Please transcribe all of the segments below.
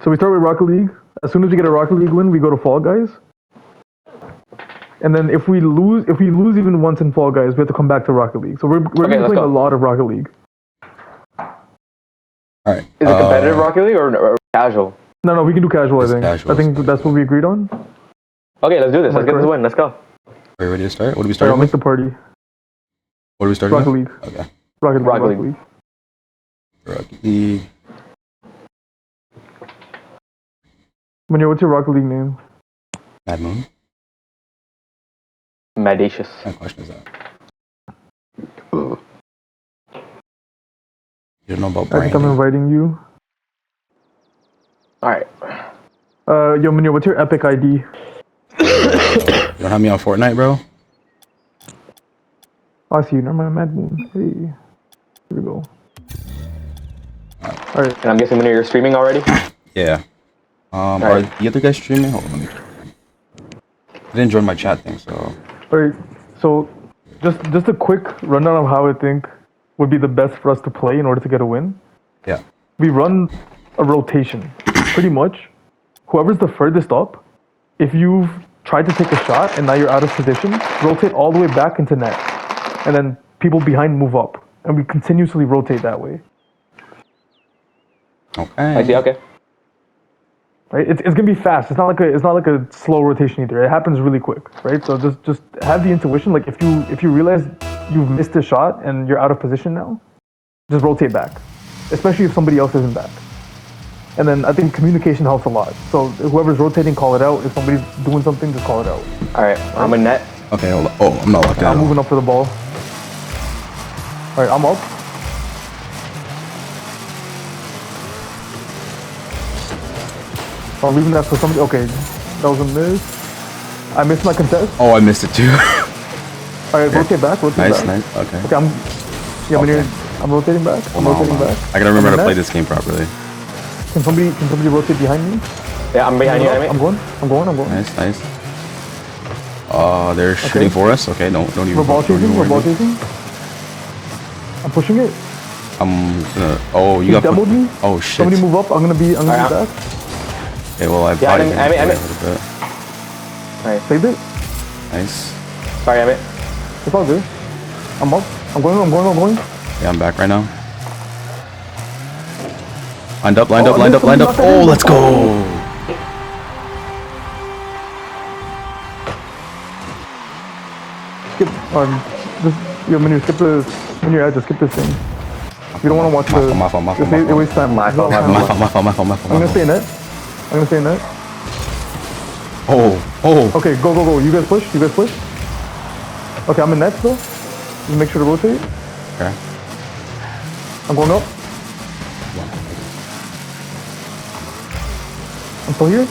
So we start with Rocket League. As soon as we get a Rocket League win, we go to Fall Guys. And then if we lose even once in Fall Guys, we have to come back to Rocket League. So we're gonna be playing a lot of Rocket League. All right. Is it competitive Rocket League or casual? No, we can do casual. I think. Casual, I think that's what we agreed on. Okay, let's do this. Let's get this win. Let's go. Are you ready to start? What do we start? I'll make the party. What are we starting? Rocket League. Okay. Rocket League. Rocket League. Munir, what's your Rocket League name? Mad Moon. Mendacious. What kind of question is that? You don't know about I think I'm branding. inviting you. Alright. Yo, Munir, what's your Epic ID? You don't have me on Fortnite, bro? Oh, I see you. Never mind, Mad Moon. Hey. Here we go. Alright. And I'm guessing when you're streaming already? Yeah. Are the other guys streaming? Hold on, let me check. I didn't join my chat thing, so. Alright, so just a quick rundown of how I think would be the best for us to play in order to get a win. Yeah. We run a rotation. Pretty much, whoever's the furthest up, if you've tried to take a shot and now you're out of position, rotate all the way back into net. And then people behind move up. And we continuously rotate that way. Okay. I see, okay. Right? It's gonna be fast. It's not like a slow rotation either. It happens really quick, right? So just have the intuition. Like if you realize you've missed a shot and you're out of position now, just rotate back. Especially if somebody else isn't back. And then I think communication helps a lot. So whoever's rotating, call it out. If somebody's doing something, just call it out. Alright, I'm in net. Okay, hold on. Oh, I'm not locked in. I'm moving up for the ball. Alright, I'm up. I'm leaving that for somebody. Okay, that was a miss. I missed my contest. Oh, I missed it too. Alright, rotate back, rotate Nice, back. nice. Okay. Okay, I'm rotating back. I'm rotating back. I gotta remember how to play this game properly. Can somebody rotate behind me? Yeah, I'm behind you, Amy. I'm going. Nice, nice. They're shooting for us. Okay, don't even. We're ball chasing. I'm pushing it. I'm gonna. Oh, you He got. demoed me. Oh shit. Somebody move up. I'm gonna be back. Okay, well I've Yeah, body him I'm a little bit. Nice. Saved it. Nice. Sorry, Emmett. It's all good. I'm up. I'm going. Yeah, I'm back right now. Lined up. Oh, Oh, let's go. Skip. Skip this. Just skip this thing. You don't want to watch My fault. It wastes time. My fault. I'm gonna stay in net. Oh. Okay, go. You guys push. Okay, I'm in net still. You make sure to rotate. Okay. I'm going up. I'm still here.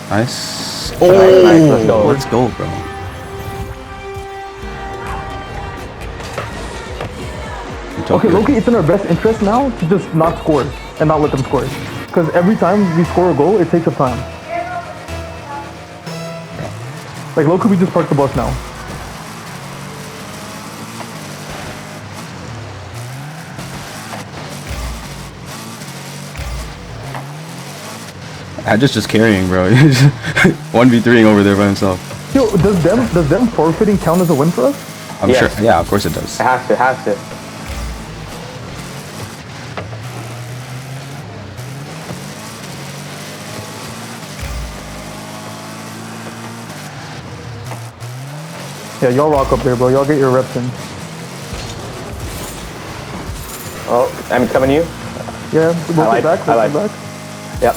Nice. Oh, nice. Let's go, bro. Okay, Loki, it's in our best interest now to just not score and not let them score. Because every time we score a goal, it takes up time. Like, Loki, we just parked the bus now. Just carrying, bro. 1v3ing over there by himself. Yo, does them forfeiting count as a win for us? I'm sure. Yeah, of course it does. It has to. Yeah, y'all rock up there, bro. Y'all get your reps in. Oh, I'm coming to you. Yeah, rotate back. Yep.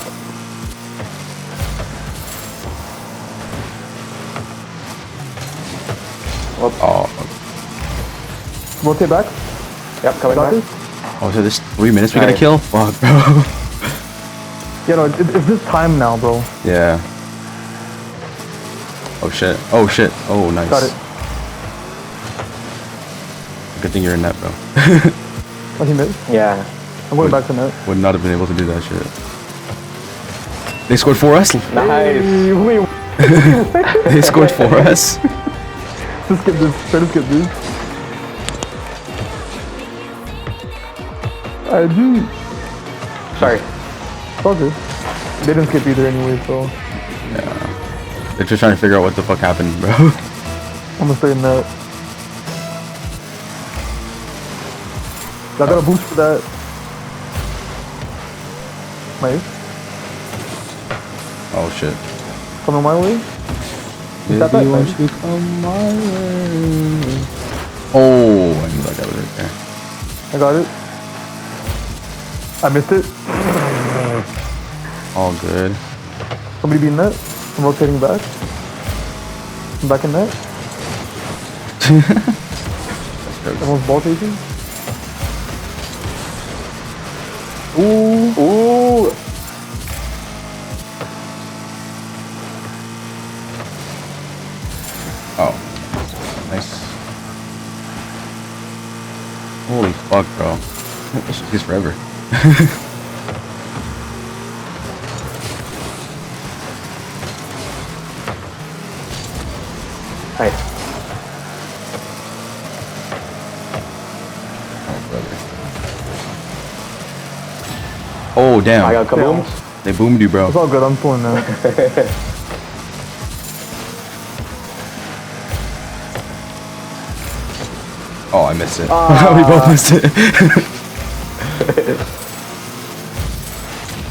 Oh. Rotate back. Yep, coming Got back. this? Oh, so there's 3 minutes we gotta kill? Fuck, bro. Yeah, no, it's this time now, bro. Yeah. Oh shit. Oh, nice. Got it. Good thing you're in net, bro. Oh, he missed. Yeah. I'm going back to net. Would not have been able to do that shit. They scored for us? Nice. Wait. They scored for us? Just skip this. Try to skip this. I do. Sorry. Fuck it. They didn't skip either anyway, so Yeah. They're just trying to figure out what the fuck happened, bro. I'm gonna stay in that. I got a boost for that. Nice. Oh shit. Coming my way. You got that? Baby, won't Nice. you come my way? Oh, I knew that guy was right there. I got it. I missed it. All good. Somebody being net. I'm rotating back. I'm back in net. That's good. Everyone's ball chasing. Ooh. Ooh. Oh, nice. Holy fuck, bro. This shit takes forever. Nice. Oh, brother. Oh, damn. I got kabooms. They boomed you, bro. It's all good. I'm pulling that. Oh, I missed it. We both missed it.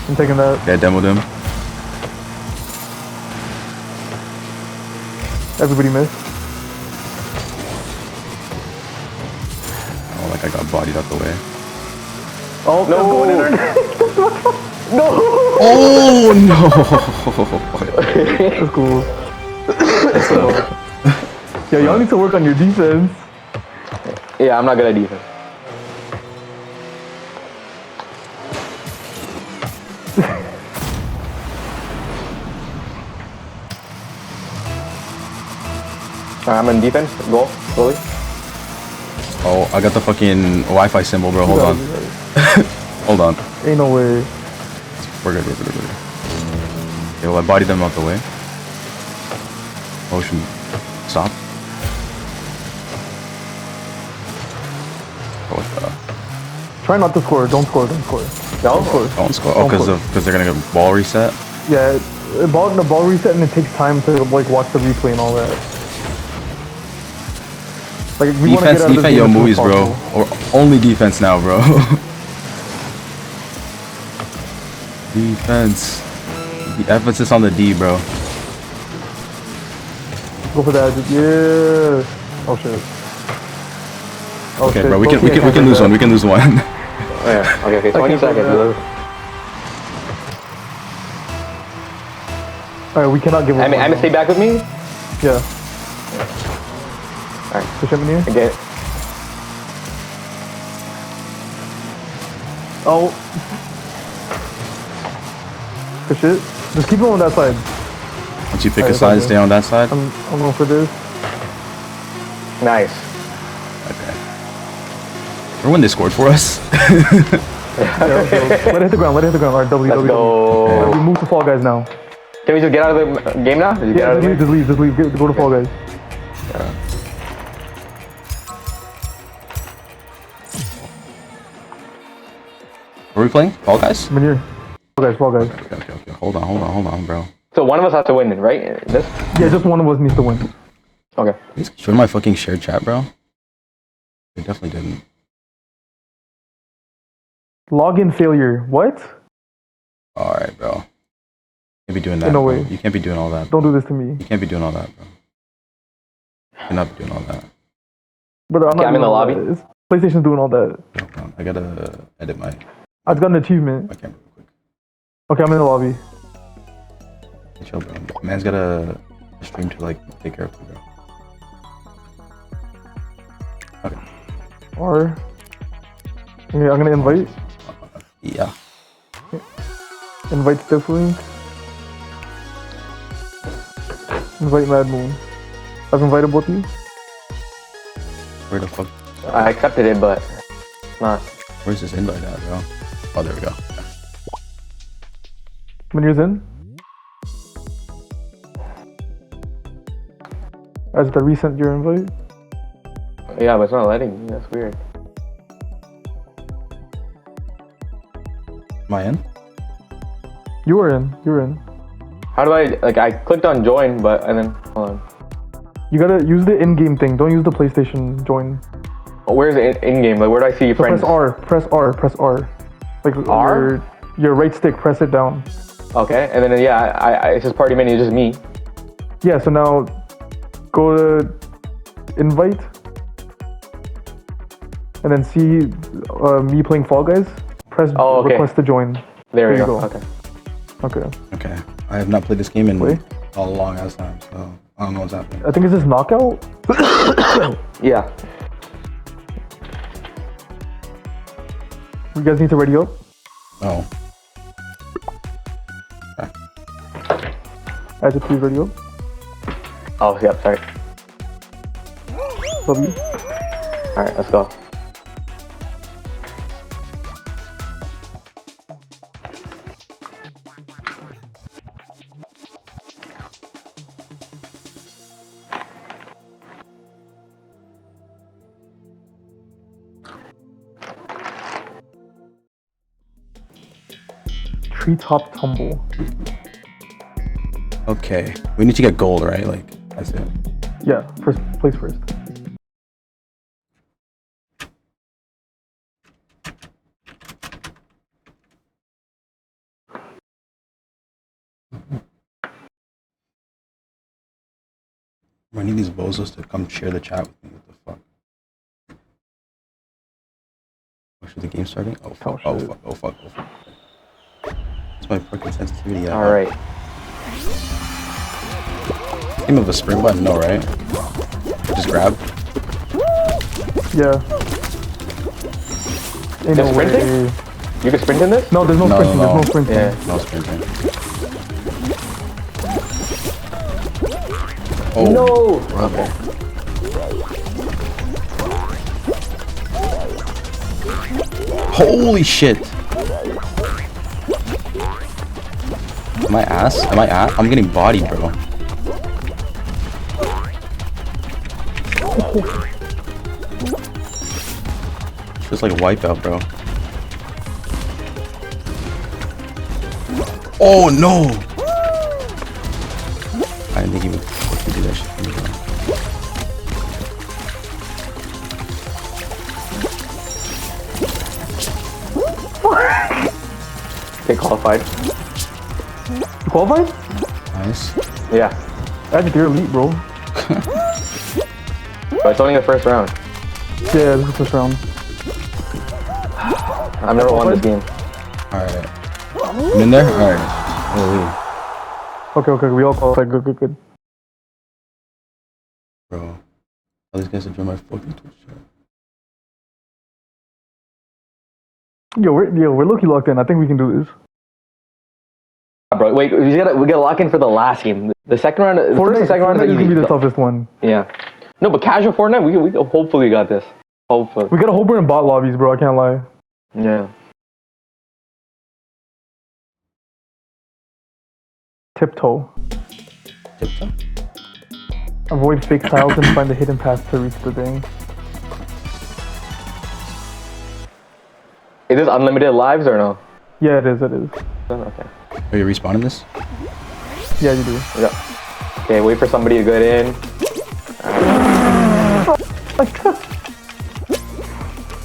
I'm taking that. Yeah, demoed him. Everybody missed. Oh, like I got bodied out the way. Oh No. I'm going in there. No. Oh, no. That's cool. Yeah, y'all need to work on your defense. Yeah, I'm not good at defense. Alright, I'm in defense. Goal. Slowly. Oh, I got the fucking Wi-Fi symbol, bro. Hold on. Hold on. Ain't no way. We're good, we're good, we're good. Okay, well, I bodied them out the way. Motion. Stop. Oh, what the? Try not to score. Don't score. Don't score. No? Don't score. Oh, because they're gonna get ball reset. Yeah, the ball reset and it takes time to like watch the replay and all that. Like we want to get Defense, out of this defense, game yo, as soon as movies, bro. possible. Or only defense now, bro. Defense. The emphasis on the D, bro. Go for that. Yeah. Oh shit. Oh, Okay, shit. bro. We Low-key, I can can't lose do one. We that. can lose one. Oh, yeah. Okay, 20 can't do seconds. that. Alright, we cannot give up. I mean, stay back with me? Yeah. Alright. Push him in here. Again. Oh. Push it. Just keep him on that side. Once you pick a Alright, side, okay. stay on that side. I'm going for this. Nice. Okay. Remember when they scored for us? Yeah, let's go. Let it hit the ground. Let it hit the ground. Alright, W. Let's W. go. We move to Fall Guys now. Can we just get out of the game now? Just get Yeah, out of the just game? leave. Just leave. Go to Fall Guys. Are we playing? Fall Guys? I'm in here. Fall Guys. Okay. Hold on, bro. So one of us has to win, right? This? Yeah, just one of us needs to win. Okay. Please join my fucking shared chat, bro. They definitely didn't. Login failure. What? Alright, bro. You can't be doing that. No bro. way. You can't be doing all that. Don't do this to me. You can't be doing all that, bro. You cannot be doing all that. Brother, Okay, I'm in the doing all lobby. that. PlayStation's doing all that. Hold on. I gotta edit my I've got an achievement. camera real quick. Okay, I'm in the lobby. Hey, chill, bro. Man's got a stream to like take care of you, bro. Okay. Or okay, I'm gonna invite Yeah. Steph Link. Invite Mad Moon. I've invited both of you. Where the fuck? I accepted it, but not. Where's this invite at, bro? Oh, there we go. When you're in. As the resent your invite. Yeah, but it's not letting me. That's weird. Am I in? You were in. You were in. How do I like? I clicked on join, but and then hold on. You gotta use the in-game thing. Don't use the PlayStation join. Oh, where's the in-game? Like, where do I see So friends? press R. Press R. Press R. Like R? Your right stick. Press it down. Okay, and then yeah, it's just party menu. It's just me. Yeah. So now go to invite, and then see me playing Fall Guys. Press okay. request to join. There we you go. go. Okay. Okay. Okay. I have not played this game in Wait. a long ass time, so I don't know what's happening. I think it's this knockout. Yeah. You guys need to ready up. Oh. I to please ready up. Oh, yep. Sorry. Love you. All right, let's go. Treetop tumble. Okay. We need to get gold, right? Like, that's it. Yeah, first place first. I need these bozos to come share the chat with me. What the fuck? Oh, should the game starting? Oh fuck! Oh shit. fuck! Oh fuck! Oh fuck! It's my fucking sensitivity. All right. Name of a sprint button? No, right? Just grab. Yeah. Ain't There's no sprinting? way. You can sprint in this? No, there's no, No, sprinting. no. There's no sprinting. Yeah. No sprinting. Oh. No. Okay. Holy shit! Am I ass? Am I ass? I'm getting bodied, bro. Feels like a wipeout, bro. Oh no! I didn't think he would fucking do that shit for me, bro. Okay, qualified. You qualified? Nice. Yeah. Actually, you're elite, bro. But it's only the first round. Yeah, this is the first round. I've never won this game. Alright. I'm in there? Alright. Holy. Okay, we all qualified. Good. Bro. All these guys are join my fucking Twitch chat. Yo, we're low-key locked in. I think we can do this. Bro, wait, we gotta lock in for the last game. The second round, the first and second round Fortnite is is gonna be easy. the toughest one. Yeah. No, but casual Fortnite, we hopefully got this. Hopefully. We gotta hope we're in bot lobbies, bro. I can't lie. Yeah. Tiptoe. Tiptoe? Avoid fake tiles and find the hidden path to reach the thing. Is this unlimited lives or no? Yeah, it is. Okay. Are you respawning this? Yeah, you do. Yeah. Okay, wait for somebody to get in.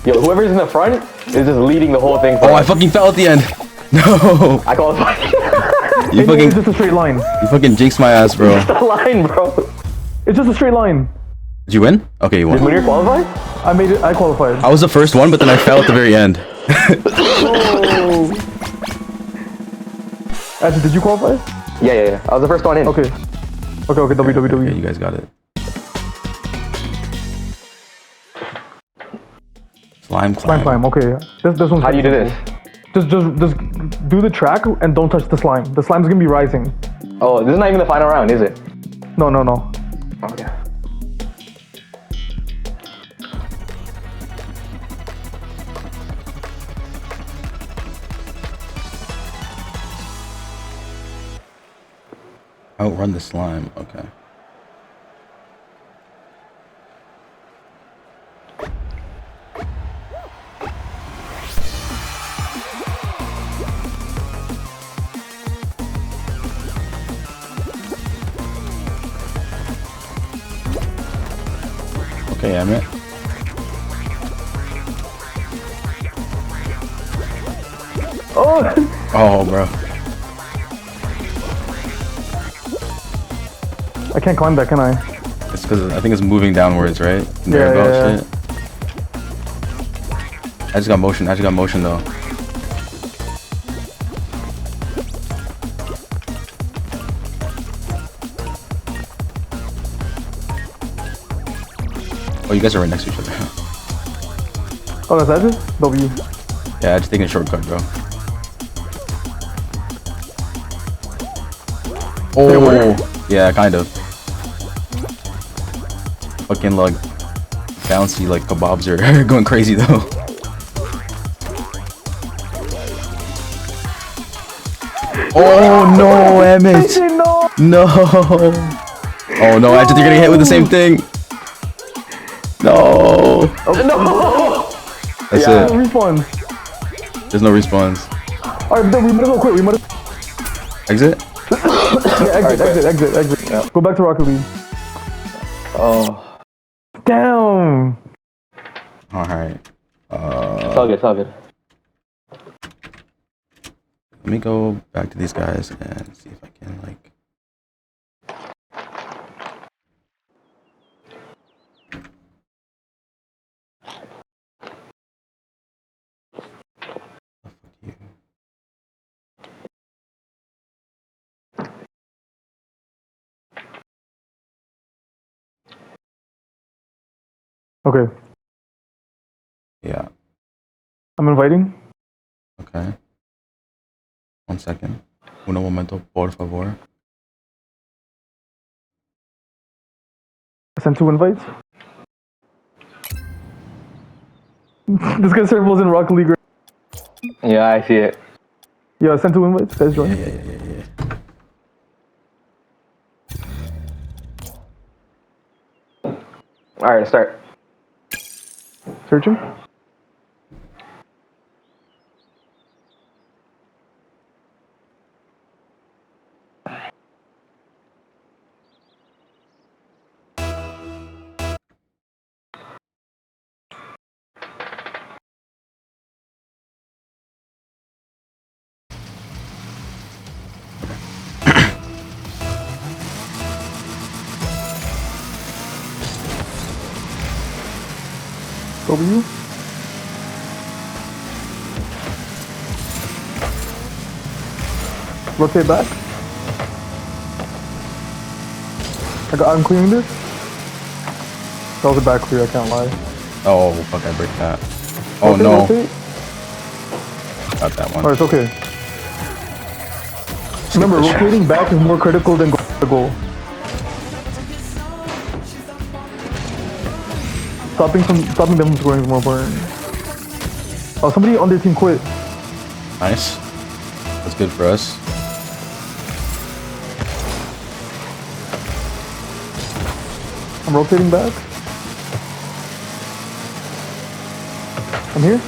Yo, whoever's in the front is just leading the whole thing. Oh, I fucking fell at the end! No! I qualified. You It's just fucking, a straight line. you fucking jinxed my ass, bro. the line, bro. It's just a straight line. Did you win? Okay, you When won. you're qualified? I made it. I qualified. I was the first one, but then I fell at the very end. Oh. Actually, did you qualify? Yeah. I was the first one in. Okay. WWW. Okay, you guys got it. Slime climb. Okay. This one's How do you do pretty this? simple. Just do the track and don't touch the slime. The slime's gonna be rising. Oh, this is not even the final round, is it? No. Okay. Outrun the slime. Okay. Okay, Emmett. Oh! Oh, bro. I can't climb that, can I? It's because I think it's moving downwards, right? Yeah, yeah. Shit. I just got motion. Though. Oh, you guys are right next to each other. Oh, that's it? W. Yeah, just taking a shortcut, bro. Oh, yeah, kind of. Fucking like bouncy like kebabs are going crazy though. Oh no, Emmett! No! No! Oh no, I think you're gonna hit with the same thing. No! No! That's No it. respawns. There's no respawns. Alright, then we might as well quit. We might as Exit? yeah, exit. Yeah. Go back to Rocket League. Oh. Damn! Alright. It's all good, it's all good. Let me go back to these guys and see if I can like. Fuck you. Okay, Yeah. I'm inviting. Okay. 1 second. Uno momento, por favor. I sent 2 invites. This guy Servo's in Rocket League. Yeah, I see it. Yeah, I sent 2 invites. Guys, join. Yeah. Alright, start. Searching. W. Rotate back. I'm clearing this. That was a back clear, I can't lie. Oh, fuck, I break that. Oh Rotate, no. rotate. Got that one. Alright, it's okay. Remember, rotating back is more critical than going to the goal. Stopping them from scoring is more important. Oh, somebody on their team quit. Nice. That's good for us. I'm rotating back. I'm here.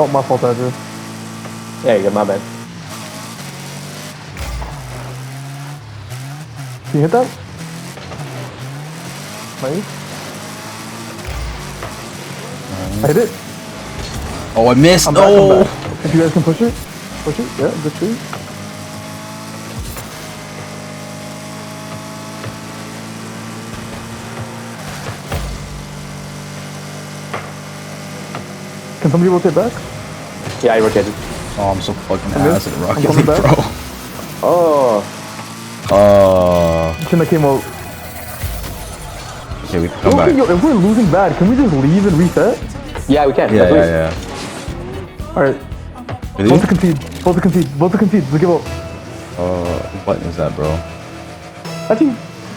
Oh, my fault, Andrew. Yeah, you got my bad. Can you hit that? Nice. I hit it. Oh, I missed. I'm back, I'm No. back. If you guys can push it. Push it. Yeah, good shoot. Can somebody rotate back? Yeah, I rotated. Oh, I'm so fucking I'm ass good. at I'm Rocket coming League, back. bro. Oh. Chin that came out. Okay, we can come back. Yo, if we're losing bad, can we just leave and reset? Yeah, we can. Yeah, Let's yeah, leave. yeah. Alright. Really? Vote to concede. Vote to concede. Vote to concede. Let's give up. What button is that, bro? Actually,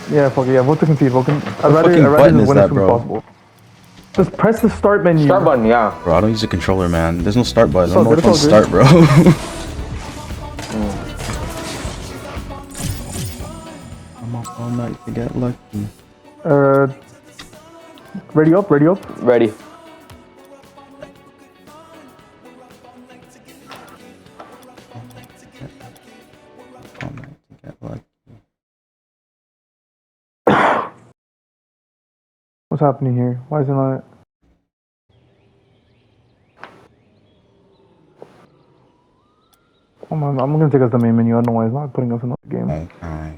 yeah, fuck it. Yeah, vote to concede. I'd fucking rather button just is win that, as soon as bro? possible. Just press the start menu. Start button, yeah. Bro, I don't use a controller, man. There's no start button. It's all I don't know good, which it's one all to start, bro. I'm up all night to get lucky. Ready up, ready up. Ready. All night to get lucky. What's happening here? Why is it not? Oh, I'm gonna take us the main menu. I don't know why it's not putting us in the game. Okay.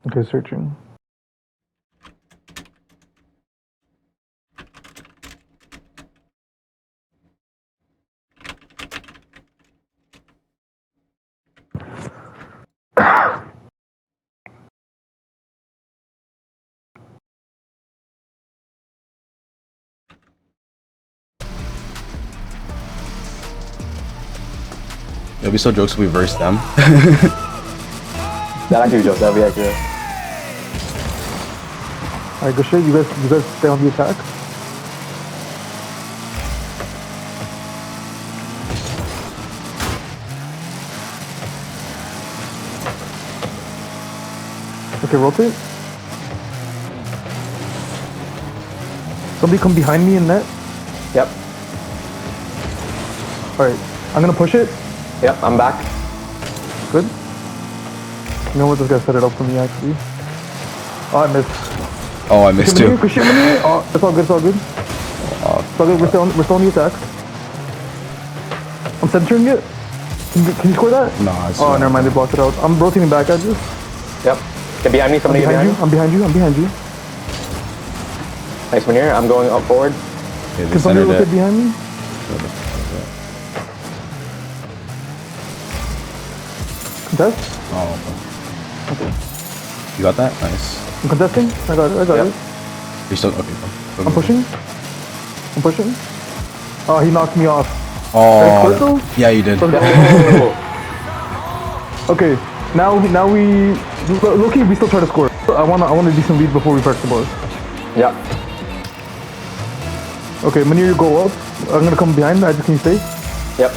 Okay, searching. It'll be so jokes if we verse them. That'd actually be jokes. That'd be accurate. Alright, good shit. You guys stay on the attack. Okay, rotate. Somebody come behind me in net. Yep. Alright, I'm gonna push it. Yep, I'm back. Good. You know what? This guy set it up for me actually. Oh, I missed. Oh, I missed too. Christian, oh, it's all good. It's all good. It's all good. We're still on the attack. I'm centering it. Can you score that? Nah, it's Oh, never mind. They blocked it out. I'm rotating back at you. Yep. Get behind me. I'm Somebody get behind behind you. me. I'm behind you. Nice one here. I'm going up forward. Okay, Can they somebody centered rotate it. behind me? Contest? Oh, Okay. you got that? Nice. I'm contesting. I got it. Yep. it. You're still okay. Go. I'm pushing. I'm pushing. Oh, he knocked me off. Oh, Crystal? yeah, you did. Oh. Okay. Now we look. We still try to score. I want a decent lead before we press the ball. Yep. Okay, Manir, you go up. I'm gonna come behind. I just can you stay? Yep.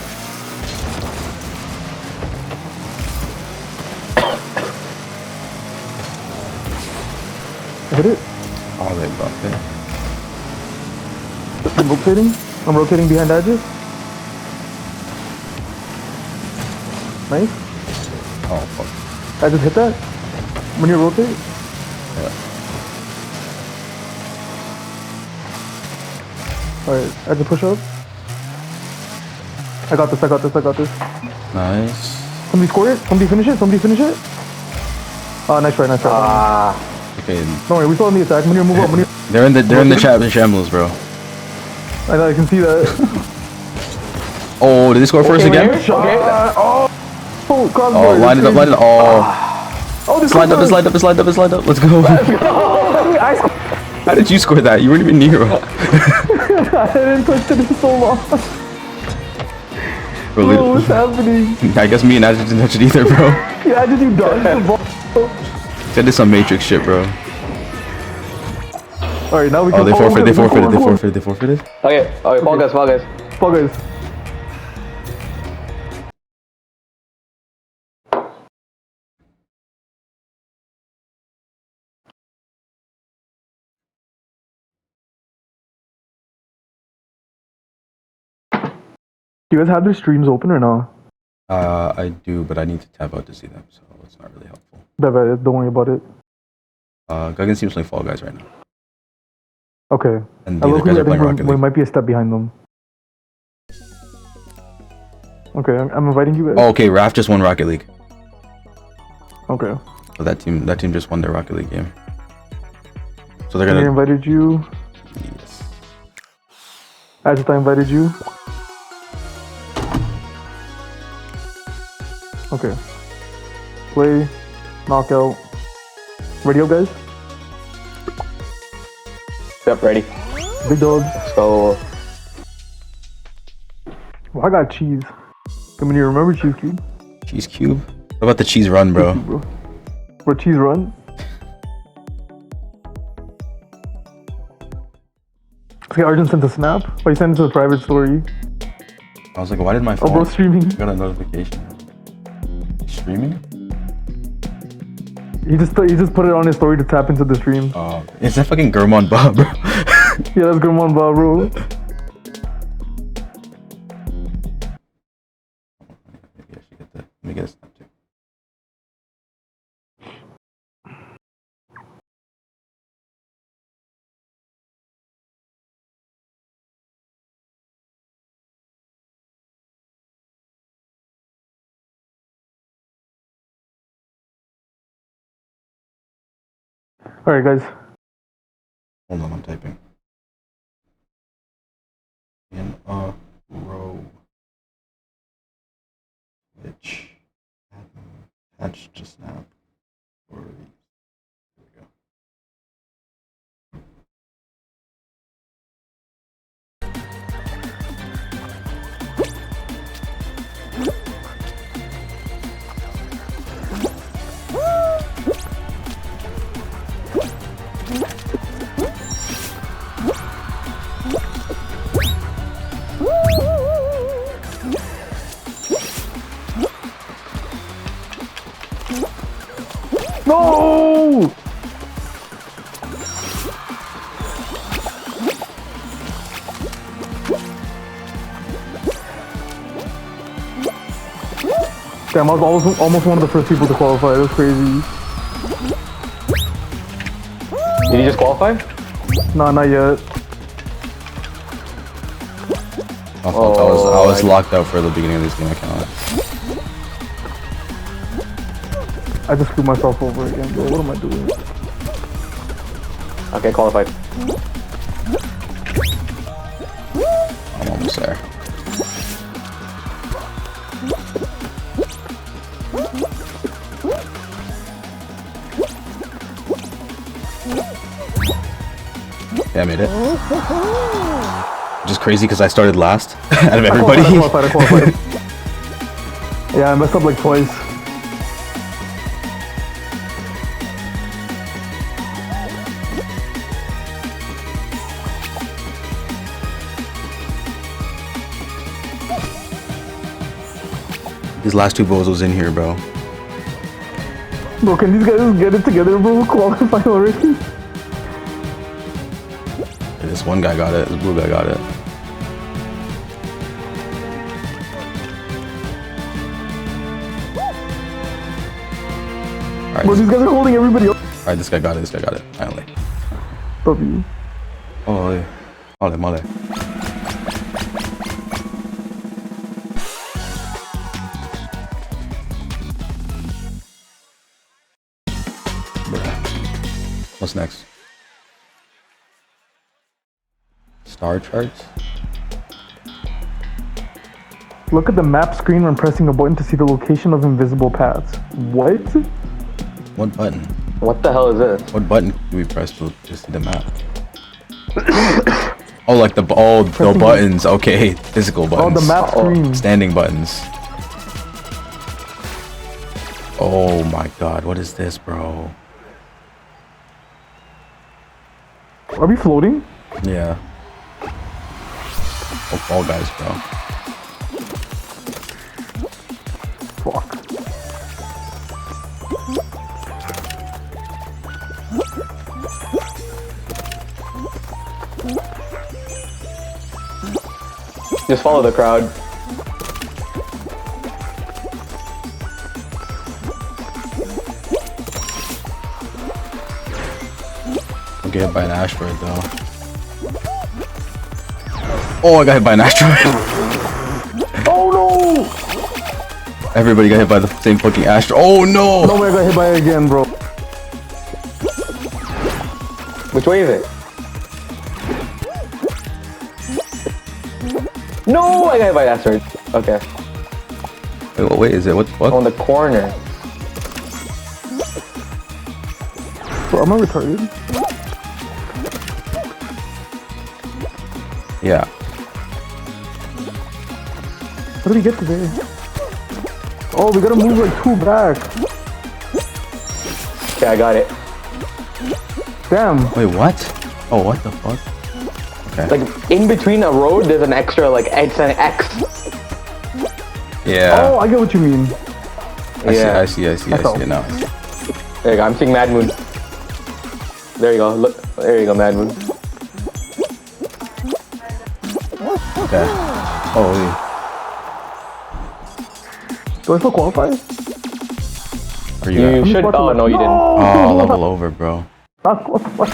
I hit it. Oh, they buffed it. I'm rotating. I'm rotating behind edges. Nice. Oh, fuck. I just hit that. When you rotate. Yeah. Alright, I just push up. I got this. Nice. Somebody score it. Somebody finish it. Oh, nice try. Okay. Don't worry, we still on the attack. Manir, move up. Manir. They're in the chat in shambles, bro. I know, I can see that. Oh, did they score first again? Okay. Oh, crossbar. Oh, line it up. Oh, this it's lined up. Let's go. How did you score that? You weren't even near. I didn't touch it in so long. Bro, Bro, what's happening? I guess me and Adj didn't touch it either, bro. Yeah, did you dodge the ball? That did some Matrix shit, bro. Alright, now we Oh, can they forfeited. Okay. Fall guys. Fall guys. Do you guys have their streams open or no? I do, but I need to tab out to see them, so it's not really helpful. Don't worry about it. Guggen seems like Fall Guys right now. Okay. And the other guys are playing Rocket we League. might be a step behind them. Okay, I'm inviting you guys. Oh, okay, Raph just won Rocket League. Okay. So that team just won their Rocket League game. So they're I gonna. invited you. Yes. I invited you. Okay. Play. Knockout. Radio, guys? Yep, ready. Big dog. Let's go. Well, I got cheese. Come in here, remember cheese cube? Cheese cube. What about the cheese run, bro? Bro, cheese run? Okay, Arjun sent a snap. Oh, he sent it to the private story. I was like, why did my Oh, phone? bro, streaming. I got a notification. Streaming? He just put it on his story to tap into the stream. Is that fucking Gurman Bob, bro? Yeah, that's good one, bro. All right, guys. Hold on, I'm typing. In a row. Which attached to snap. Or there we go. No! Damn, I was almost one of the first people to qualify. That's crazy. Did you just qualify? Nah, not yet. I thought I was locked out for the beginning of this game. I cannot. I just screwed myself over again, bro. What am I doing? Okay, qualified. I'm almost there. Yeah, I made it. Just crazy because I started last out of everybody. I qualified. Yeah, I messed up like twice. These last two bozos in here, bro. Bro, can these guys get it together, bro? Qualify already. This one guy got it. This blue guy got it. Alright, Bro, these guys are holding everybody up. alright, this guy got it. This guy got it. Finally. W. Oh, yeah. Mole, mole. Bruh. What's next? Star charts? Look at the map screen when pressing a button to see the location of invisible paths. What? What button? What the hell is this? What button do we press to see the map? Oh, like the buttons. Okay, physical Oh, buttons. the map screen. Standing buttons. Oh my god, what is this, bro? Are we floating? Yeah. Oh, Fall Guys, bro. Fuck. Just follow the crowd. I'll get hit by an asteroid, though. Oh, I got hit by an asteroid. Oh no! Everybody got hit by the same fucking asteroid. Oh no! No way, I got hit by it again, bro. Which way is it? No, I got hit by an asteroid. Okay. Wait, what way is it? What the fuck? On the corner. Bro, am I retarded? Yeah. How did we get to there? Oh, we gotta move like 2 back. Okay, I got it. Damn. Wait, what? Oh, what the fuck? Okay. Like, in between a road, there's an extra, like, it's an X. Yeah. Oh, I get what you mean. I see it now. There you go, I'm seeing Mad Moon. There you go, look. There you go, Mad Moon. Okay. Holy. Do I still qualify? Are you You at? should. Oh, no, you didn't. Oh, level over, bro. Not qualify.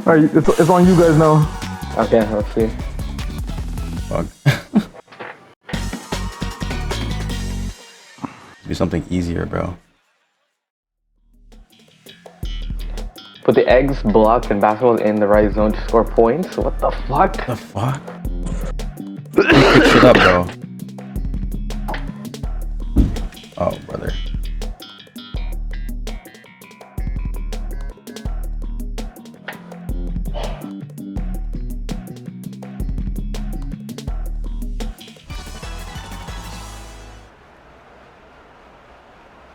Alright, it's on you guys now. Okay, let's see. Fuck. Do something easier, bro. Put the eggs, blocks, and basketballs in the right zone to score points. What the fuck? The fuck? Pick shit up, bro. Oh, brother.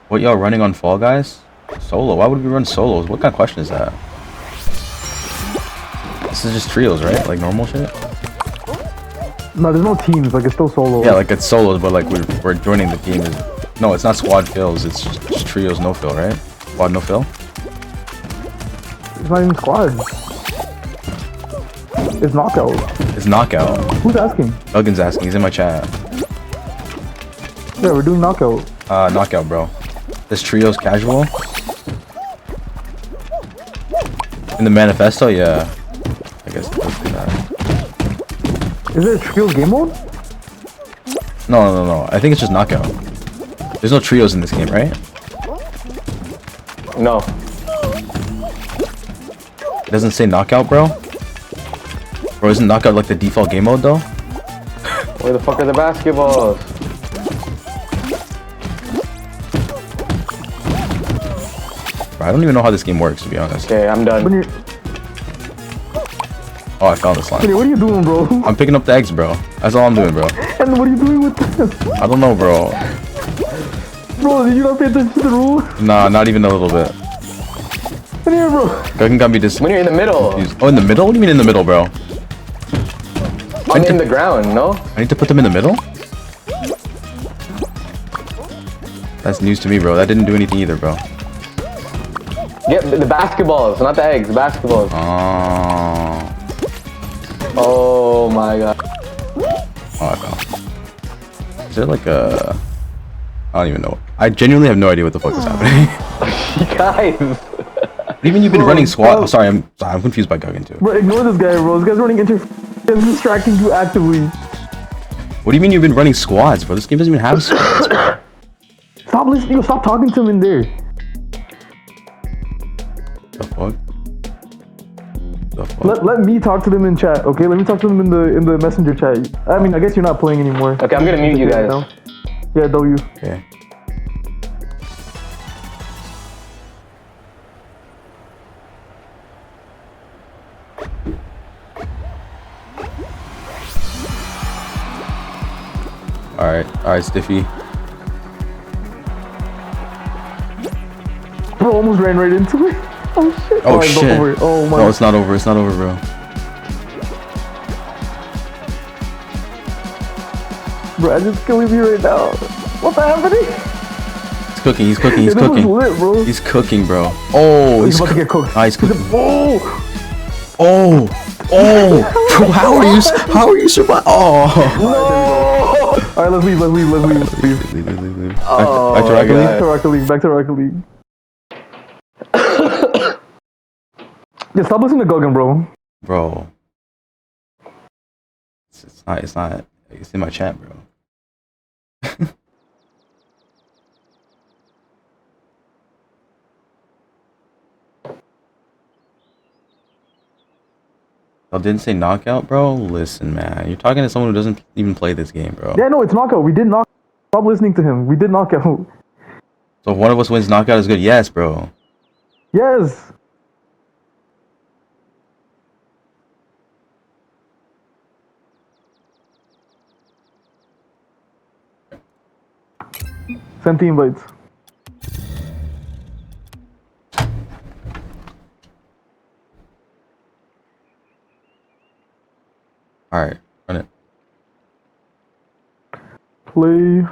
What, y'all running on Fall Guys? Solo? Why would we run solos? What kind of question is that? This is just trios, right? Like normal shit? No, there's no teams. Like it's still solo. Yeah, like it's solos, but like we're joining the team. No, it's not squad fills. It's just trios no fill, right? Squad no fill. It's not even squads. It's knockout. It's knockout. Who's asking? Duggan's asking. He's in my chat. Yeah, we're doing knockout. Knockout, bro. This trio's casual. In the manifesto, yeah. I guess let's do that. Is it a trio game mode? No. I think it's just knockout. There's no trios in this game, right? No. It doesn't say knockout, bro? Bro, isn't knockout like the default game mode, though? Where the fuck are the basketballs? Bro, I don't even know how this game works, to be honest. Okay, I'm done. Oh, I found this line. What are you doing, bro? I'm picking up the eggs, bro. That's all I'm doing, bro. And what are you doing with this? I don't know, bro. Bro, did you not pay attention to the rule? Nah, not even a little bit. In here, bro. Guggen got me this. When you're in the middle. Oh, in the middle? What do you mean in the middle, bro? In the ground, no? I need to put them in the middle? That's news to me, bro. That didn't do anything either, bro. Get the basketballs, not the eggs, basketballs. Oh. Oh my god. Oh, I found. Is there like a... I don't even know. I genuinely have no idea what the fuck is happening. Guys. Even you've been running squad. Sorry, I'm confused by Guggen too. Bro, ignore this guy, bro. This guy's running and distracting you actively. What do you mean you've been running squads, bro? This game doesn't even have squads, bro. Stop listening. Stop talking to him in there. The fuck? The fuck? Let me talk to them in chat, okay? Let me talk to them in the messenger chat. I mean, I guess you're not playing anymore. Okay, I'm gonna mute you guys. Now. Yeah, W. Okay. Alright, Stiffy. Bro, almost ran right into it. Oh shit. Oh shit. Over. Oh my. No, it's not over. It's not over, bro. Bro, I just can't leave you right now. What's happening? He's cooking. He's cooking. He's Yeah, this cooking. was lit, bro. He's cooking, bro. Oh, He's about to get cooked. Ah, he's cooking. Oh! Oh, bro, how are you surviving? Oh. No! Alright, let's leave. Leave. Oh, back to my Rocket League. God. Back to Rocket League. Yeah, stop listening to Guggen, bro. Bro. It's not. It's in my chat, bro. Oh, didn't say knockout, bro? Listen, man. You're talking to someone who doesn't even play this game, bro. Yeah, no, it's knockout. We did knock. Stop listening to him. We did knockout. So if one of us wins knockout is good? Yes, bro. Yes. Send the invites. Alright, run it. Play.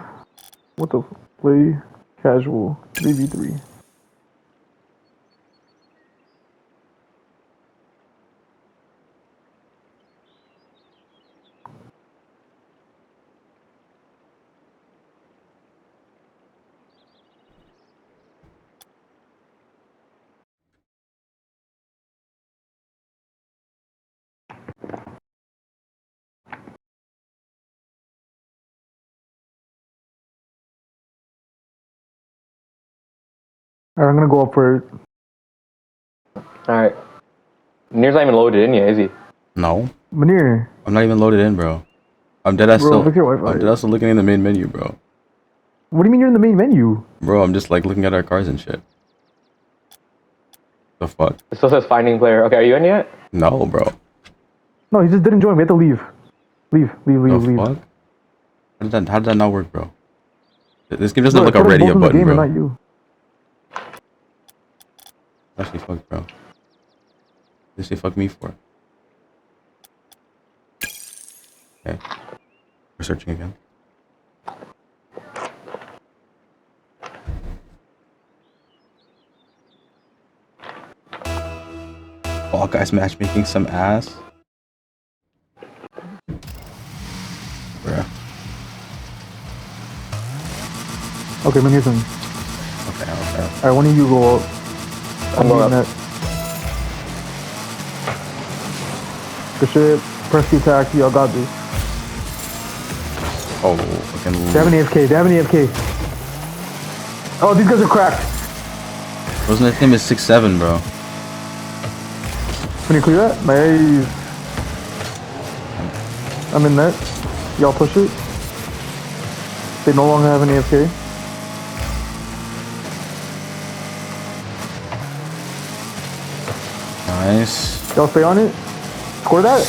What the? Play casual 3v3. Alright, I'm gonna go up for it. Alright. Near's not even loaded in yet, is he? No, Manir, I'm not even loaded in, bro. I'm dead ass bro, still. fix your Wi-Fi. I'm dead ass still looking in the main menu, bro. What do you mean you're in the main menu? Bro, I'm just like looking at our cars and shit. The fuck? It still says finding player. Okay, are you in yet? No, bro. No, he just didn't join. We have to leave. Leave. The Leave. fuck? How did that not work, bro? This game doesn't Bro, look it like put a us both radio in the button, game and bro. not you. Actually, fuck, bro. This say fuck me for. Okay. We're searching again. All guys matchmaking some ass. Bruh. Okay, Manir's in. Okay. Alright, one of you go out. I'm going beating up. that. Good shit. Press the attack. Y'all got this. Oh, fucking. They have an AFK. They have an AFK. Oh, these guys are cracked. Wasn't name is 6'7", bro. Can you clear that? Nice. I'm in net. Y'all push it. They no longer have an AFK. Nice. Y'all stay on it. Score that.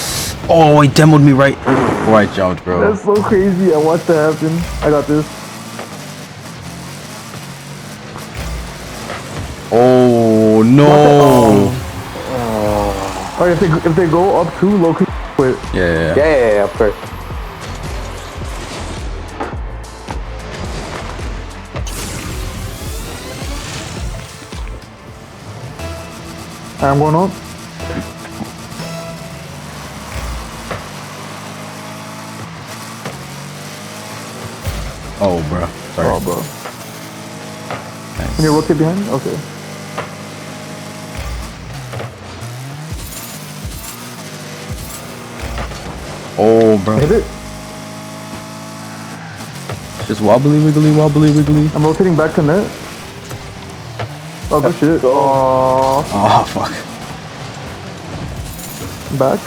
Oh, he demoed me right before I jumped, bro. That's so crazy. I watched that happen. I got this. Oh no. Alright, if they go up too low, quit. Yeah, of course. Alright, I'm going up. Oh, bro. Sorry. Oh, bro. Nice. Can you rotate behind? Okay. Oh, bro. Hit it. Just wobbly wiggly. I'm rotating back to net. Oh, good shit. Go. Oh, fuck. Back.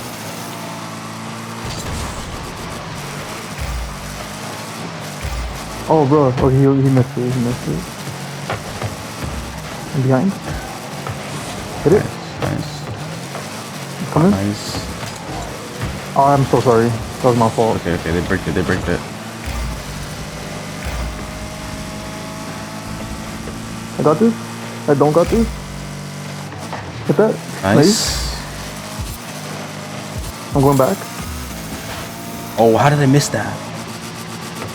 Oh, bro. Oh, he missed it. I'm behind. Hit it. Nice. Coming. Nice. Oh, I'm so sorry. That was my fault. Okay, they bricked it. I got this. I don't got this. Hit that. Nice. I'm going back. Oh, how did I miss that?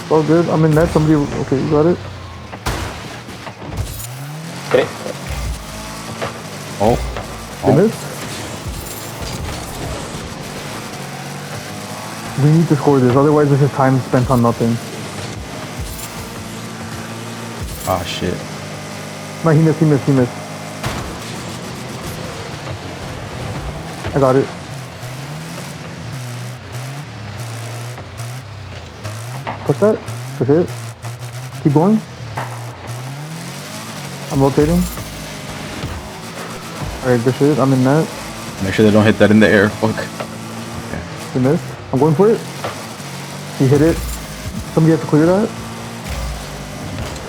It's all good. I'm in net. Somebody. Okay, you got it. Hit it. Oh. They missed. We need to score this. Otherwise, this is time spent on nothing. Ah, shit. No, he missed. I got it. Push that. Push it. Keep going. I'm rotating. Alright, good shit. I'm in net. Make sure they don't hit that in the air. Fuck. He missed. I'm going for it. He hit it. Somebody has to clear that.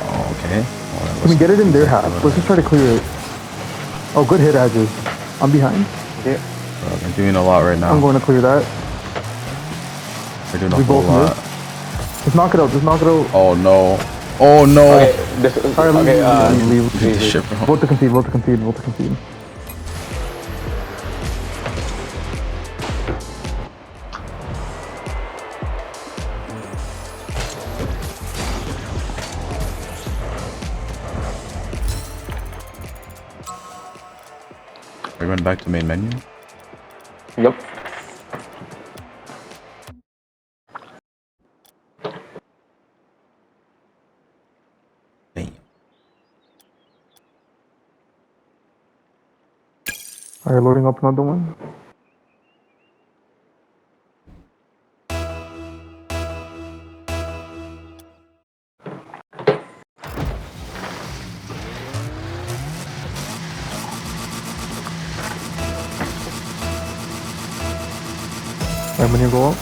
Oh, okay. Oh, Can we get it in their half? Let's just try to clear it. Oh, good hit, Edges. I'm behind. Yeah. Bro, they're doing a lot right now. I'm going to clear that. They're doing a We whole both lot. missed. Just knock it out. Oh no. Oh no. Okay, this, Alright, okay, leave. This shit, bro. Vote to concede. We're going back to main menu. Yep. Damn. Alright, loading up another one. And when you go up,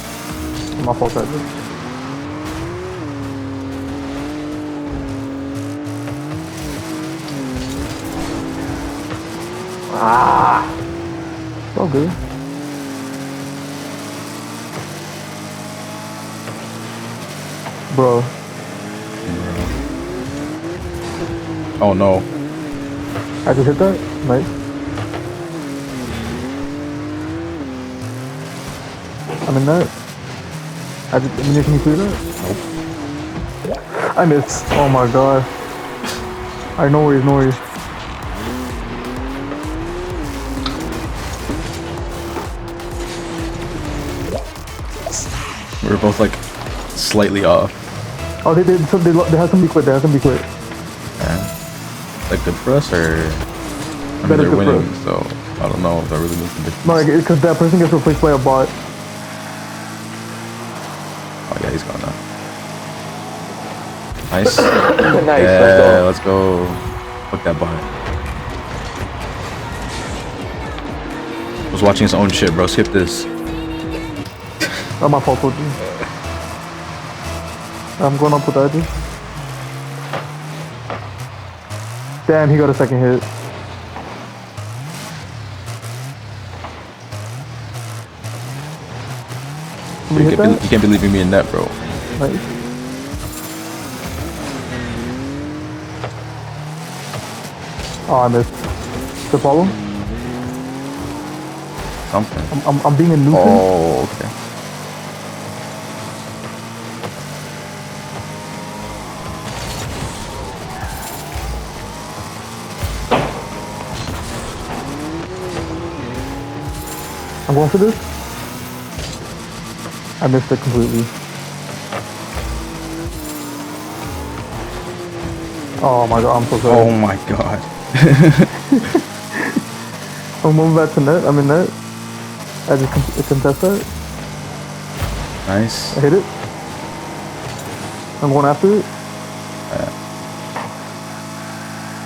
I'm off outside this. Ah! It's all good. Bro. Oh no. I just hit that? Nice. I'm in that. Can you clear that? Nope. I missed. Oh my god. Alright, no worries, no worries. We were both like slightly off. Oh, they have somebody quit. They have somebody quit. Yeah. Is that good for us or? I mean, That is they're good for winning, us. so I don't know if that really makes a difference. No, because that person gets replaced by a bot. Oh yeah, he's gone now. Nice. Nice, Yeah, let's go. Fuck that bot. Was watching his own shit, bro. Skip this. That's my fault, OG. I'm going up with that, dude. Damn, he got a second hit. Somebody hit that? You can't be leaving me in net, bro. Nice. Oh, I missed. The problem? Something. I'm being a nuisance. Oh, okay. I'm going for this. I missed it completely. Oh my god, I'm so sorry. Oh my god. I'm moving back to net. I'm in net. I just contest that. Nice. I hit it. I'm going after it.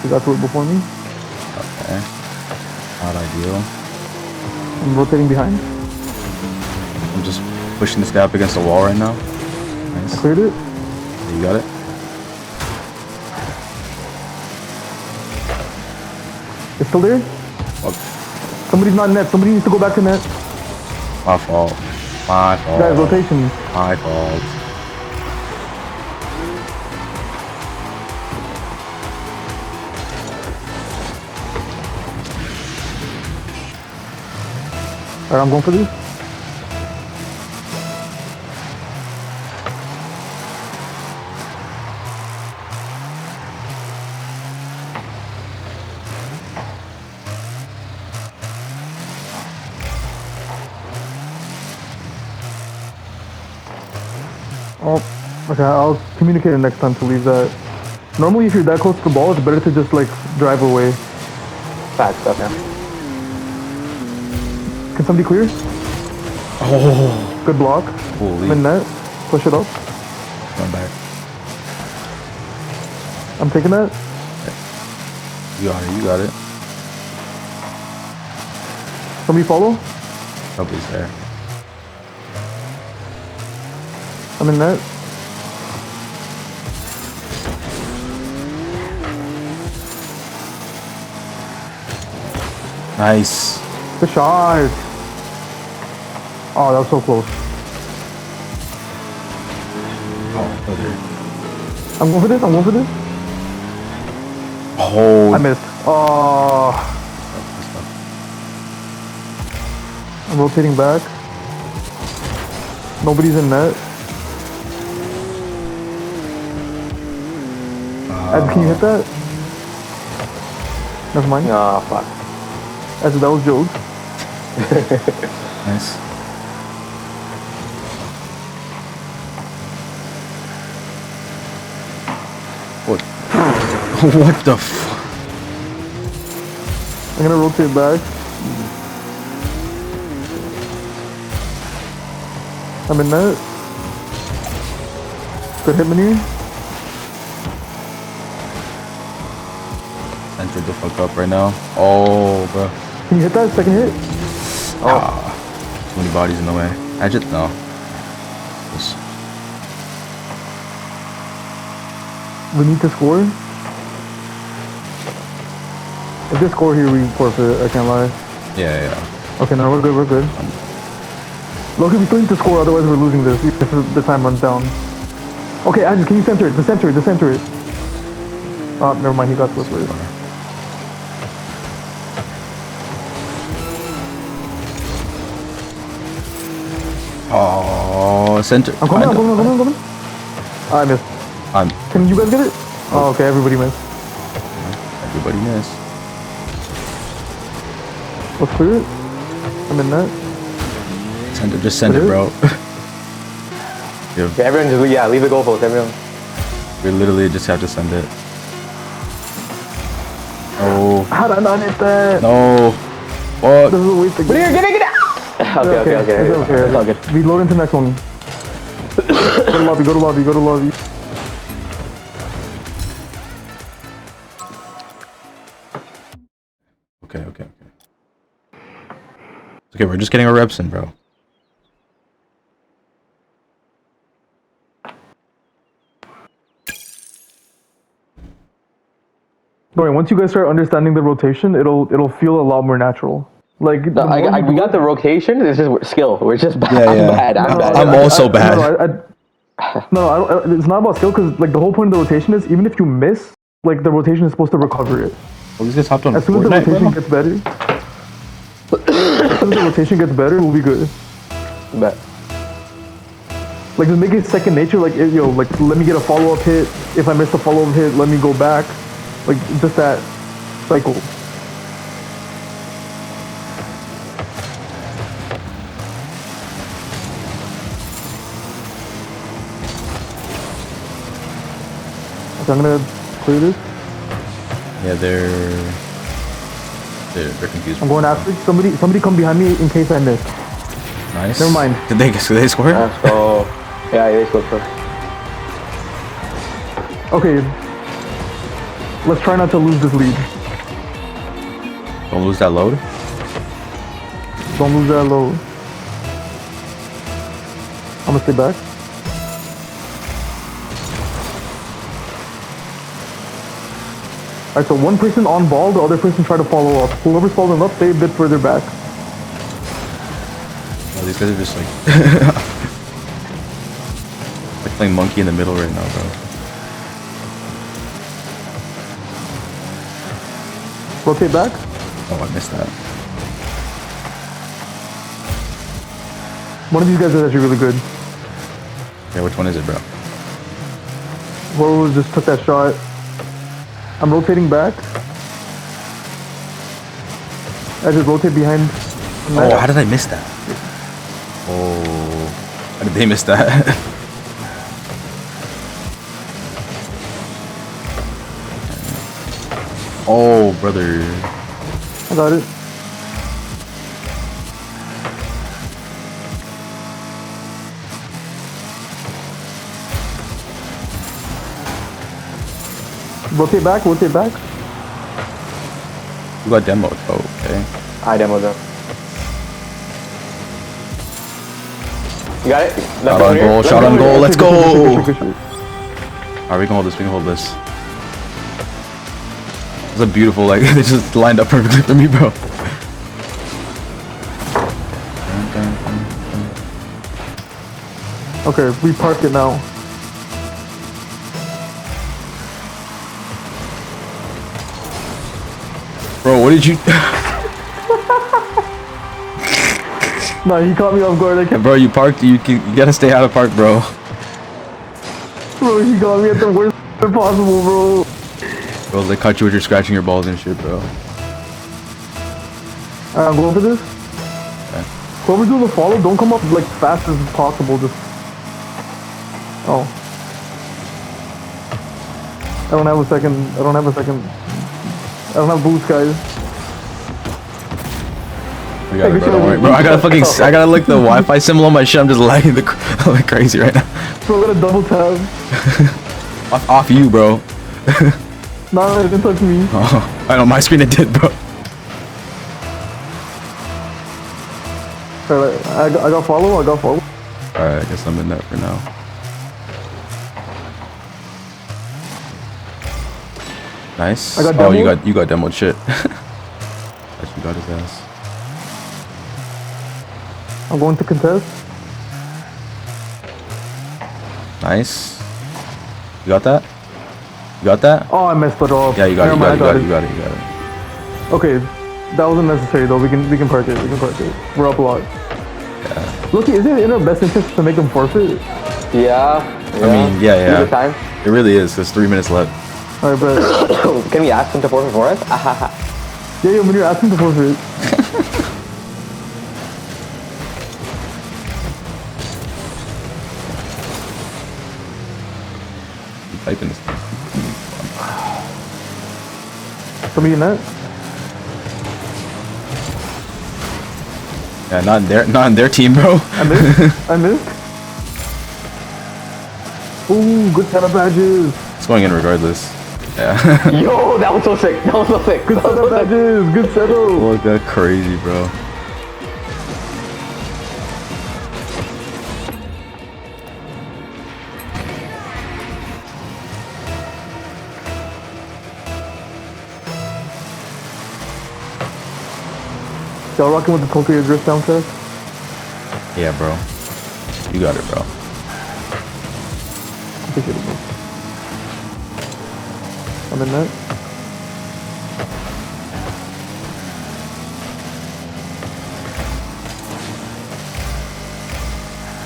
You got to it before me. Okay. Not ideal. I'm rotating behind. I'm just pushing this guy up against the wall right now. I Nice. cleared it. You got it? It's still there. Oh, Somebody's not in net. Somebody needs to go back to net. my fault. My fault. Guys, rotation. My fault. Alright, I'm going for this. Oh, okay, I'll communicate it next time to leave that. Normally, if you're that close to the ball, it's better to just, like, drive away. Fact stuff, man. Can somebody clear? Oh, Good block. holy. I'm in net. Push it up. Going back. I'm taking that. You got it. You got it. Somebody follow. Nobody's there. I'm in net. Nice. Good shot. Oh, that was so close. Oh, brother. I'm going for this. I'm going for this. Oh. I missed. Oh, I'm rotating back. Nobody's in net. Ed, can you hit that? Never mind. Ah, fuck. Ed, that was jokes. Nice. What? What the f? I'm gonna rotate back. I'm in net. Good hit menu. Entered the fuck up right now. Oh, bro. Can you hit that second hit? Ah, too many bodies in the way. I just no. Just, We need to score. If they score here, we forfeit. I can't lie. yeah. Okay, no, we're good. We're good. Loki, we still need to score, otherwise we're losing this if the time runs down. Okay, Andrew, can you center it? The center it. Oh, never mind. He got to us first. Oh, center. I'm coming. I missed. Can you guys get it? Oh, okay. Everybody missed. Everybody missed. Let's clear it. I'm in net. Send it. Just send it, bro. Yeah, everyone just leave the goalpost. Everyone. We literally just have to send it. Oh. How did I not hit that? No. What? This is a waste of Get it! Okay. It's all good. We load into the next one. Go to lobby. Okay. Okay, we're just getting our reps in, bro. Don't worry, once you guys start understanding the rotation, it'll feel a lot more natural. Like We got the rotation. It's just skill. We're just bad. Yeah. I'm bad. I'm also bad. It's not about skill because like the whole point of the rotation is even if you miss, like the rotation is supposed to recover it. Well, these guys hopped on As soon as the rotation gets better, we'll be good. Bet. Like just make it second nature. Like like let me get a follow up hit. If I miss the follow up hit, let me go back. Like just that cycle. Okay, I'm gonna clear this. Yeah, they're confused. I'm going after it. Somebody come behind me in case I miss. Nice. Never mind. Did they score? So yeah, they scored first. Okay. Let's try not to lose this lead. Don't lose that load. Don't lose that low. I'm gonna stay back. Alright, so one person on ball, the other person try to follow up. Whoever's following up, stay a bit further back. Oh, these guys are just like like playing monkey in the middle right now, bro. Rotate back. Oh, I missed that. One of these guys is actually really good. Okay, which one is it, bro? Whoever just took that shot. I'm rotating back. I just rotate behind. Oh, how did I miss that? Oh, how did they miss that? Oh, brother. I got it. Rotate back. You got demoed. Oh, okay. I demoed them. You got it? Shot on goal, let's go! Good shoot. Alright, we can hold this, It's a beautiful, like, they just lined up perfectly for me, bro. Okay, we parked it now. Bro, what did you... Nah, he caught me off guard. I kept... Bro, you parked, you gotta stay out of park, bro. Bro, he got me at the worst time possible, bro. Bro, they caught you with your scratching your balls and shit, bro. I'm going for this. Okay. Whoever's doing the follow, don't come up like fast as possible. Just... Oh. I don't have a second. I don't have boost, guys. We got it, bro. Don't worry, bro. I gotta lick the Wi-Fi symbol on my shit. I'm just lagging like crazy right now. Bro, I'm gonna double tap. Off you, bro. Nah, it didn't touch me. Oh, I know my screen it did, bro. Alright, I got follow. Alright, I guess I'm in that for now. Nice. I got Oh, demoed. you got demoed shit. Actually got his ass. I'm going to contest. Nice. You got that? You got that? Oh, I messed it up. Yeah, you got it. Never mind, You got it. Okay, that wasn't necessary though. We can park it. We're up a lot. Yeah. Look, is it in our best interest to make them forfeit? Yeah. I mean, yeah. Good time. It really is. There's 3 minutes left. Alright, but Can we ask them to forfeit for us? yeah, when you're asking to forfeit. I'm typing this thing. Somebody in that? Yeah, not in their team, bro. I missed. Ooh, good set of badges. It's going in regardless. Yeah. Yo, that was so sick. Good set of badges. Good setup. Look, that's crazy, bro. Y'all rocking with the Tokyo Drift soundtrack? Yeah, bro. You got it, bro. Appreciate it, bro. I'm in that.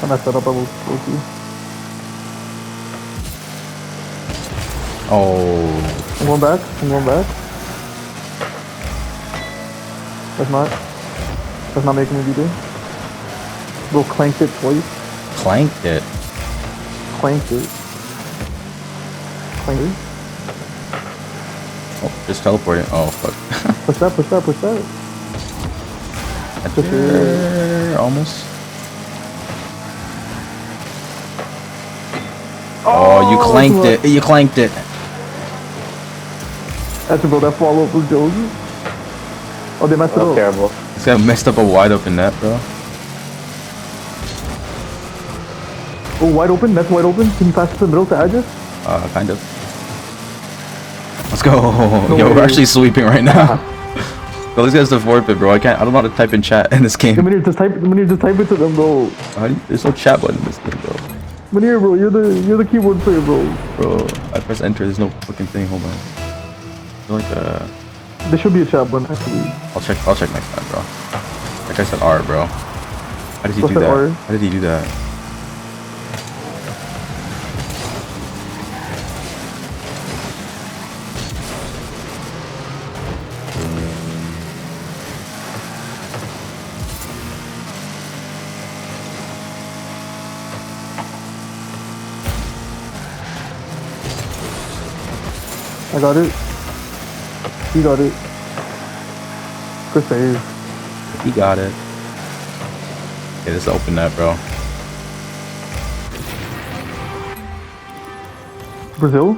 I messed that up. I will you. Oh. I'm going back. That's not making me be there. Bro, clanked it twice. Clanked it. Clanked it. Oh, just teleporting. Oh, fuck. Push that. Almost. Oh, you clanked it. You clanked it. That's bro, that follow-up was dope. Oh, they messed it up. Terrible. This guy messed up a wide open net, bro. Oh, wide open. That's wide open. Can you pass it to the middle to Aegis? Kind of. Let's go. No Yo, way. we're actually sweeping right now. Go, this guy's the forfeit, bro. I don't know how to type in chat in this game. Manir, just type it to them, bro. There's no chat button in this game, bro. Manir, bro, you're the keyboard player, bro. Bro, I press enter. There's no fucking thing. Hold on. I feel like There should be a chat button actually. I'll check next time, bro. Like I said, R, bro. How did he What's do that that? R? How did he do that? I got it. You got it. Good save. He got it. Okay, just open that, bro. Brazil?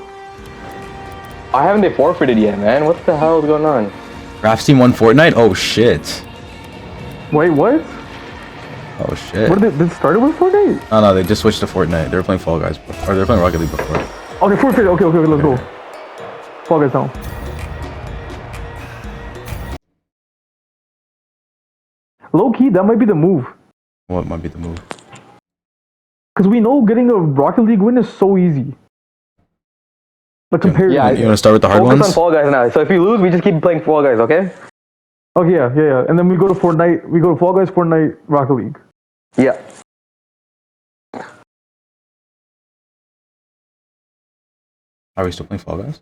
I haven't they forfeited yet, man. What the hell is going on? Raf's team won Fortnite? Oh, shit. Wait, what? Oh, shit. What did it started with Fortnite? No, they just switched to Fortnite. They were playing Fall Guys before. Or they were playing Rocket League before. Okay, forfeit. Okay, let's go. Fall Guys down. Low key, that might be the move. What might be the move? Because we know getting a Rocket League win is so easy. Like compared Yeah, You want to start with the hard Focus ones? on Fall Guys now. So if you lose, we just keep playing Fall Guys, okay? Okay, yeah. And then we go to Fortnite. We go to Fall Guys, Fortnite, Rocket League. Yeah. Are we still playing Fall Guys?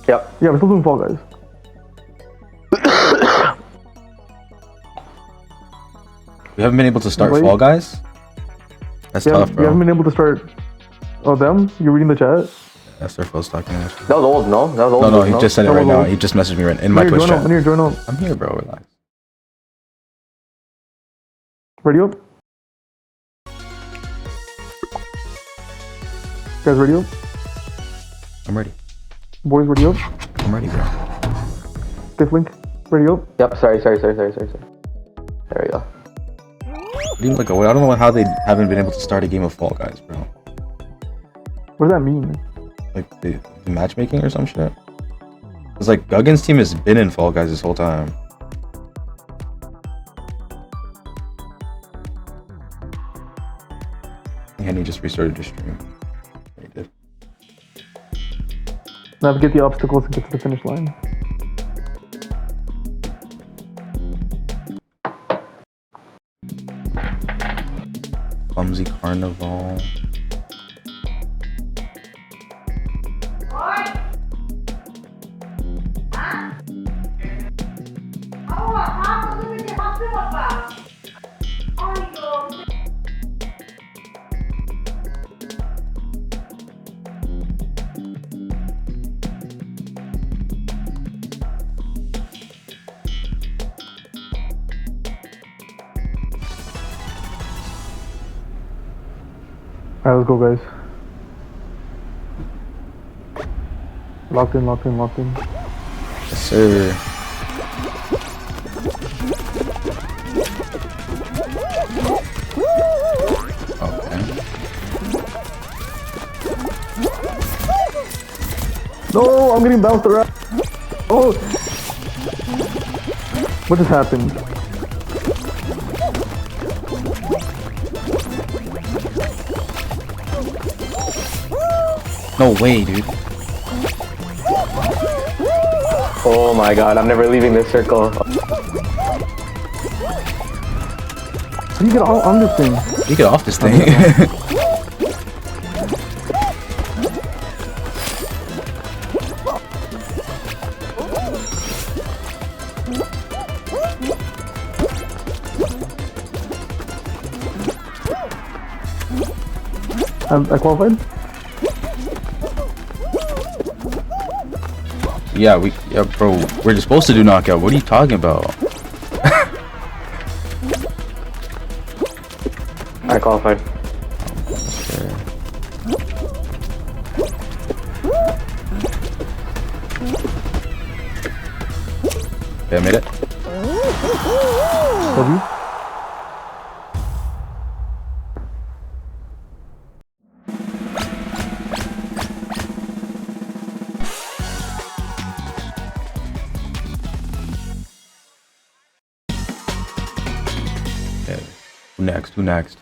Yep. Yeah, we're still doing Fall Guys. We haven't been able to start Wait. Fall Guys? That's Yeah, tough, we bro. haven't been able to start. Oh, them? You're reading the chat? That's their first talking. Actually. That was old, no? That was old. No, he just said it That right was now. old. He just messaged me right in my Manir, Twitch join up. chat. Manir, join up. I'm here, bro. Relax. Ready up? Guys, ready up? I'm ready. Boys, ready up? I'm ready, bro. Stiff link, ready up? Yep, sorry. There we go. Even like I don't know how they haven't been able to start a game of Fall Guys, bro. What does that mean? Like the matchmaking or some shit. It's like Guggen's team has been in Fall Guys this whole time. And he just restarted his stream. He did. Navigate the obstacles and get to the finish line. Clumsy Carnival. Alright, let's go, guys. Locked in, locked in, locked in. Yes, sir. Okay. No, I'm getting bounced around. Oh! What just happened? No way, dude. Oh my god, I'm never leaving this circle. How do you get on this thing? You get off this thing. I qualified? Yeah, bro, we're just supposed to do knockout. What are you talking about? I qualified. Sure. Okay, I made it. W? Okay. Who next? Who next?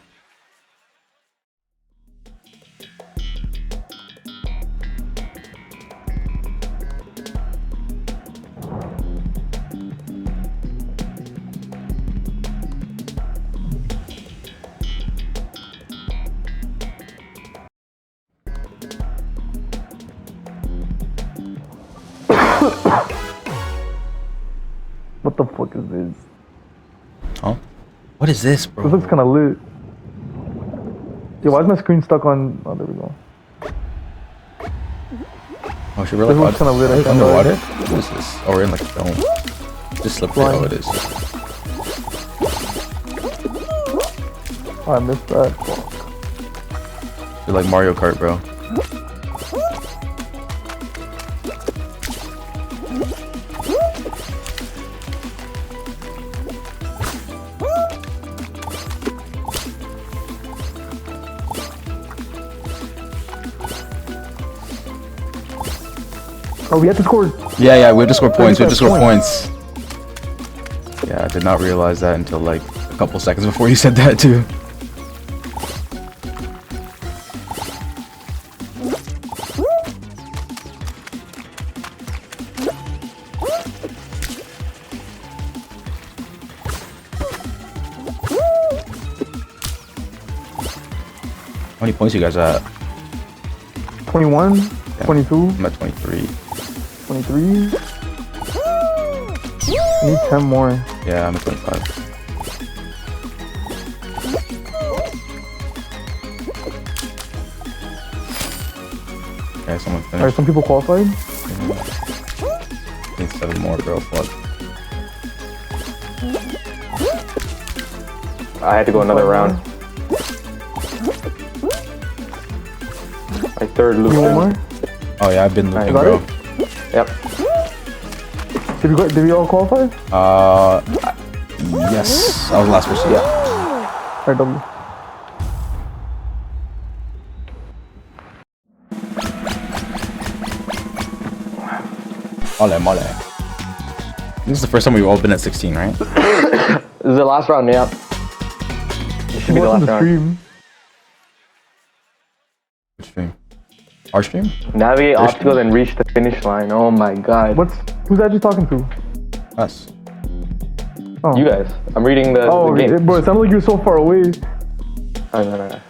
What the fuck is this? Huh? What is this, bro? This looks kind of lit. Yeah, why is my screen stuck on? Oh, there we go. Oh, should we like This looks kind of lit. I can't underwater? lie. What is this? Oh, we're in like a dome. Just slippery. Flying. Oh, it is. Oh, I missed that. Fuck. You're like Mario Kart, bro. Oh, we have to score. Yeah, we have to score points. We have to score 35 points. Yeah, I did not realize that until like a couple seconds before you said that too. How many points you guys at? 21, 22, I'm at 23. 23. I need 10 more. Yeah, I'm at 25. Okay, someone Alright, finished. some people qualified. Need 7 more, bro. Fuck. I had to go another round. My third loop. You want more? Oh yeah, I've been looking, got bro. it? Yep. Did we all qualify? Yes. I was the last person. Yeah. Alright, double. Mole. This is the first time we've all been at 16, right? This is the last round, yeah. This should be the Watching last round. stream. Which stream? Our stream? Navigate Their obstacles and reach the finish line. Oh my god. Who's that you talking to? Us. Oh. You guys. I'm reading the Oh, game. bro, it sounded like you're so far away. Oh, no.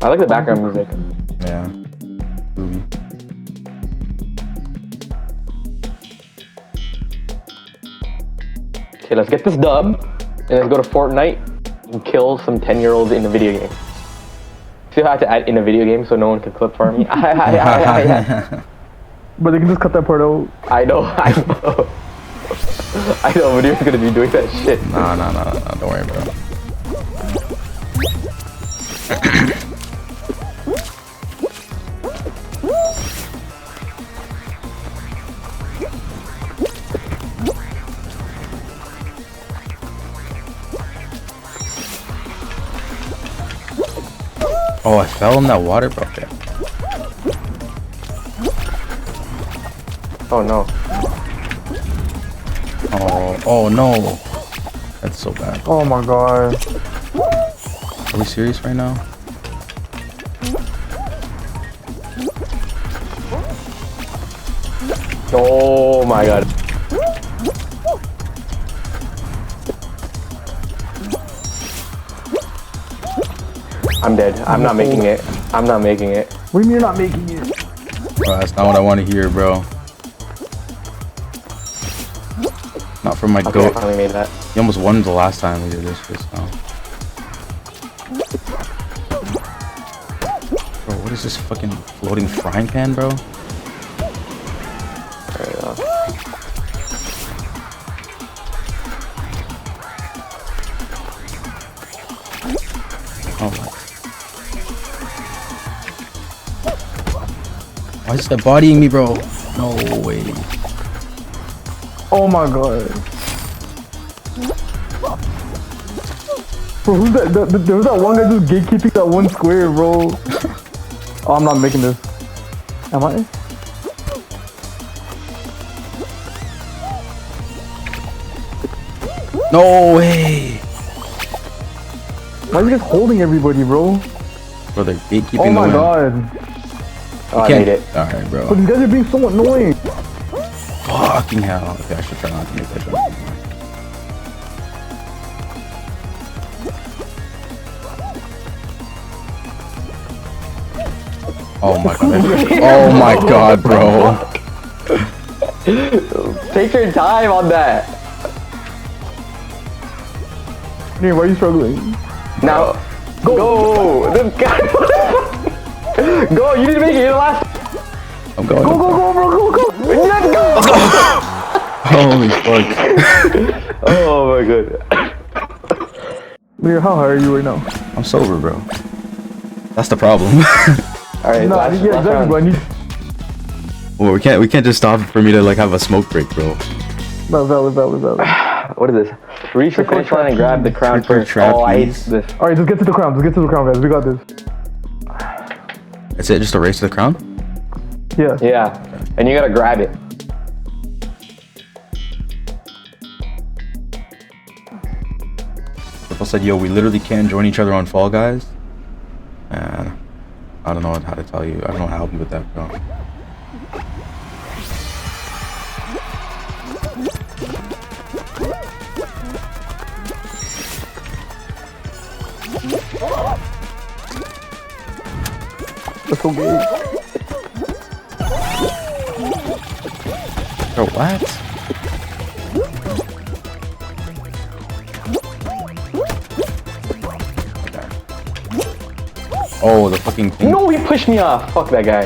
I like the background music. Yeah. Movie. Okay, let's get this dub, and let's go to Fortnite and kill some 10-year-olds in a video game. Still have to add in a video game so no one can clip for me. But they can just cut that part out. I know. I know, but you're gonna be doing that shit. Nah, don't worry, bro. Oh, I fell in that water bucket. Oh no. Oh no. That's so bad. Oh my god. Are we serious right now? Oh my god. I'm dead. I'm not making it. I'm not making it. What do you mean you're not making it? Bro, that's not what I want to hear, bro. Not from my Okay, I goat. finally made that. You almost won the last time we did this shit, so. Bro, what is this fucking floating frying pan, bro? There we go. Oh my. Why is that bodying me, bro? No way. Oh my god. Bro, who's that? There was that one guy just gatekeeping that one square, bro. Oh, I'm not making this. Am I? No way. Why are you just holding everybody, bro? Bro, they're gatekeeping Oh the my win. god. Oh, I made it. Alright, But bro. these guys are being so annoying. Fucking hell. Okay, I should try not to make that jump. Oh my god. Oh my god, bro. Take your time on that. Hey, why are you struggling? Now, go. This guy. Go. You need to make it. You're the last. I'm going. Go, bro, go. Let's go. Holy fuck. Oh my god. Nigga, how high are you right now? I'm sober, bro. That's the problem. All right. Nah, last yeah, exactly, round. bro. I need... Well, we can't just stop for me to like have a smoke break, bro. No, valid. What is this? Reach the finish line and grab the crown Trick or first. trap, Oh, I hate please. this. Alright, just get to the crown. Guys. We got this. That's it, just a race to the crown? Yeah. Yeah, and you gotta grab it. People said, yo, we literally can't join each other on Fall Guys. And I don't know how to tell you. I don't know how to help you with that, bro. That's so gay. Bro, what? Oh, the fucking thing. No, he pushed me off. Fuck that guy.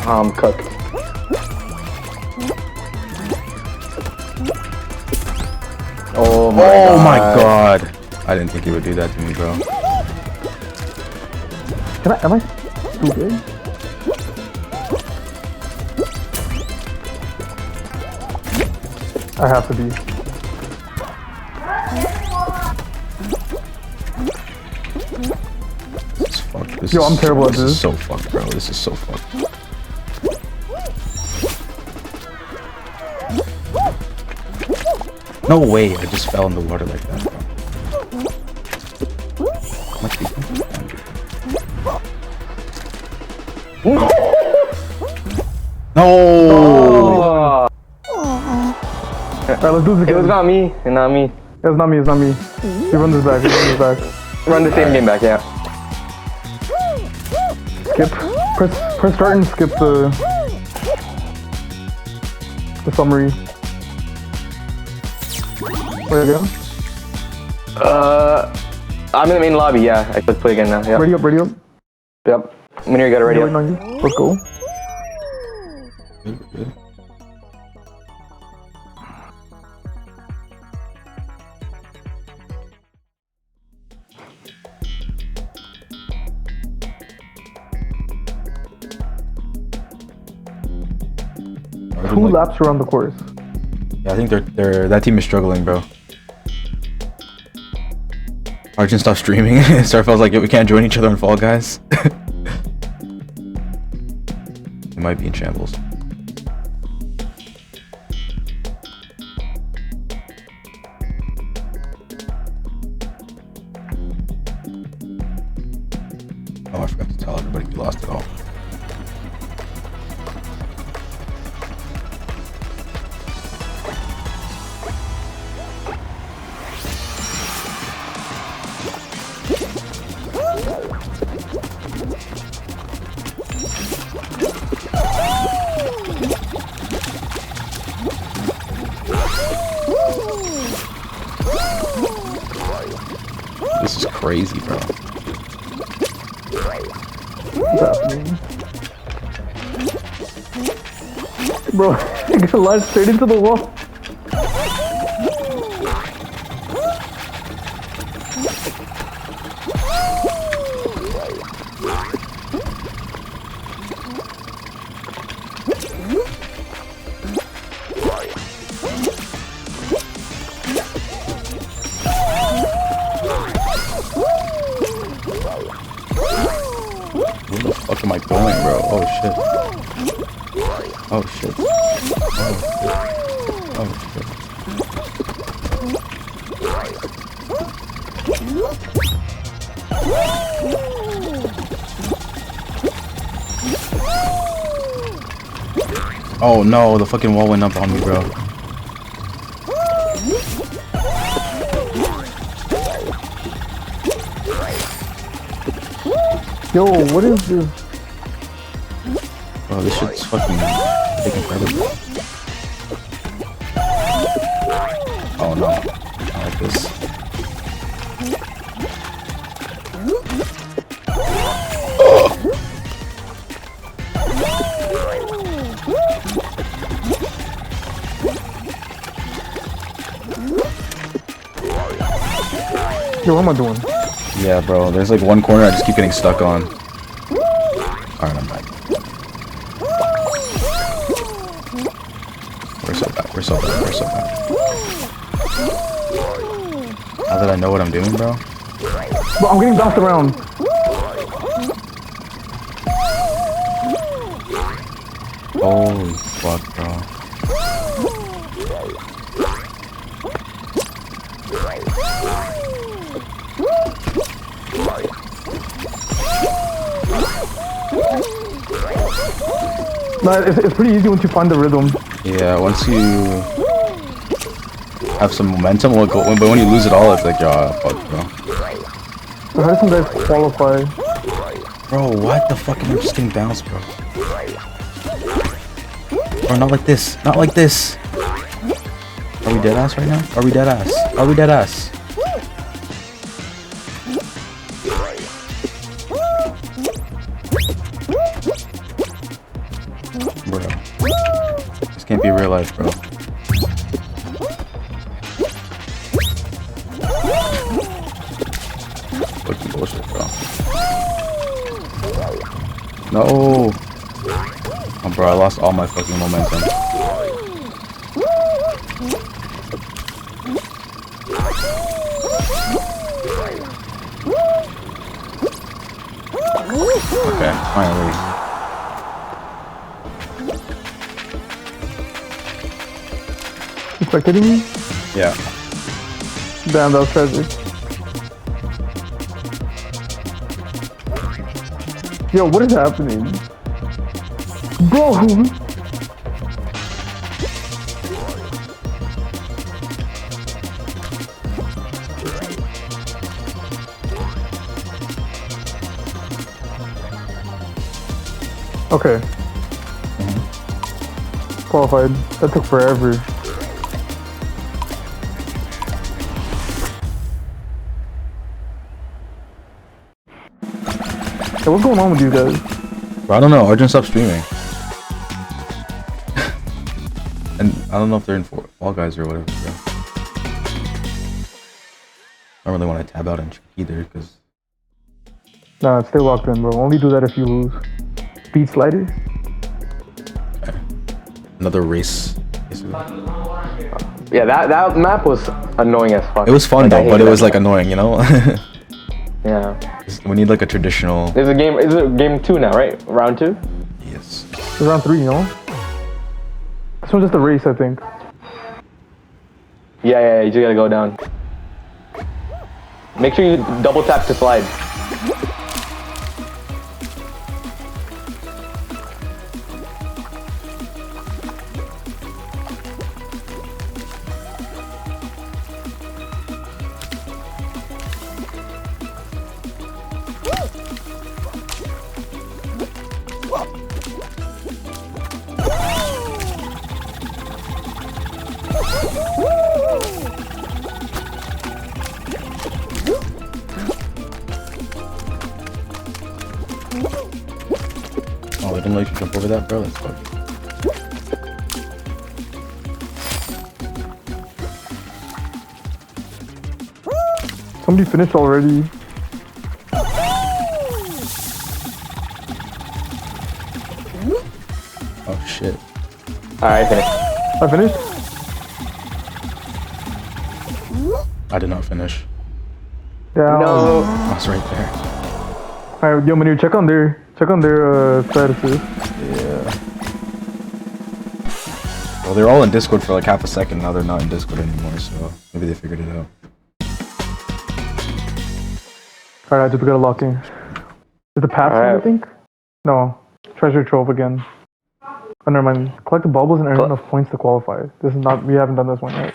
I'm cooked. Oh my god. I didn't think he would do that to me, bro. Am I stupid? I have to be. This is fucked. This Yo, is I'm terrible at This is this. so fucked, bro. This is so fucked. No way, I just fell in the water like that, bro. Much defense? No! Oh, Alright, let's do this it again. was not me. Not me. It's not me, it's not me. You run this back, you run this back. Run the same game back, yeah. Skip. Press start and skip the summary. Where you go? I'm in the main lobby, yeah. Let's play again now, yeah. Ready up, ready up. Yep. When you got it ready Waiting up. on you. Let's go. Good, good. Two laps around the course. Yeah, I think that team is struggling, bro. Arjun stopped streaming. Starfell's like, yo, we can't join each other on Fall Guys. It might be in shambles. Oh, I forgot to tell everybody we lost it all. This is crazy, bro. What's happening? Bro, I got launched straight into the wall. Where the fuck am I going, bro? Oh shit. Oh shit. Oh shit. Oh no, the fucking wall went up on me, bro. Yo, what is this? Bro, this shit's fucking taking forever. Oh no. I like this. Yo, what am I doing? Yeah, bro, there's like one corner I just keep getting stuck on. Alright, I'm back. We're so bad, we're so bad, we're so bad. Now that I know what I'm doing, bro. Bro, I'm getting bounced around. Holy fuck, bro. No, it's pretty easy once you find the rhythm. Yeah, once you have some momentum, but when you lose it all, it's like, yeah, fuck, bro. So how do some guys qualify? Bro, what the fuck am I just getting bounced, bro? Bro, not like this. Not like this. Are we dead ass right now? Are we dead ass? Are we dead ass? Bro. This can't be real life, bro. Fucking bullshit, bro. No! Oh, bro, I lost all my fucking momentum. Okay, finally. You spectating me? Yeah. Damn, that was tragic. Yo, what is happening? Bro! Okay. Qualified. That took forever. Hey, what's going on with you guys? Bro, I don't know. Arjun stopped streaming. And I don't know if they're in Fall Guys or whatever. So. I don't really want to tab out and check either, because... Nah, stay locked in, bro. Only do that if you lose. Speed slider? Okay. Another race, basically. Yeah, that map was annoying as fuck. It was fun Like, I though, but it hated was that like map. annoying, you know? Yeah. We need like a traditional... There's a game, is it game 2 now, right? Round 2? Yes. It's round 3, you know? This one's just a race, I think. Yeah, you just gotta go down. Make sure you double tap to slide. Oh, they didn't let you jump over that, bro? That's fuck. Somebody finished already. Oh shit. Alright, finish. I finished? I did not finish. Down. No. I was right there. Alright, yo, Manir, check on their statuses. Yeah. Well, they're all in Discord for like half a second. Now they're not in Discord anymore, so maybe they figured it out. Alright, I just gotta lock in. Is the path one, I Alright. think? No. Treasure trove again. Oh, never mind. Collect the baubles and earn enough points to qualify. This is not, we haven't done this one yet.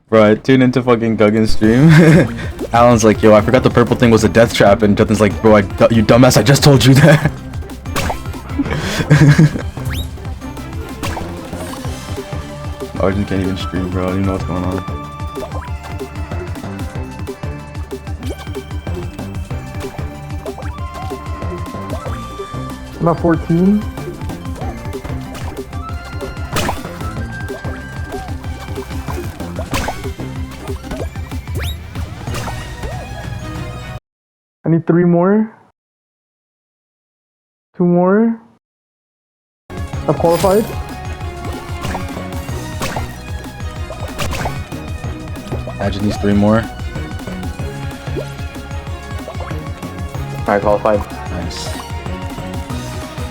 Bro, I tuned into fucking Guggen's stream. Alan's like, yo, I forgot the purple thing was a death trap, and Justin's like, bro, you dumbass, I just told you that. Arjun can't even stream, bro. I don't even know what's going on. I'm at 14. I need 3 more. 2 more. I've qualified. Imagine these 3 more. Alright, qualified. Nice.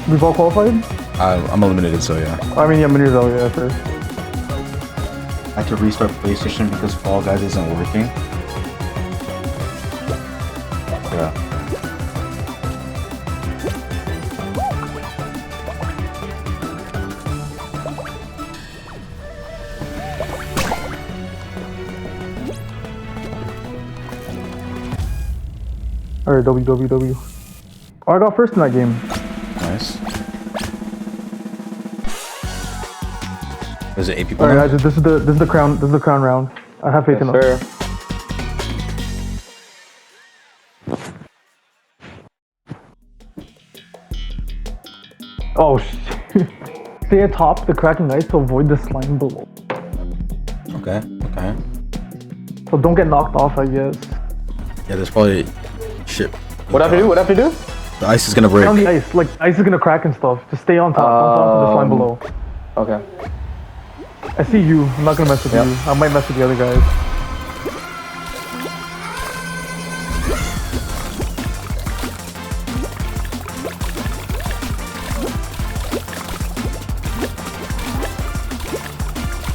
We've all qualified? I'm eliminated, so yeah. I mean, yeah, Manir's out, yeah, first. I had to restart PlayStation because Fall Guys isn't working. Yeah. Alright, WWW. Oh, I got first in that game. Nice. Is it 8 people? Alright, now? guys, this is the crown round. I have faith Yes, in us. sir. Oh shit. Stay atop the cracking ice to avoid the slime below. Okay, okay. So don't get knocked off, I guess. Yeah, there's probably shit. What I have to do? What I have to do? The ice is gonna break. Stay on the ice, like ice is gonna crack and stuff. Just stay on top, don't fall into the slime below. Okay. I see you. I'm not gonna mess with Yep. you. I might mess with the other guys.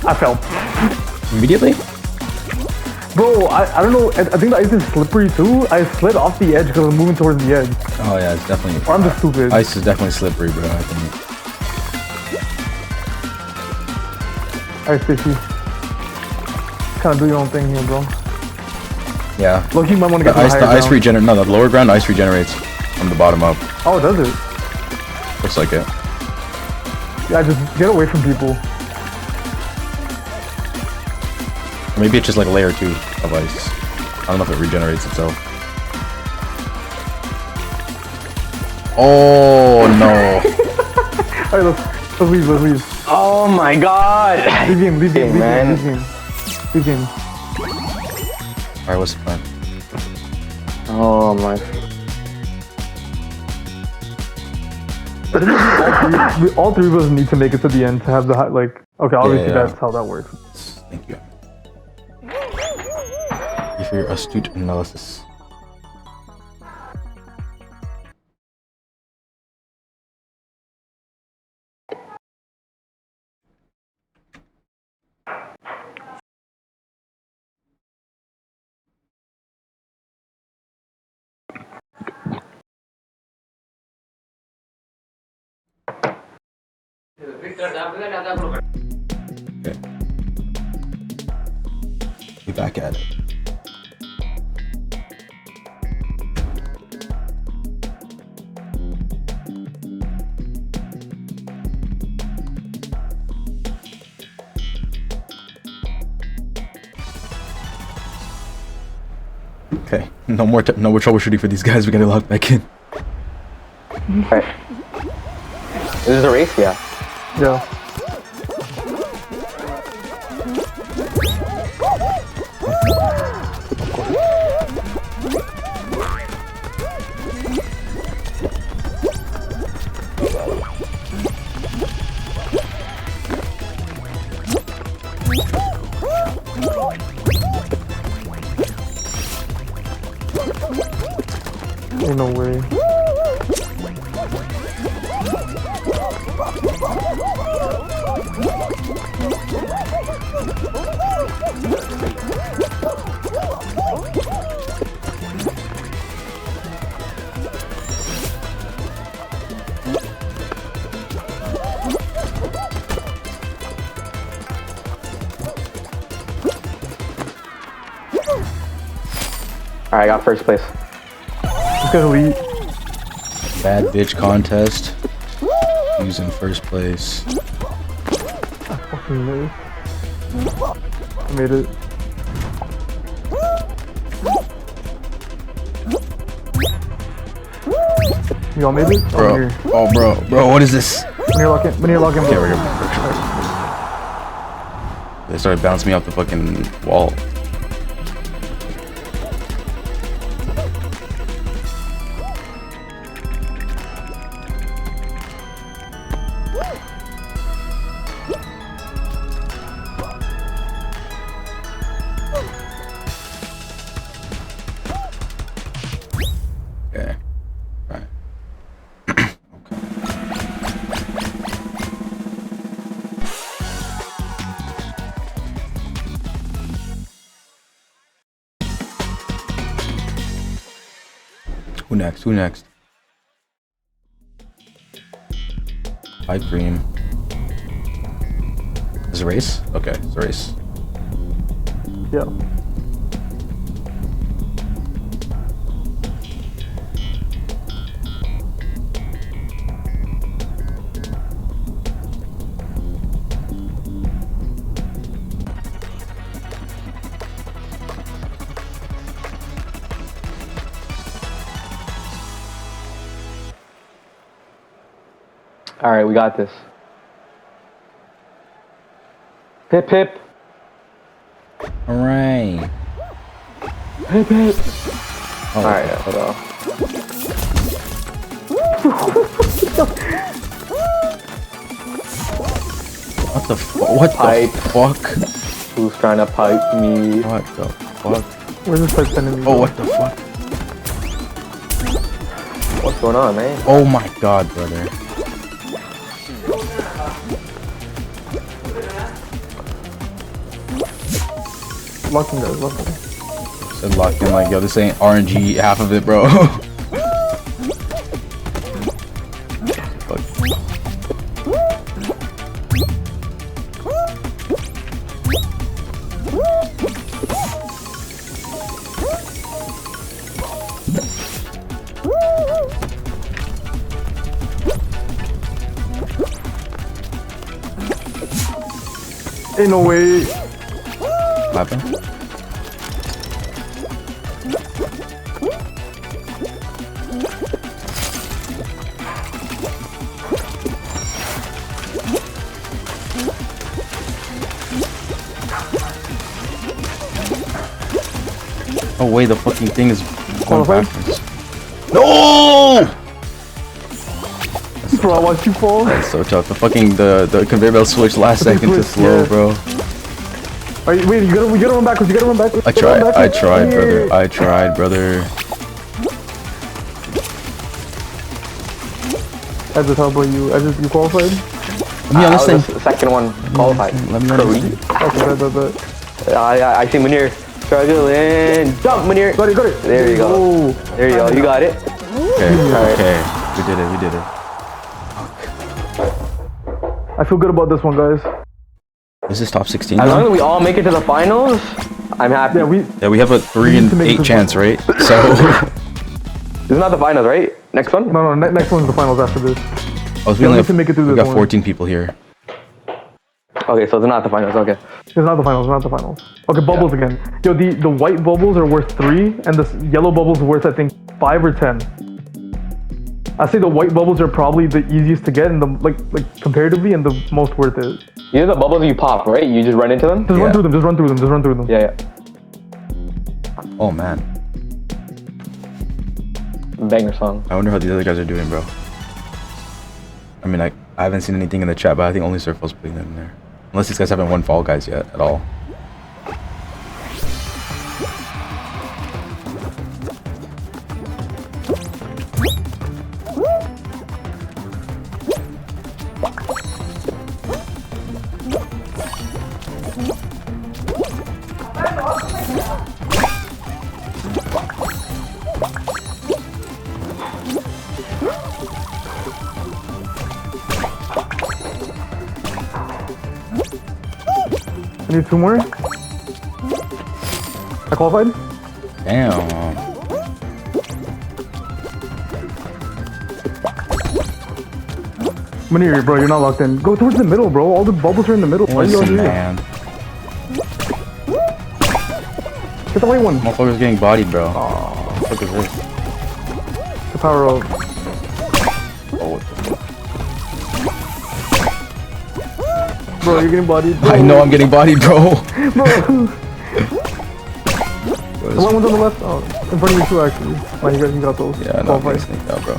I fell. Immediately? Bro, I don't know. I think the ice is slippery too. I slid off the edge because I'm moving towards the edge. Oh yeah, it's definitely. Or I'm just stupid. Ice is definitely slippery, bro. I think. Alright, Fishy. Kind of do your own thing here, bro. Yeah. Look, you might want to The get to ice, the the higher ice ground. regenerates. No, the lower ground ice regenerates from the bottom up. Oh, does it? Looks like it. Yeah, just get away from people. Or maybe it's just like layer 2 of ice. I don't know if it regenerates itself. Oh no! Alright, let's leave. Oh my god! Leave game, leave game, man. leave game. Leave game. Alright, what's the plan? Oh my. All three of us need to make it to the end to have the like. Okay, obviously yeah. that's how that works. Thank you. For your astute analysis. Okay. Be back at it. Okay, no more troubleshooting for these guys. We gotta log back in. Alright. This is a race, yeah. Yeah. Ain't no way. Alright, I got first place. It's gonna lead. Bad bitch contest. Who's in first place? Fucking made. I made it. Y'all made it? Oh, Bro, here. oh bro, what is this? When you're locking, Okay, we're good. They started bouncing me off the fucking wall. Okay. Right. Who next? Who next? White cream. Is it a race? Okay, it's a race. Yeah. All right, we got this. Hip hip. Alright. Hip hip. Oh, All right, so. what the fuck? What Pipe. the fuck? Who's trying to pipe me? What the fuck? Where's this type sending me? Oh, what the fuck? What's going on, man? Oh my god, brother. Locking guys, locking. Said locked in like, yo, this ain't RNG half of it, bro. Fuck. Ain't no way. What happened? Oh wait, the fucking thing is going Qualified? backwards. No! Bro, I watched you fall. That's so tough. The fucking the conveyor belt switched last The second to twist, slow, yeah. bro. Alright, wait, you gotta run backwards, you gotta run backwards. I tried, brother. Yeah. I tried, brother. Ezra, how about you? Ezra, you qualified? Let me understand. The second one qualified. Let me Cody. understand. Okay, bet. I see Munir struggling. Jump, Munir. Got it. There you go. Oh. There you go. You got it. Okay, okay. We did it, we did it. I feel good about this one, guys. This is top 16 As long now? as we all make it to the finals, I'm happy. Yeah, We have a 3 need in to make 8 this chance, one. right? So, This is not the finals, right? Next one? no, next one's the finals after this. oh, so we Yeah, only we have, can make it through we this got one. 14 people here. Okay, so it's not the finals. Okay. It's not the finals. Okay, bubbles again. Yo, the white bubbles are worth 3, and the yellow bubbles are worth, I think, 5 or 10. I say the white bubbles are probably the easiest to get and the like comparatively and the most worth it. These are the bubbles you pop, right? You just run into them? Just Yeah. run through them. Yeah, Oh man. Banger song. I wonder how these other guys are doing, bro. I mean, I haven't seen anything in the chat, but I think only Surfo's putting them in there. Unless these guys haven't won Fall Guys yet at all. I need 2 more. I qualified? Damn. Munir, bro, you're not locked in. Go towards the middle, bro. All the bubbles are in the middle. Why are you out Listen, here? man. Get the white one. Motherfucker's getting bodied, bro. What the fuck is this? The power up. Oh, what the fuck? Bro, you're getting bodied. Bro. I know I'm getting bodied, bro. Bro. The white one's on the left. Oh, in front of you too, actually. Oh, you got those. Yeah, no, I'm Qualified. getting snaked out, bro.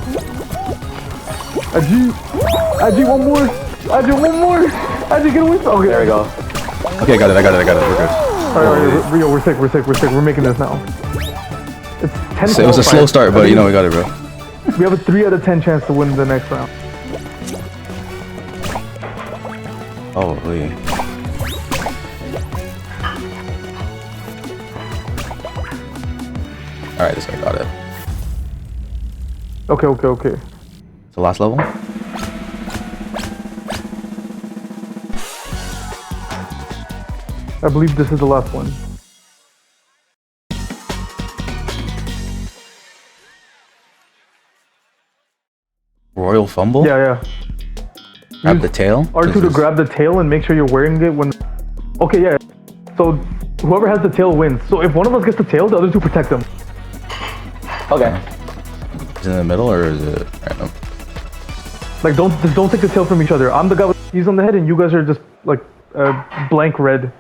Adi, one more. Adi, get away. Okay, There we go. Okay, I got it. We're good. Alright, Rio, we're sick. We're making this now. It's 10 So it was a slow start, but you know we got it, bro. We have a 3 out of 10 chance to win the next round. Holy. Alright, this guy got it. Okay. It's the last level? I believe this is the last one. Royal Fumble? Yeah. Grab the tail? R2 to grab the tail and make sure you're wearing it when... Okay, yeah. So, whoever has the tail wins. So, if one of us gets the tail, the other 2 protect them. Okay. Is it in the middle or is it random? Like don't take the tail from each other. I'm the guy with he's on the head, and you guys are just like blank red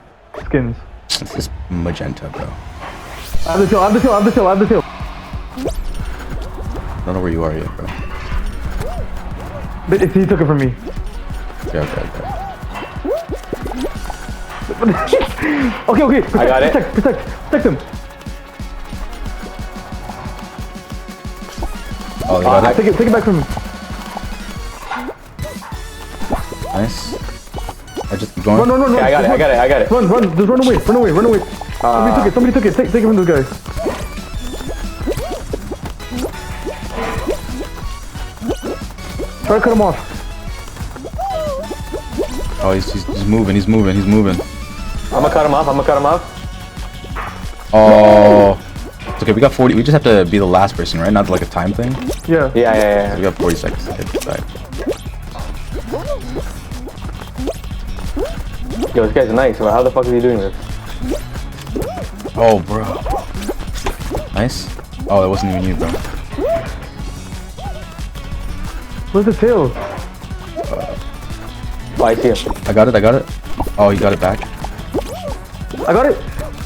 skins. This is magenta, bro. I have the tail. I have the tail. I have the tail. I have the tail. I don't know where you are yet, bro. But he took it from me. Okay. Okay. Protect, I got it. Protect him. Oh, you got it? Take it back from me. Nice. I just keep going. Run. Okay, I got it. Run. Just run away. Somebody took it. Take it from this guy. Try to cut him off. Oh, he's moving. I'm gonna cut him off. Oh. It's okay, we got 40. We just have to be the last person, right? Not like a time thing. Yeah. Yeah. We got 40 seconds to hit the side. Yo, this guy's nice, but how the fuck is he doing this? Oh, bro. Nice. Oh, that wasn't even you, bro. Where's the tail? Oh, I see him. I got it. Oh, you got it back. I got it.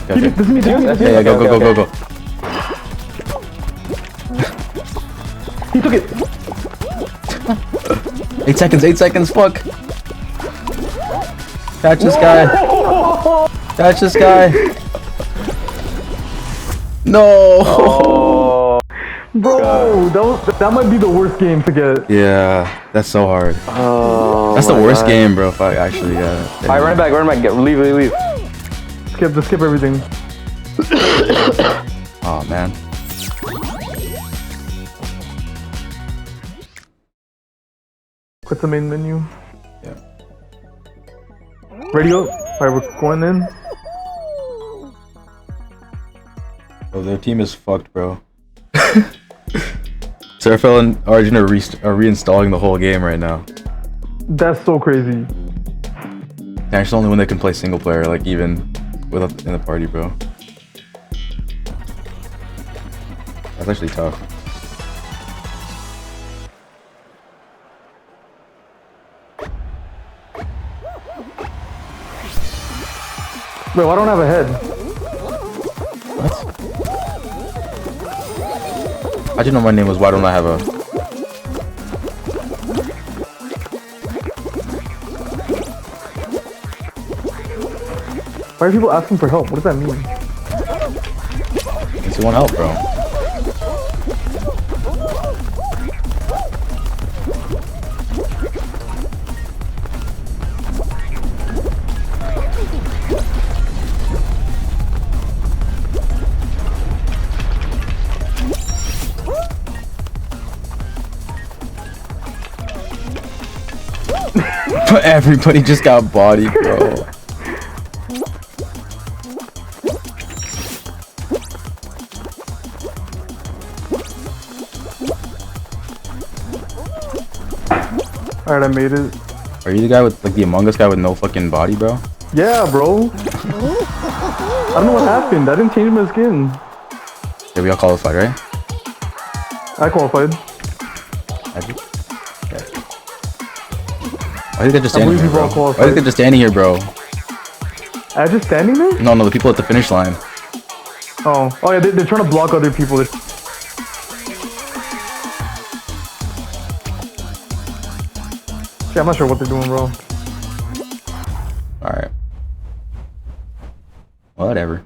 Okay. This is me. Yeah, go. He took it. 8 seconds, fuck. Catch this guy. No. Oh. Bro, that might be the worst game to get. Yeah, that's so hard. Oh. That's the my worst God. game, bro, if I actually got it. Alright, run it back. Leave. Just skip everything. Oh, man. Quit the main menu. Yeah. Radio. Alright, we're going in. Oh, their team is fucked, bro. Serafel and Arjun are reinstalling the whole game right now. That's so crazy. That's the only one that can play single player, like even in the party, bro. That's actually tough. Wait, why don't I have a head? What? How'd you know my name was Why Don't I Have a... Why are people asking for help? What does that mean? Does he want help, bro? Everybody just got bodied, bro. Alright, I made it. Are you the guy with, like, the Among Us guy with no fucking body, bro? Yeah, bro. I don't know what happened. I didn't change my skin. Yeah, we all qualified, right? I qualified. Why are they just standing here, people bro? are qualified. Why are they just standing here, bro? I just standing there? No, the people at the finish line. Oh yeah, they're trying to block other people. Yeah, I'm not sure what they're doing, bro. Alright. Whatever.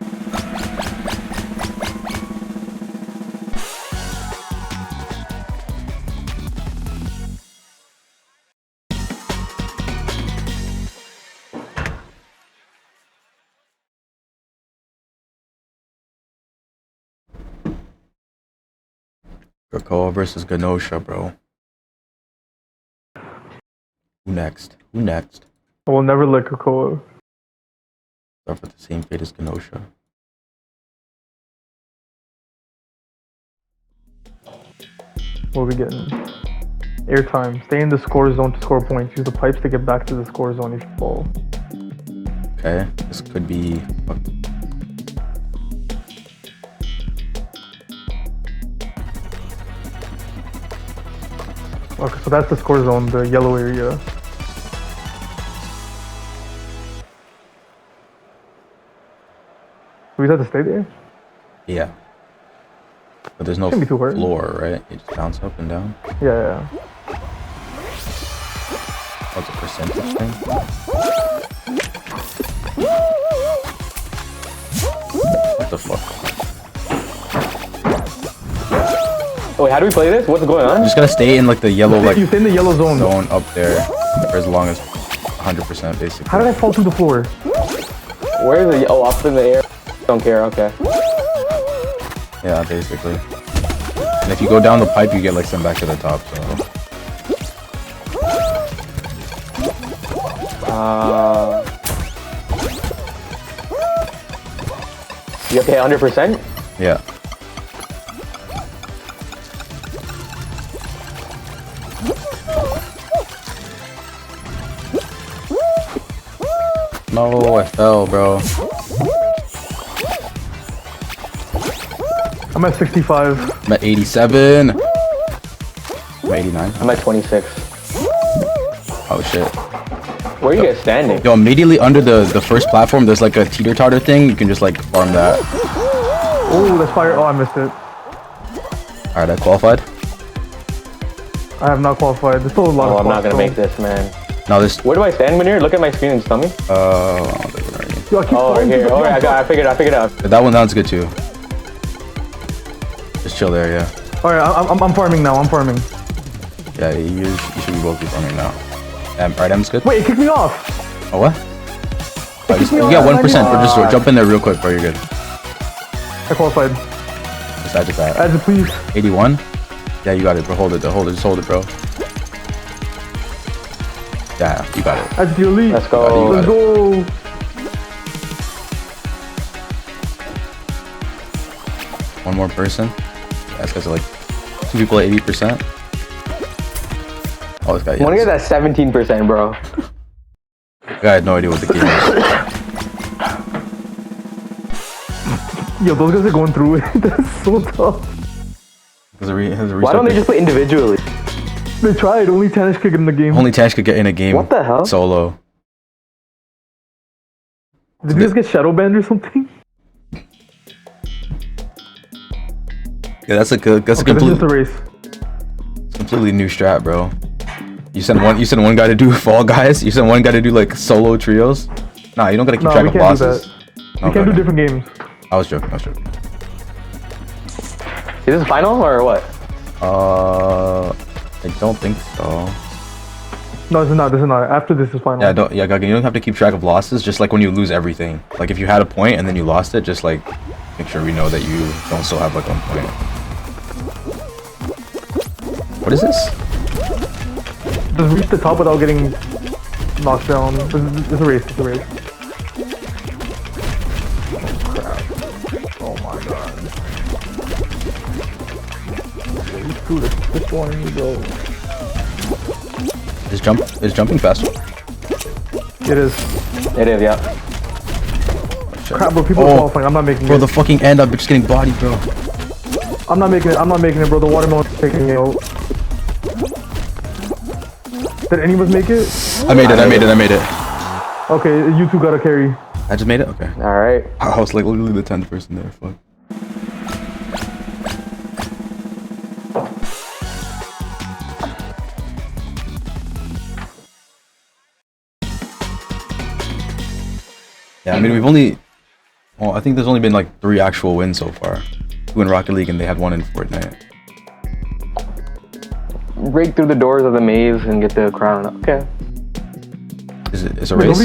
Krakoa versus Ganosha, bro. Who next? I will never let Krakoa. Suffer the same fate as Ganosha. What are we getting? Airtime. Stay in the score zone to score points. Use the pipes to get back to the score zone if you fall. Okay, this could be... Okay, so that's the score zone, the yellow area. We just have to stay there? Yeah. But there's no Shouldn't be too hard. floor, right? You just bounce up and down. Yeah. What's a percentage thing? What the fuck? Wait, how do we play this? What's going on? You just gotta stay in like the yellow like You stay in the yellow zone. zone up there for as long as 100% basically. How did I fall through the floor? Where is it? Oh, up in the air. Don't care, okay. Yeah, basically. And if you go down the pipe, you get like sent back to the top. So you have to hit 100%? yeah. No, I fell, bro. I'm at 65. I'm at 87. I'm at 89. I'm at 26. Oh shit. Where are you guys standing? Yo, immediately under the first platform, there's like a teeter-totter thing. You can just like farm that. Oh, that's fire. Oh, I missed it. Alright, I qualified. I have not qualified. There's still a lot of Oh, I'm not spots, gonna so- make this, man. Now this. Where do I stand, Manir? Look at my screen and tell me. Yo, I keep Oh, right falling here. through the- Oh, I figured out. That one sounds good too. Just chill there, yeah. Alright, I'm farming now. I'm farming. Yeah, you should be both be farming now. Alright, M's good. Wait, it kicked me off. Oh, what? Oh, kicked me you off. got 1%, but just jump in there real quick, bro. You're good. I qualified. Just add that. Add it, please. 81? Yeah, you got it, bro. Hold it, just hold it, bro. Yeah, you got it. Add it to your lead. Let's go. You got Let's go. One more person. Yeah, this guy's like 2 people at 80%. Oh, this guy. I wanna get that 17%, bro. I had no idea what the game is. Yo, those guys are going through it. That's so tough. Why don't they just play individually? They tried. Only Tanish could get in the game. Only Tash could get in a game. What the hell? Solo. Did you just get shadow banned or something? Yeah, that's a good. That's Okay, a this is just a race. completely new strat, bro. You send one guy to do Fall Guys. You send one guy to do like solo trios. Nah, you don't gotta keep No, track we of can't do bosses. that. We can't do different games. I was joking. Is this final or what? I don't think so. No, this is not. This is not. After this is final. Yeah, Gagan, you don't have to keep track of losses. Just like when you lose everything. Like if you had a point and then you lost it, just like make sure we know that you don't still have like 1 point. What is this? Just reach the top without getting knocked down. This is a race. It's a race. Oh my god. Dude, this one you go. Is jumping faster? It is. It is, yeah. Crap, bro. People are qualifying. I'm not making Bro, it. the fucking end, I'm just getting bodied, bro. I'm not making it. I'm not making it, bro. The watermelon's taking it out. Did anyone make it? I made it. Okay, you two gotta carry. I just made it? Okay. Alright. I was like literally the 10th person there, fuck. Yeah, I mean, well, I think there's only been like 3 actual wins so far. 2 in Rocket League and they had 1 in Fortnite. Break through the doors of the maze and get the crown. Okay. Is it a Wait, race?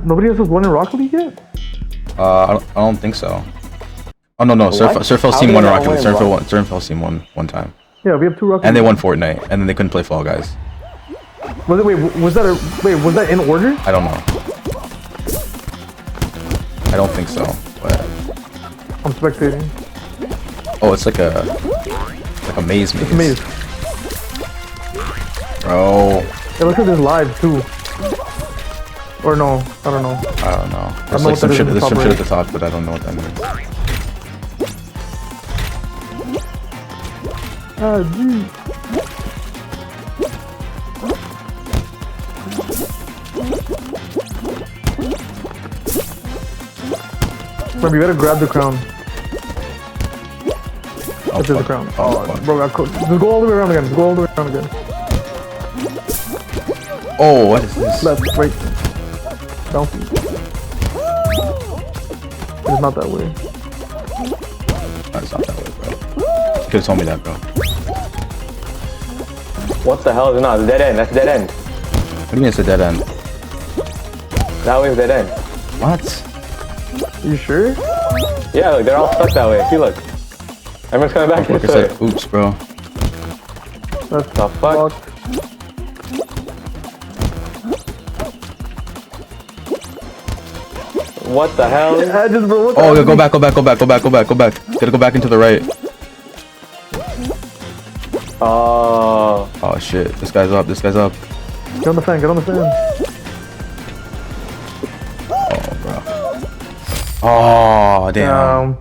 Nobody else has won in Rocket League yet? I don't think so. Oh no, Surfell's How team did won they Rocket not League. win in Surfell's team won one time. Yeah, we have 2 Rocket And they League. won Fortnite, and then they couldn't play Fall Guys. Was that in order? I don't know. I don't think so, but I'm spectating. oh, it's like a maze. It's a maze. Bro, It looks like there's live too. Or no, I don't know. I don't know. There's know like what some that is shit. in the There's some top shit right. at the top, but I don't know what that means. Ah, gee. Remember, you gotta grab the crown. Oh, This is the fuck. crown. Oh, Oh, fuck. bro, got cooked. Just go all the way around again. Just go all the way around again. Oh, what is this? Left, right. Down. It's not that way. That's not that way, bro. You could've told me that, bro. What the hell is it not? It's a dead end. That's a dead end. What do you mean it's a dead end? That way is dead end. What? You sure? Yeah, look, they're all stuck that way. See, look. Everyone's coming back Like this I way. said, oops, bro. That's The fuck? What the hell? I just, bro, what the Oh, hell? go back. Gotta go back into the right. Oh. Oh shit, this guy's up. Get on the fan, get on the fan. Oh, bro. Oh, damn.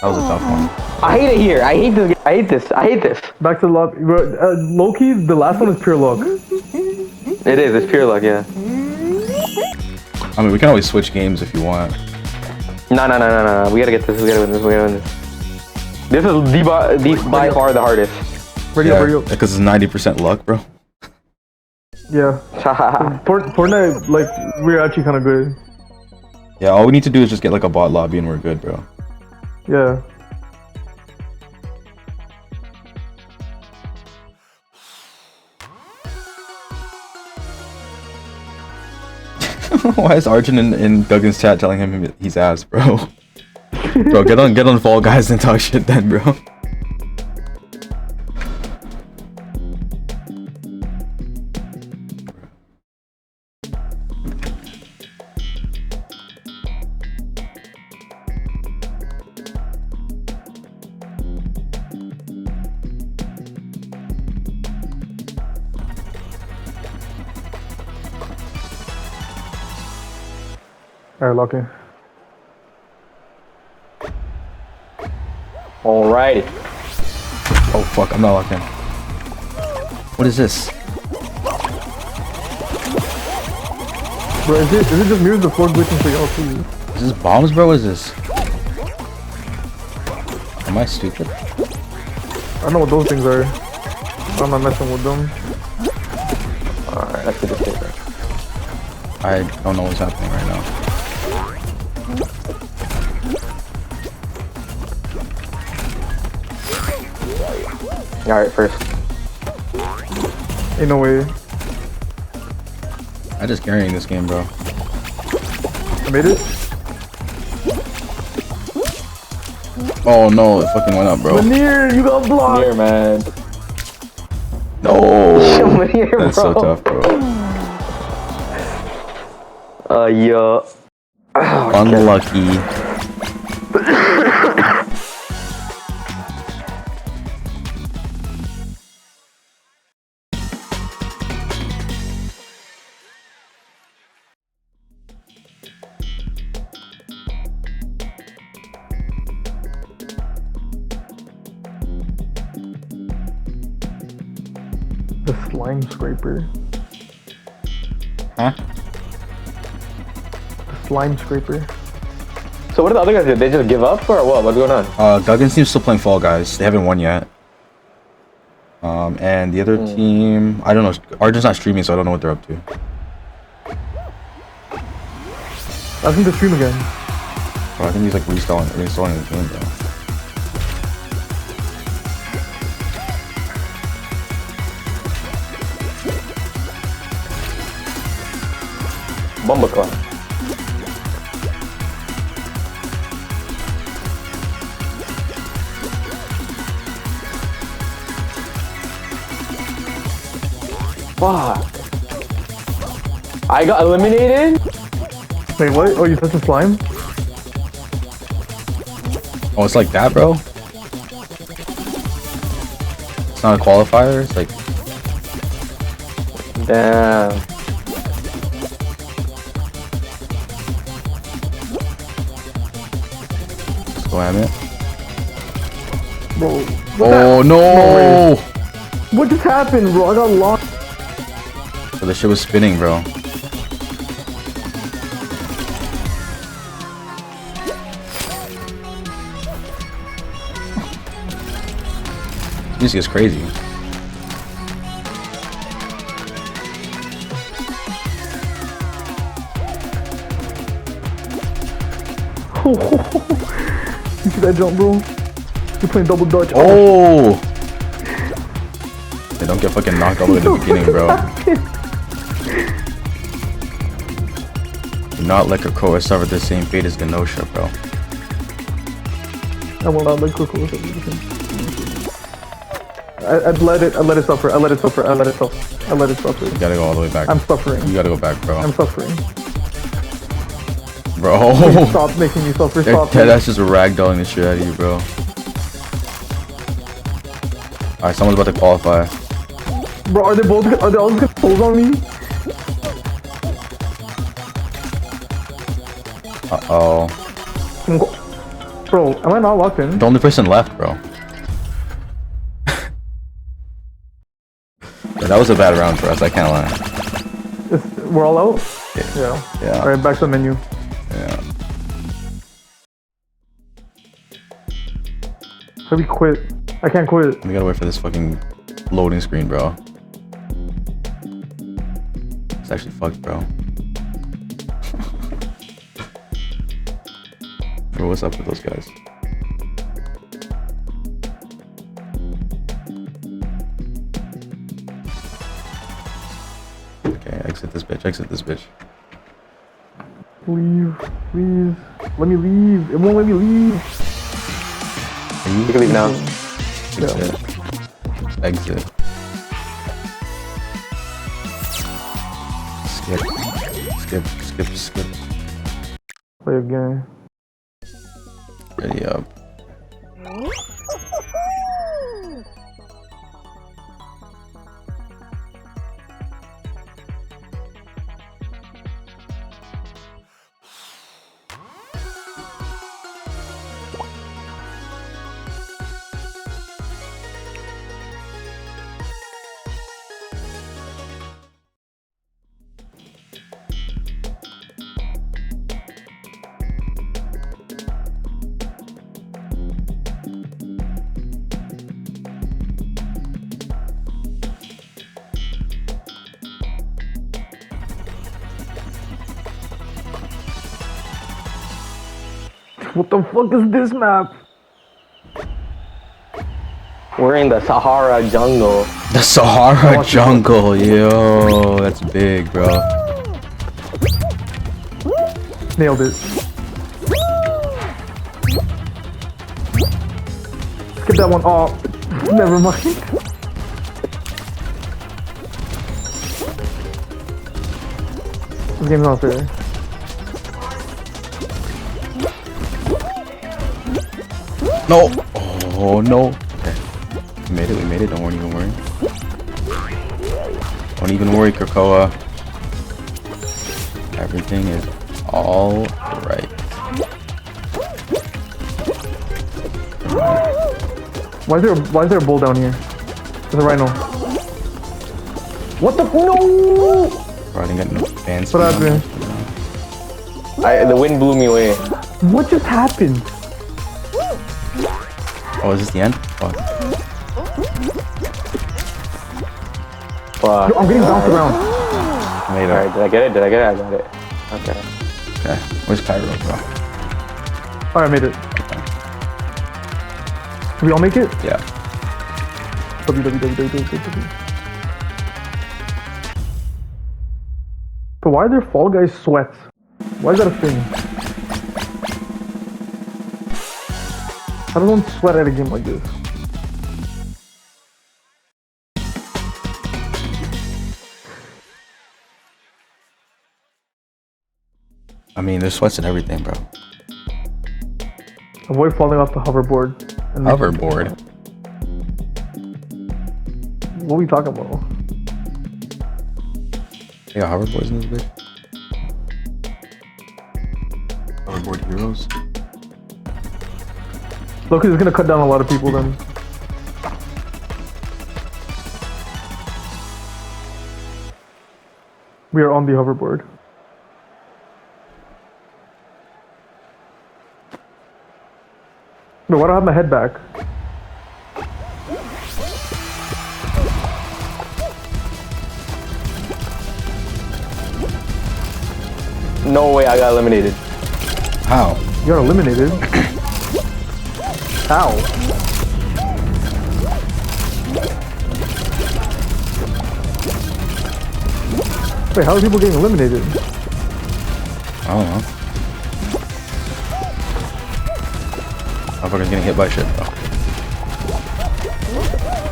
That was a tough one. I hate it here. I hate this. I hate this. I hate this. Back to the lobby. Low key, the last one is pure luck. It is. It's pure luck, yeah. I mean, we can always switch games if you want. No. We gotta get this. We gotta win this. We gotta win this. This is by far the hardest. Ready up, ready up. Because it's 90% luck, bro. Yeah. Fortnite, like, we're actually kind of good. Yeah, all we need to do is just get like a bot lobby and we're good, bro. Yeah. Why is Arjun in Duggan's chat telling him he's ass, bro? Bro, get on Fall Guys and talk shit then, bro. Alright, lock in. Alrighty. Oh fuck, I'm not locked in. What is this? Bro, is it just mirrors the floor glitching for y'all too? Is this bombs, bro? What is this? Am I stupid? I don't know what those things are. I'm not messing with them. Alright, let's do this shit, bro. I don't know what's happening right now. Alright, first. Ain't no way. I'm just carrying this game, bro. I made it. Oh no, it fucking went up, bro. Veneer, you got blocked. Here, man. No! Here, That's so tough, bro. Yeah. Unlucky. The slime scraper. Huh? The slime scraper. So what did the other guys do? They just give up or what? What's going on? Guggen's team's still playing Fall Guys. They haven't won yet. And the other team, I don't know. Arjun's not streaming, so I don't know what they're up to. I think the stream again. Bro, I think he's like reinstalling the game, bro. Bumbleclaw. Fuck. I got eliminated? Wait, what? Oh, you touched the slime? Oh, it's like that, bro? It's not a qualifier? It's like... Damn. Slam it. Bro. Oh, no! What just happened, bro? I got lost. So the shit was spinning, bro. Music is crazy. You see that jump, bro? You're playing double dutch. Oh! They don't get fucking knocked all the way to the beginning, bro. Do not let Krakoa suffer the same fate as Genosha, bro. I will not let Coco suffer. I'd let it suffer. I let it suffer. I let it suffer. I let it suffer. You gotta go all the way back. I'm suffering. You gotta go back, bro. I'm suffering. Bro. Stop making me suffer. Stop. That's just ragdolling the shit out of you, bro. Alright, someone's about to qualify. Bro, are they all just gonna pose on me? Uh-oh. Bro, am I not locked in? The only person left, bro. Yeah, that was a bad round for us, I can't lie. We're all out? Yeah. Yeah. Alright, back to the menu. Yeah. How do we quit? I can't quit. We gotta wait for this fucking loading screen, bro. It's actually fucked, bro. Bro, what's up with those guys? Okay, exit this bitch, exit this bitch. Leave, please. Let me leave. It won't let me leave. You can leave now. Exit. Exit. Skip. Skip, skip, skip. Play again. Ready up. What the fuck is this map? We're in the Sahara jungle. The Sahara jungle, yo, that's big, bro. Nailed it. Skip that one. Oh, never mind. This game's not fair. No! Oh no! Okay. We made it, don't even worry. Don't even worry, Krakoa. Everything is all right. Why is there a bull down here? There's a rhino. What the no? Bro, I didn't get no fans. What happened? The wind blew me away. What just happened? Oh, is this the end? Fuck. Fuck. Yo, I'm getting bounced around. Made it. Alright, did I get it? Did I get it? I got it. Okay. Okay. Where's Cairo, bro? Alright, I made it. Did we all make it? Yeah. www. But why are there Fall Guys sweats? Why is that a thing? I don't sweat at a game like this. I mean, there's sweats and everything, bro. Avoid falling off the hoverboard. Hoverboard? What are we talking about? They got hoverboards in this bitch? Hoverboard heroes? Look, it's gonna cut down a lot of people then. We are on the hoverboard. No, why do I have my head back? no way I got eliminated. How? You got eliminated. How? Wait, how are people getting eliminated? I don't know. Motherfucker's getting hit by shit.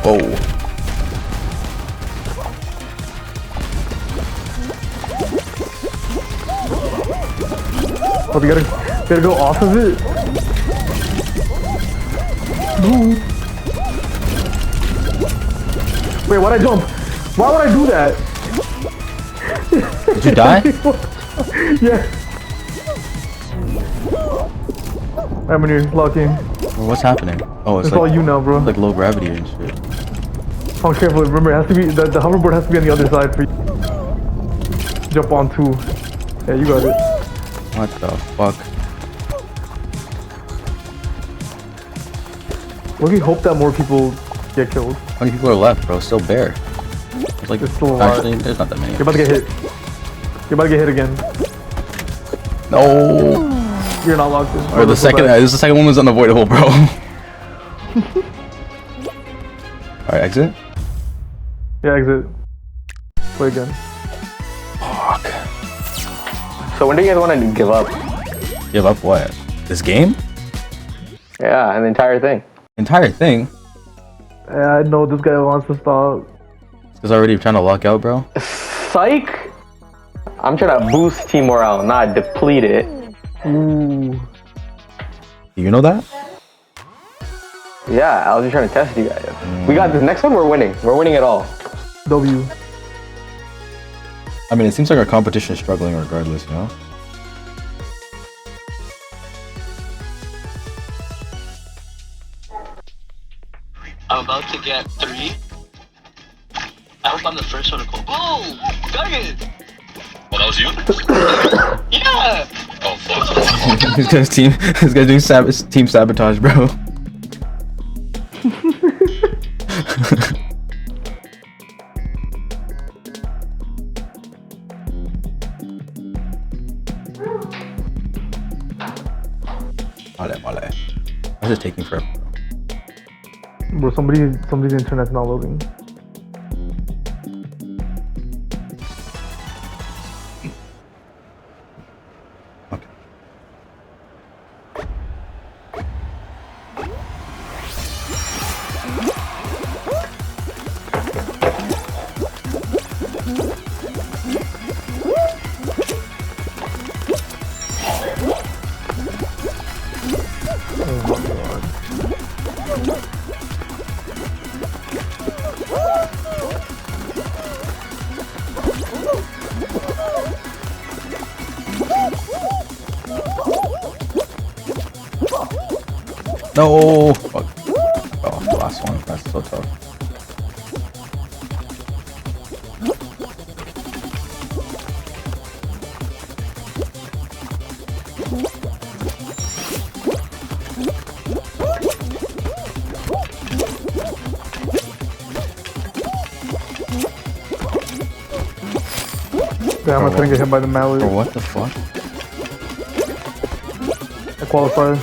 Oh. Whoa. Oh, we gotta go off of it. Ooh. Wait, why'd I jump? Why would I do that? Did you die? Yeah. I'm in here, locking. Well, what's happening? Oh, it's It's like, all you now, bro. like low gravity and shit. Oh, careful. Remember, it has to be the hoverboard has to be on the other side for you. Jump on too. Yeah, you got it. What the fuck? Let me hope that more people get killed. How many people are left, bro? Still bare. It's like It's still a lot. actually, there's not that many. You're about to get hit. You're about to get hit again. No. You're not locked in. Bro, the second, the second one was unavoidable, bro. Alright, exit. Yeah, exit. Play again. Fuck. So when do you guys want to give up? Give up what? This game? Yeah, and the entire thing. Entire thing? Yeah, I know this guy wants to stop. Because already trying to lock out, bro. Psych! I'm trying to boost team morale, not deplete it. Ooh. You know that? Yeah, I was just trying to test you guys. We got this next one, we're winning. We're winning it all. W. I mean, it seems like our competition is struggling regardless, you know? I'm about to get 3. I hope I'm the first one to go. Oh, Guggen! Oh, that was you? Yeah! Oh, fuck. This guy's doing team sabotage, bro. Vale. Why is it taking forever? Bro, somebody's internet's not loading. Okay. No! Fuck. Oh, the last one. That's so tough. Damn, I couldn't get hit by the mallet. Bro, what the fuck? I qualified.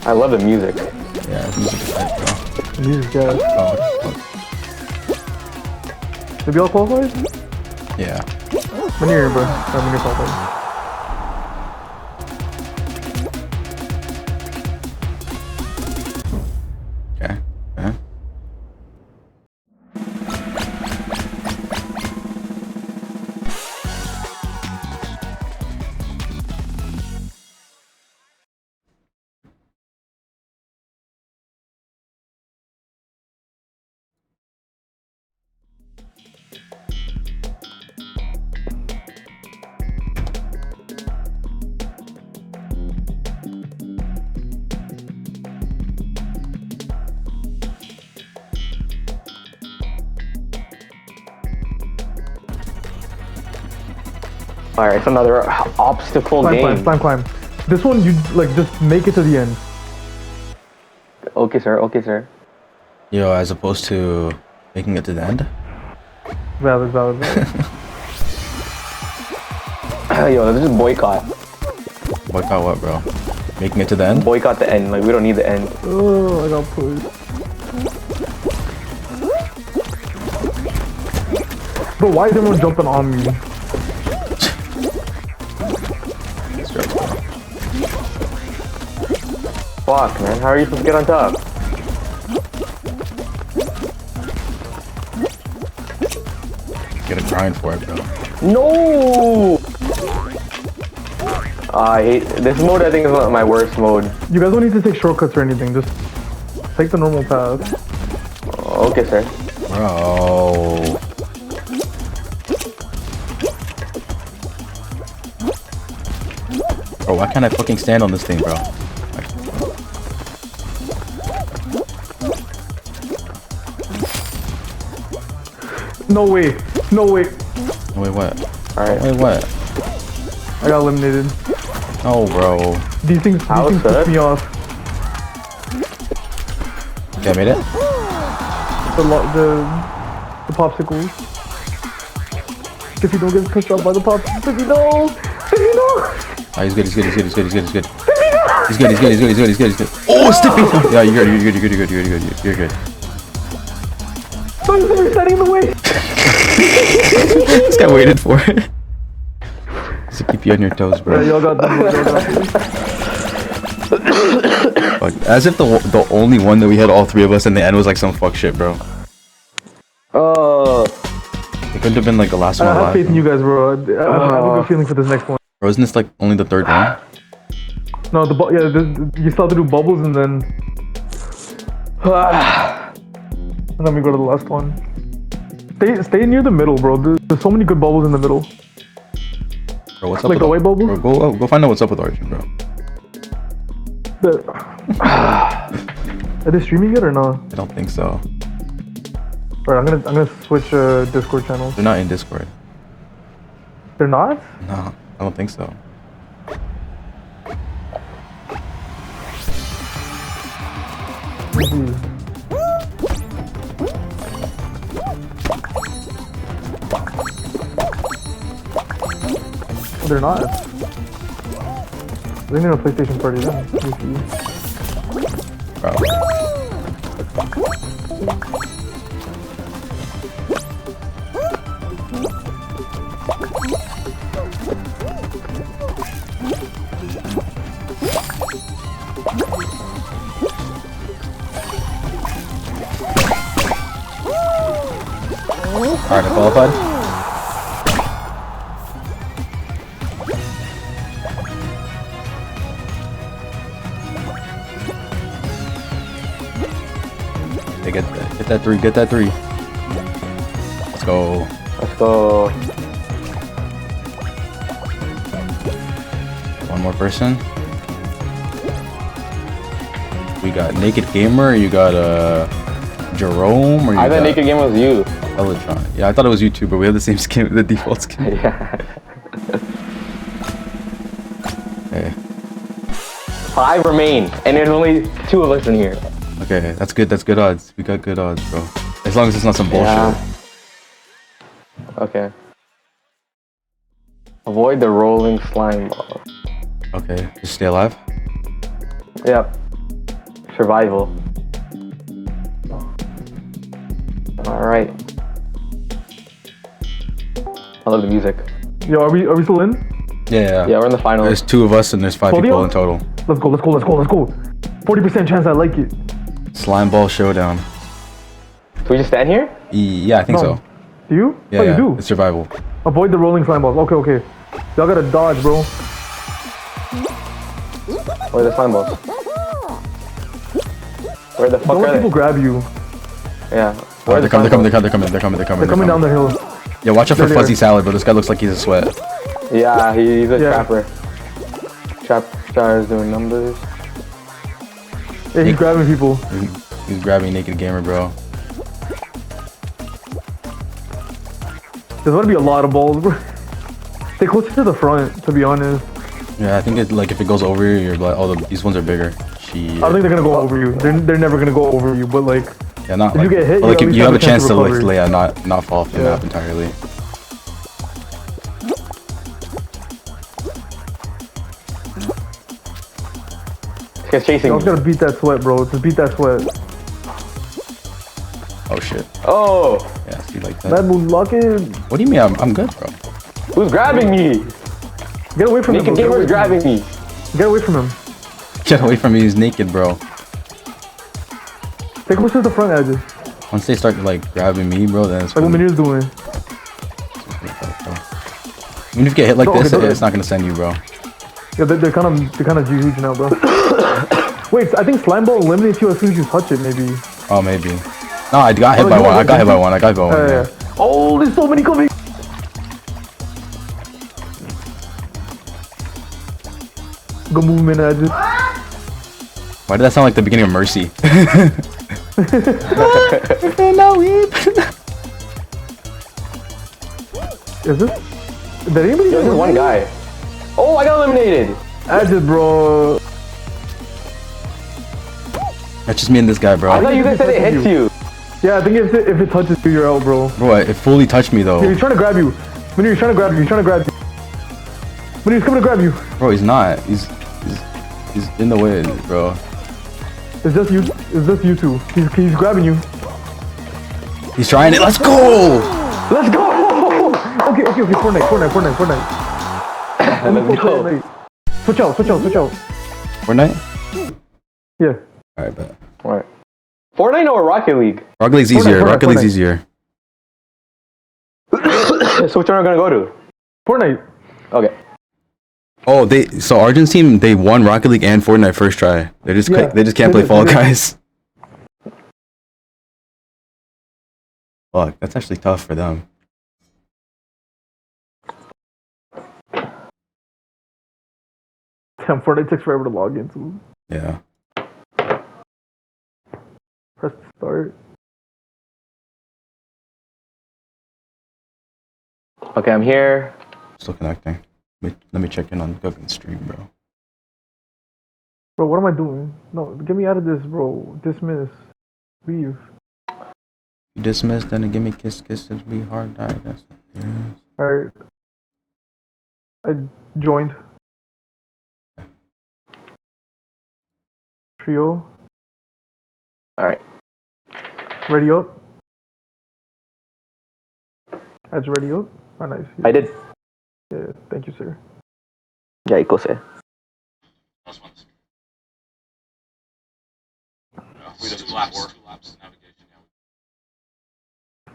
I love the music. Yeah, this music is tight, bro. Jesus, guys. Oh, what the fuck? Did we all qualify? Yeah. I'm here, bro. I'm here qualified. Okay. Okay. Alright, it's another obstacle game. Climb. This one, you like just make it to the end. Okay, sir. Okay, sir. Yo, as opposed to making it to the end. Valid. Yo, let's just boycott. Boycott what, bro? Making it to the end? Boycott the end. Like, we don't need the end. Oh, I got pushed. Bro, why is everyone jumping on me? Fuck, man. How are you supposed to get on top? Get a grind for it, bro. No! I hate this mode. I think is my worst mode. You guys don't need to take shortcuts or anything. Just take the normal path. Okay, sir. Bro. Bro, why can't I fucking stand on this thing, bro? No way. Wait, what? Alright. Wait, what? I got eliminated. Oh, bro. These things piss me off. Okay, I made it? The popsicles. If you don't get pushed off by the popsicles, if you know. Oh, he's good. He's good. Oh, Stiffy! Yeah, you're good. Don't you're standing in the way. This guy waited for it. Just to keep you on your toes, bro. Yeah, y'all got them. Fuck. As if the only one that we had all three of us in the end was like some fuck shit, bro. It couldn't have been like the last one I have alive. faith in you guys, bro. I have a good feeling for this next one. Bro, isn't this like only the third one? No, you still have to do bubbles and then we go to the last one. Stay near the middle, bro. There's so many good bubbles in the middle. Bro, what's up Like with the white bubbles? Bro, go find out what's up with Origin, bro. Are they streaming it or not? I don't think so. Alright, I'm gonna switch Discord channels. They're not in Discord. They're not? No, I don't think so. They're not. They're in a PlayStation party then. Bro. Alright, I qualified. Hey, get that three. Let's go. One more person. We got Naked Gamer, you got Jerome, or you I thought got Naked Game was you. Electron. Yeah, I thought it was you too, but we had the same skin, the default skin. Yeah. Okay. 5 remain, and there's only 2 of us in here. Okay, that's good odds. We got good odds, bro. As long as it's not some bullshit. Yeah. Okay. Avoid the rolling slime ball. Okay, just stay alive. Yep. Survival. Alright. I love the music. Yo, are we still in? Yeah. Yeah, we're in the finals. There's 2 of us and there's 5 people in total. Let's go. 40% chance I like it. Slime ball showdown. Do we just stand here? Yeah, I think so. Do you? Yeah, You do. It's survival. Avoid the rolling slime balls. Okay. Y'all gotta dodge, bro. Where are the slime balls? Where the fuck Don't are let people they? grab you. Yeah. They're coming Down the hill. Yeah, watch out for They're Fuzzy there. Salad, bro. This guy looks like he's a sweat. Yeah, he's a Yeah. trapper. Trap stars doing numbers. Yeah, he's grabbing people. He's grabbing Naked Gamer, bro. There's gonna be a lot of balls, bro. Stay closer to the front, to be honest. Yeah, I think it, like if it goes over, you're like, oh, these ones are bigger. Shit. I don't think they're gonna go over you. They're never gonna go over you. But like, Yeah, not if like, you get hit, but, like you at least you have a have a chance chance to to like, recover. yeah, not fall off the map entirely. This guy's chasing you me. also gotta beat that sweat, bro. Just beat that sweat. Oh shit. Oh, Yeah, see like that. Bad move, lock in. What do you mean? I'm good, bro. who's grabbing me? Get away from him. Naked Bro. Gamer's grabbing me. Get away from him. Get away from me. He's naked, bro. Take him to the front edges. Once they start like grabbing me, bro, then it's Like what really, Manir's doing. even if you get hit like Okay, this, don't- it's not gonna send you, bro. Yeah, they're kind of huge now, bro. Wait, I think slime ball eliminates you as soon as you touch it, maybe. Oh, maybe. No, I got hit by you one. know I got hit by what? one. I got hit by one. Yeah. Oh, there's so many coming. Go movement edges. Why did that sound like the beginning of Mercy? Is this? Did anybody? There's one guy. Oh, I got eliminated. Edges, bro. That's just me and this guy, I bro. thought you guys said it hits you. Yeah, I think if it touches you, you're out, bro. Bro, it fully touched me though. Yeah, he's trying to grab you. Manir, he's trying to grab you. He's trying to grab you. Manir, he's coming to grab you. Bro, he's not. He's in the way, bro. It's just you. It's just you two. He's grabbing you. He's trying it. Let's go! Let's go. Okay. Fortnite. Let's go. Switch out. Fortnite? Yeah. Alright, bet. Alright. Fortnite or Rocket League? Rocket League's easier. Fortnite, Rocket League's Fortnite. easier. So which one are we gonna go to? Fortnite. Okay. Oh, so Arjun's team, they won Rocket League and Fortnite first try. They just Yeah, they just can't they play did, Fall they did. Guys. Fuck, that's actually tough for them. Damn, Fortnite takes forever to log into. Yeah. Press start. Okay, I'm here. Still connecting. Let me check in on Guggen's stream, bro. Bro, what am I doing? No, get me out of this, bro. Dismiss. Leave. You dismissed, then give me kisses, be hard die. That's yes. Alright. I joined. Trio. Alright. Ready up. That's ready up. Oh, nice. I did. Yeah, thank you, sir. Yeah, you go say. We did 2 laps. 2 laps navigation. Yeah.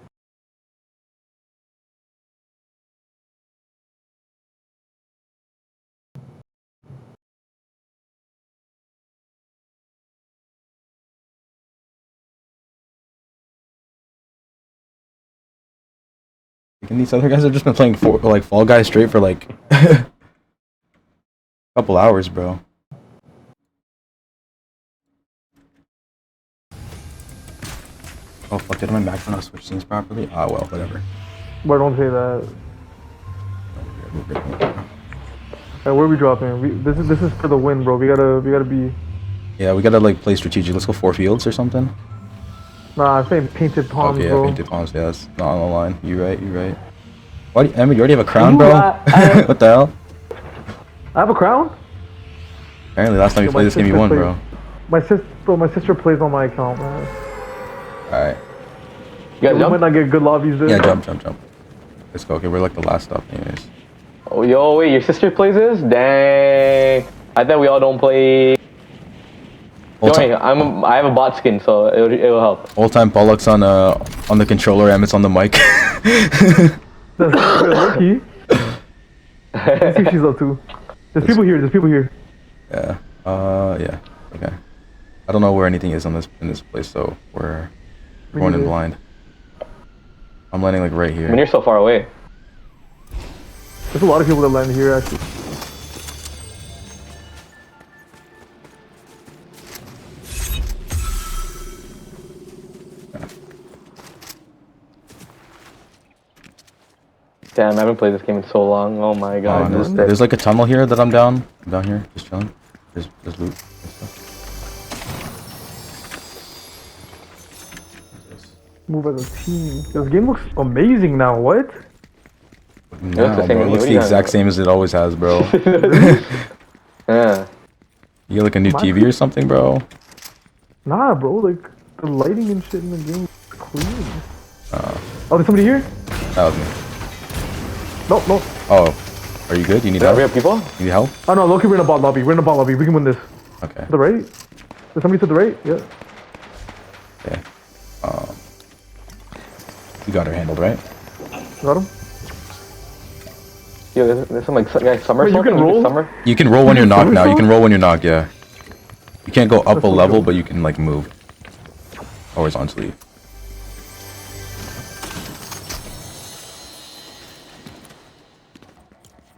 And these other guys have just been playing Fall Guys straight for like a couple hours, bro. Oh fuck, did my microphone not switch scenes properly? Ah well, whatever. But don't say that. Hey, where are we dropping? This is for the win, bro. We gotta be. Yeah, we gotta like play strategic. Let's go 4 fields or something. Nah, I'm saying painted palms, Okay, yeah, bro. painted palms. Yeah, that's not on the line. You right. Why? Emma, you already have a crown, Ooh, bro. I- What the hell? I have a crown. Apparently, last time you Yeah, played my this game, you sister won, plays- bro. My sister plays on my account, man. All right. You guys We might jump? not get good lobbies there. Yeah, jump. Let's go. Okay, we're like the last stop, anyways. Oh, yo, wait, your sister plays this? Dang. I thought we all don't play. Old Joey, I have a bot skin, so it'll help. time Pollux on the controller, Emmett's on the mic. That's lucky. Let's see if she's up too. There's people here. Yeah. Yeah. Okay. I don't know where anything is in this place, so we're going in blind. I'm landing like right I mean, here. you're so far away. There's a lot of people that land here, actually. Damn, I haven't played this game in so long. Oh my god. There's like a tunnel here that I'm down. I'm down here, just chilling. There's loot and stuff. Move as a team. This game looks amazing now. What? No, the same bro. It as looks you. the What are you exact talking same as it always has, bro. Yeah. You get like a new TV or something, bro? Nah, bro. Like the lighting and shit in the game is clean. Oh, there's somebody here? That was me. No, no. Oh, are you good? You need Are we help? have people? You need help? Oh no, look, we're in a bot lobby. We're in a bot lobby. We can win this. Okay. To the right? There's somebody to the right? Yeah. Okay. You got her handled, right? Got him? Yo, there's some like summer. Wait, you can roll? Summer. You can roll when you're knocked now. You somersault? can roll when you're knocked, yeah. You can't go up That's a so level, cool. but you can like move horizontally.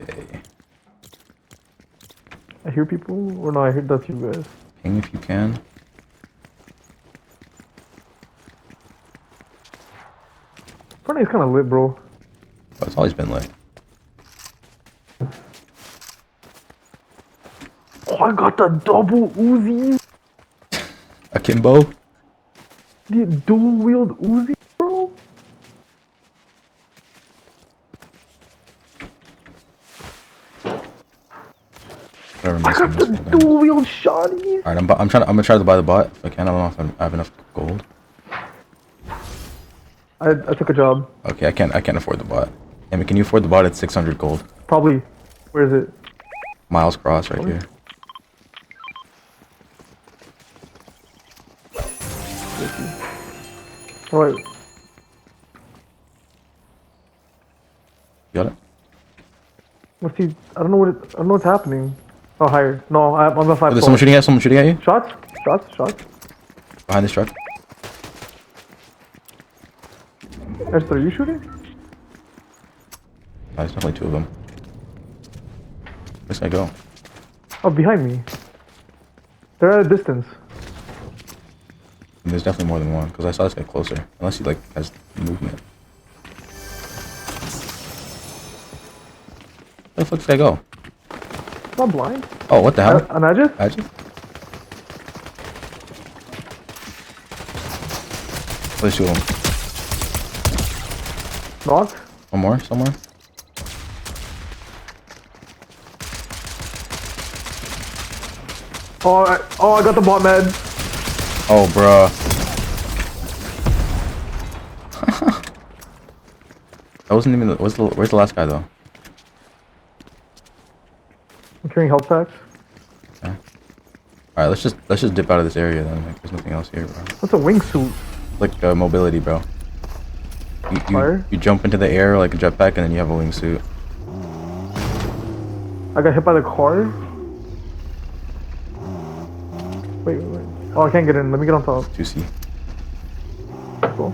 Okay. I hear people? Or no, I heard that's you guys. Ping if you can. Fortnite's kind of lit, bro. Oh, it's always been lit. Oh, I got the double Uzi. Akimbo? The dual wield Uzi, bro. Whatever I makes got the sense. dual wield shotties. Alright, I'm gonna try to buy the bot if I can. I don't know if I have enough gold. I took a job. Okay, I can't afford the bot. Amy, can you afford the bot at 600 gold? Probably. Where is it? Miles Cross right here. Alright. You got it? What's he? I don't know what I don't know what's happening. Oh, higher. No, I'm a 5. Oh, there's someone shooting at you? Someone shooting at you? Shots? Shots? Shots? Behind this truck? Esther, are you shooting? Oh, there's definitely 2 of them. Where's I go? Oh, behind me. They're at a distance. And there's definitely more than one, because I saw this guy closer. Unless he like has movement. Where the fuck did this guy go? I'm blind. Oh, what the hell? Imagine? Imagine? Let's shoot him. Knocked. One more, somewhere. Oh, I got the bot med. Oh, bruh. That wasn't even the, where's the last guy though? I'm carrying health packs. Okay. Alright, let's just dip out of this area then. Like, there's nothing else here, bro. What's a wingsuit? Like mobility, bro. Fire? You jump into the air like a jetpack and then you have a wingsuit. I got hit by the car. Wait. Oh, I can't get in. Let me get on top. 2C. Cool.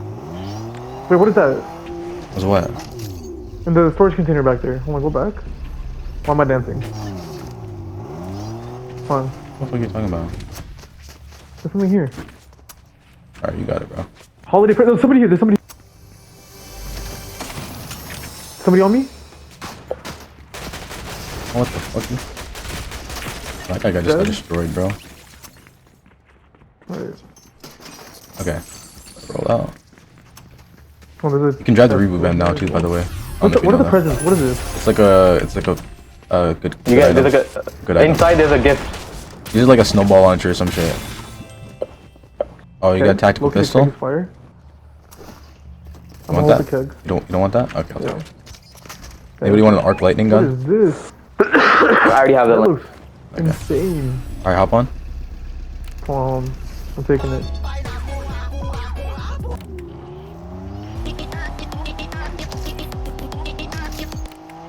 Wait, what is that? Was what? In the storage container back there. Hold on, go back. Why am I dancing? Hold on. What the fuck are you talking about? There's something here. Alright, you got it, bro. Holiday present. There's somebody here. There's somebody. Somebody on me? What the fuck? That guy just got Dead? destroyed, bro. Alright. Okay. Roll out. Oh, there's a, You can drive the reboot van now too, by the way. I don't know if you What are know the that. presents? What is this? It's like a good. You got item. there's like Good a item. inside. There's a gift. This is like a snowball launcher or some shit. Oh, you got a tactical Locate pistol? keg Fire. I'm You want gonna hold that? the keg. You don't want that? Okay, I'll Yeah. take it. Anybody want an arc lightning What gun? is this? I already have That that. looks insane. Alright, hop on. I'm taking it.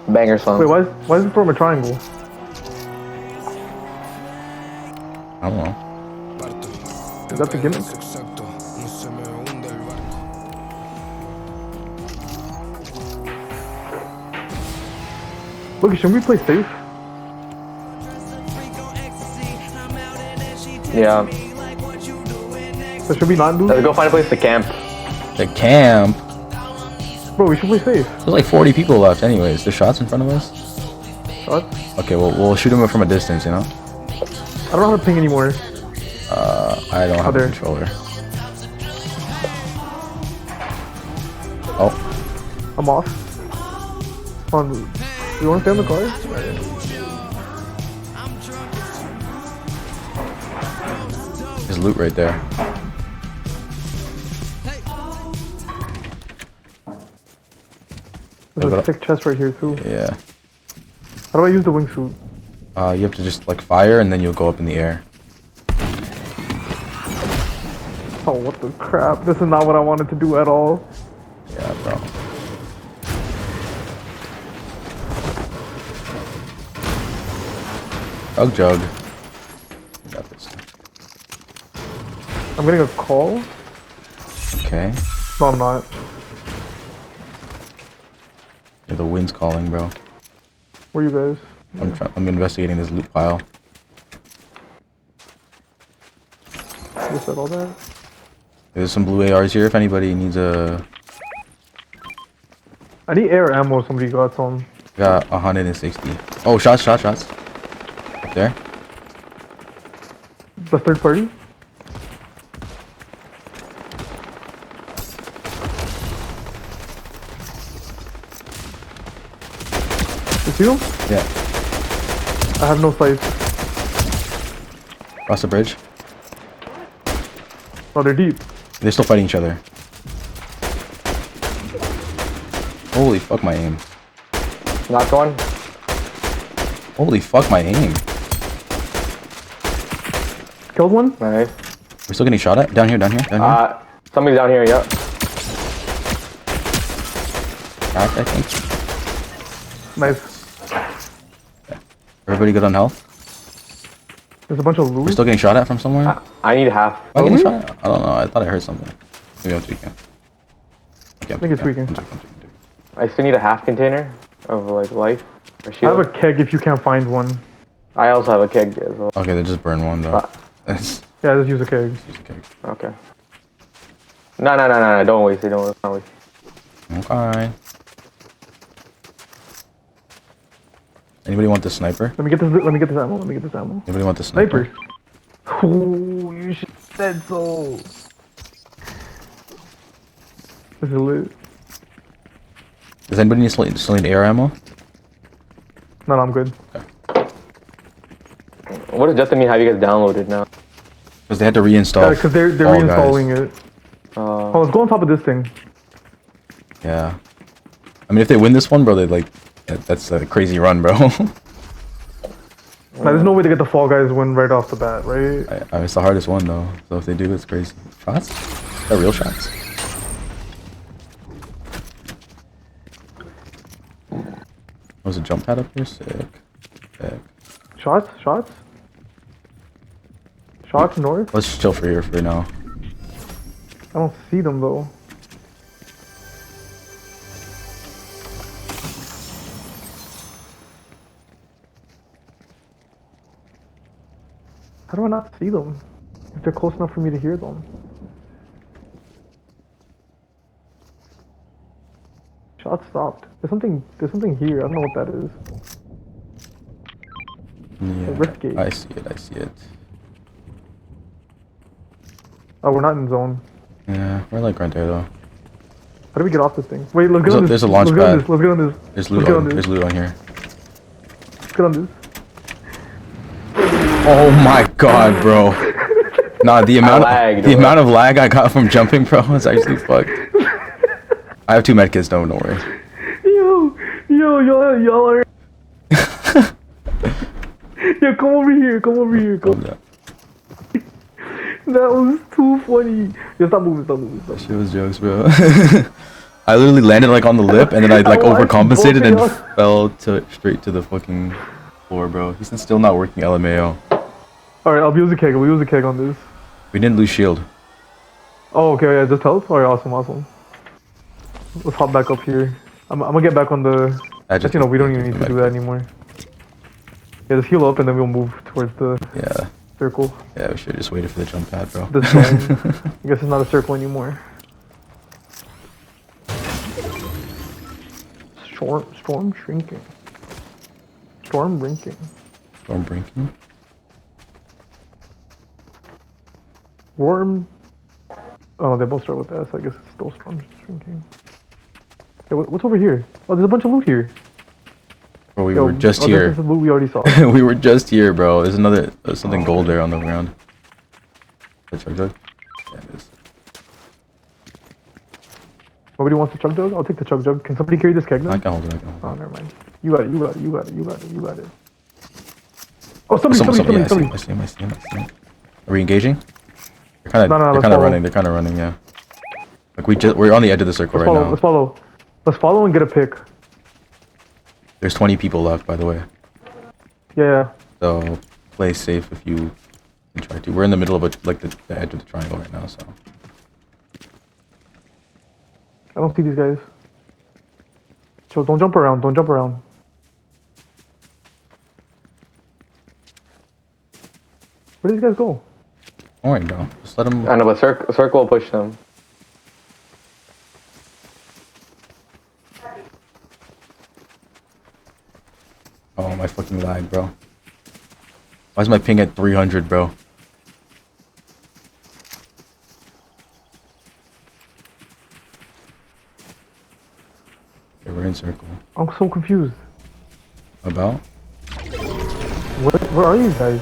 Banger song. Wait, why is it from a triangle? I don't know. Is that the gimmick? Look, shouldn't we play safe? Yeah. So should we not do Let's it? go find a place to camp. The camp. Bro, we should play safe. There's like 40 people left anyways. There's shots in front of us? What? Okay, well, we'll shoot them from a distance, you know? I don't know how to ping anymore. I don't have a there. controller. Oh, I'm off. Come on, you want to stay on the car? there's loot right there. There's a sick chest right here too. Yeah. How do I use the wingsuit? You have to just like fire and then you'll go up in the air. Oh, what the crap. This is not what I wanted to do at all. Yeah, bro. Jug. Got this. I'm getting a call. Okay. No, I'm not. Yeah, the wind's calling, bro. Where are you guys? I'm investigating this loot pile. You said all that? There's some blue ARs here if anybody needs a... I need air ammo if somebody got some. Got 160. Oh, shots. There. The third party? You see them? Yeah. I have no sight. Cross the bridge. Oh, they're deep. They're still fighting each other. Holy fuck my aim. Knocked one. Holy fuck my aim. Killed one? Nice. We're still getting shot at? Down here. Somebody's down here, yep. Cracked, I think. Nice. Everybody good on health? There's a bunch of loot. We're still getting shot at from somewhere? I need half. Am I getting we? shot at? I don't know. I thought I heard something. Maybe I'm tweaking. Okay, I think it's tweaking. I'm tweaking. I still need a half container of like life or I shield. have a keg if you can't find one. I also have a keg as well. Okay, they just burned one though. Yeah, just use a keg. Okay. No, don't waste it, don't waste it. Okay. Anybody want the sniper? Let me get this ammo. Anybody want the sniper? Sniper. Oh, you should have said so. This is lit. Does anybody still need air ammo? No, I'm good. What does Justin mean have you guys downloaded now? Because they had to reinstall. Yeah, because they're Fall Guys. reinstalling it. Oh, let's go on top of this thing. Yeah. I mean, if they win this one, bro, they like that's a crazy run, bro. Now, there's no way to get the Fall Guys win right off the bat, right? I mean, it's the hardest one though. So if they do, it's crazy. Shots? They're real shots. There's a jump pad up here. Sick. Shots north. Let's chill for here for now. I don't see them though. How do I not see them? If they're close enough for me to hear them. Shot stopped. There's something here. I don't know what that is. Yeah, rift gate. I see it. Oh, we're not in zone. Yeah, we're like right there though. How do we get off this thing? Wait, let's get on this. There's a launch pad. Let's get on this. There's Let's loot on here. Let's get on this. Oh my god, bro. Nah, the amount of lag I got from jumping, bro, is actually fucked. I have 2 medkits, don't worry. Y'all are. Yo, come over here. Oh, yeah. That was too funny. Yo, stop moving. That shit was jokes, bro. I literally landed like on the lip and then I like overcompensated and fell straight to the fucking floor, bro. He's still not working LMAO. Alright, I'll use a keg. We'll use a keg on this. We didn't lose shield. Oh, okay, yeah, just health? Alright, awesome. Let's hop back up here. I'm gonna get back on the... Actually, no, we don't even need to do that anymore. Yeah, just heal up and then we'll move towards the circle. Yeah, we should just waited for the jump pad, bro. This zone. I guess it's not a circle anymore. Storm shrinking. Storm brinking. Storm brinking? Worm. Oh, they both start with S. I guess it's still storm shrinking. Yo, what's over here? Oh, there's a bunch of loot here. Bro, we Yo, were just this here. is the loot we already saw. We were just here, bro. There's something gold there on the ground. That's our jug. Yeah, it is. Nobody wants the chug jug? I'll take the chug jug. Can somebody carry this keg I then? can hold it. I can hold Oh, it. never mind. You got it. You got it. You got it. You got it. You got it. Oh, somebody. Yeah, I see him. Are we engaging? They're kind of. No, they're let's kind of follow. running. They're kind of running. Yeah. Like we're on the edge of the circle Let's right follow. now. Let's follow. Let's follow and get a pick. There's 20 people left, by the way. Yeah. So play safe if you can try to. We're in the middle of the edge of the triangle right now, so. I don't see these guys. Chill, don't jump around. Don't jump around. Where did these guys go? Don't worry, bro. Just let them. I know, but circle will push them. Oh, my fucking lag, bro. Why is my ping at 300, bro? Okay, we're in circle. I'm so confused. About? Where are these guys?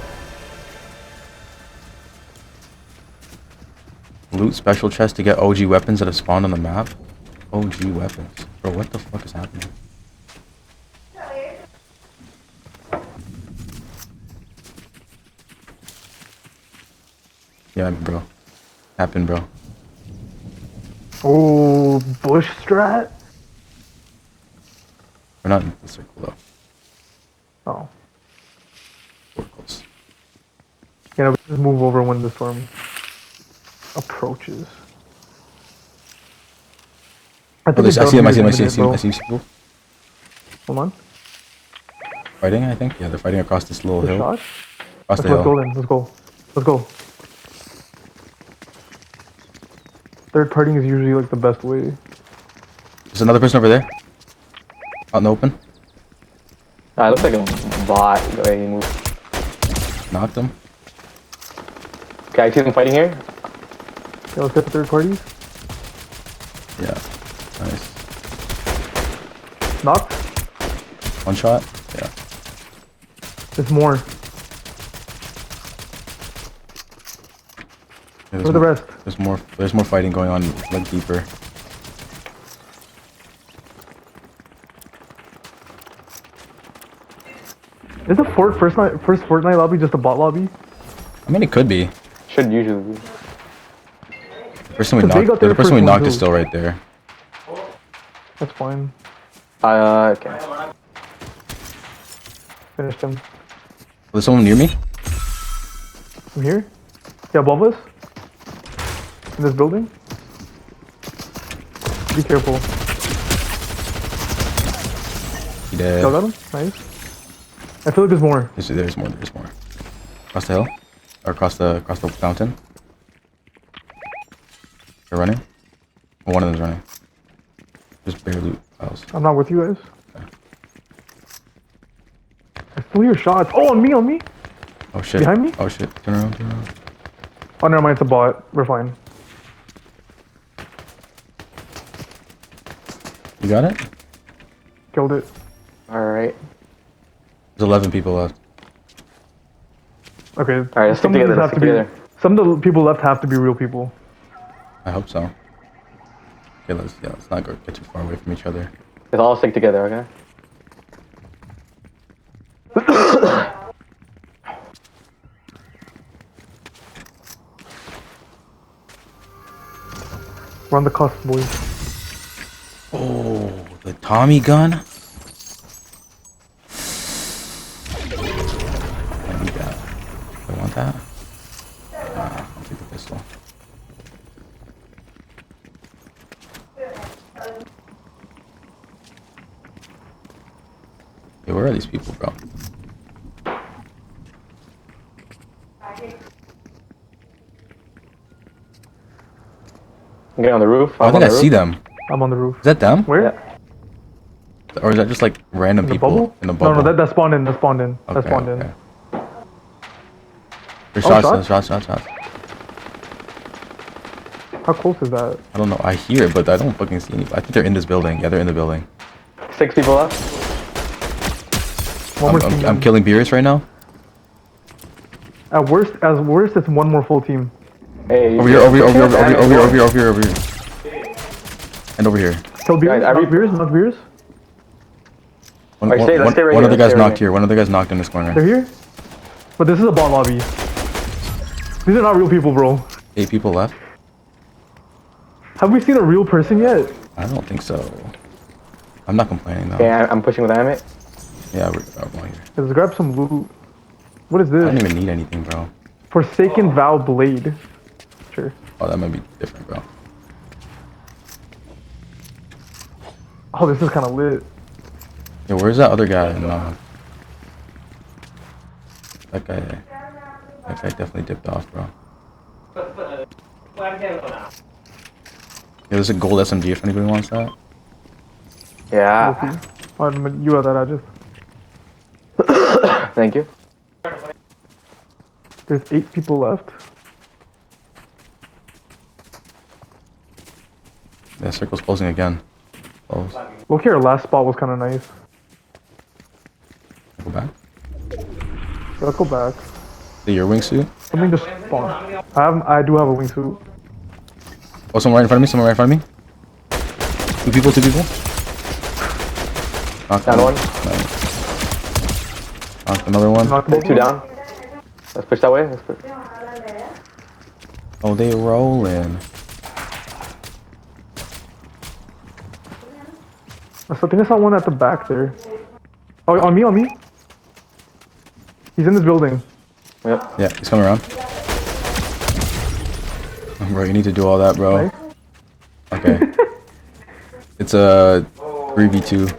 Loot special chest to get OG weapons that have spawned on the map? OG weapons. Bro, what the fuck is happening? Yeah, bro. Happened, bro. Oh, bush strat? We're not in the circle, though. Oh. We're close. Yeah, no, just move over when the storm approaches. Oh, I see him, I see people. Hold on. Fighting, I think? Yeah, they're fighting across this little The hill. shot? Across the Let's hill. go then. Let's go. Let's go. Third partying is usually like the best way. There's another person over there. Out in the open. It looks like a bot the way he moves. Knocked him. Okay, I see them fighting here. Yeah, let's get the third parties. Yeah. Nice. Knocked. One shot. Yeah. There's more. Yeah, Where are the rest? There's more fighting going on, like deeper. Is the first Fortnite lobby just a bot lobby? I mean, it could be. Should usually be. The person we Because they got knocked, their the person we first one knocked is too. still right there. That's fine. Okay. Finished him. There's someone near me. From here? Yeah, above us? In this building? Be careful. He dead. Y'all got him? Nice. I feel like there's more. There's more. There's more. Across the hill, or across the fountain. They're running. Well, one of them's running. Just bare loot piles. I'm not with you guys. I still hear shots. Oh, on me! Oh shit. Behind me? Oh shit. Turn around. Oh, never mind, it's a bot. We're fine. You got it? Killed it. Alright. There's 11 people left. Okay. Alright, let's stick together. Let's stick together. Some of the people left have to be real people. I hope so. Okay, let's not get too far away from each other. Let's all stick together, okay? We're on the cusp, boys. Oh, the Tommy gun? I need that. I want that. I'll take the pistol. Hey, where are these people, bro? I'm getting on the roof. Oh, I think I see them. I'm on the roof. Is that them? Where? Or is that just like random In the people bubble? in the bubble? No, that spawned in. That spawned in. That Okay, spawned in. okay. There's Oh, shots, shots? shots. How How close is that? I don't know. I hear it, but I don't fucking see any. I think they're in this building. Yeah, they're in the building. 6 people left. One more team. I'm killing Beerus right now. As worst, it's one more full team. Hey, Over here. And over here. Kill beers. Guys, Not beers. Not beers. One Alright, let's stay right of here, the guys let's stay right knocked here. here. One of the guys knocked in this corner. They're here. But this is a bot lobby. These are not real people, bro. 8 people left. Have we seen a real person yet? I don't think so. I'm not complaining though. Okay, I'm pushing with Amit. Yeah, I'm going here. Let's grab some loot. What is I this? don't even need anything, bro. Forsaken Vow Blade. Sure. Oh, that might be different, bro. Oh, this is kind of lit. Yeah, where's that other guy? No. That guy definitely dipped off, bro. Yeah, there's a gold SMG if anybody wants that. Yeah. You have that address. Thank you. There's 8 people left. Yeah, circle's closing again. Close. Look here, our last spot was kind of nice. Go back. Let's go back. See your wingsuit? Something just spawned. I do have a wingsuit. Oh, someone right in front of me. Someone right in front of me. 2 people. 2 people. Knocked Down one. Nice. Knocked another one. Knocked There's both 2 of them. down. Let's push that way. Let's push. Oh, they rolling. I think I saw one at the back there. Oh, on me. He's in this building. Yep. Yeah, he's coming around. Oh, bro, you need to do all that, bro. Nice. Okay. It's a 3v2.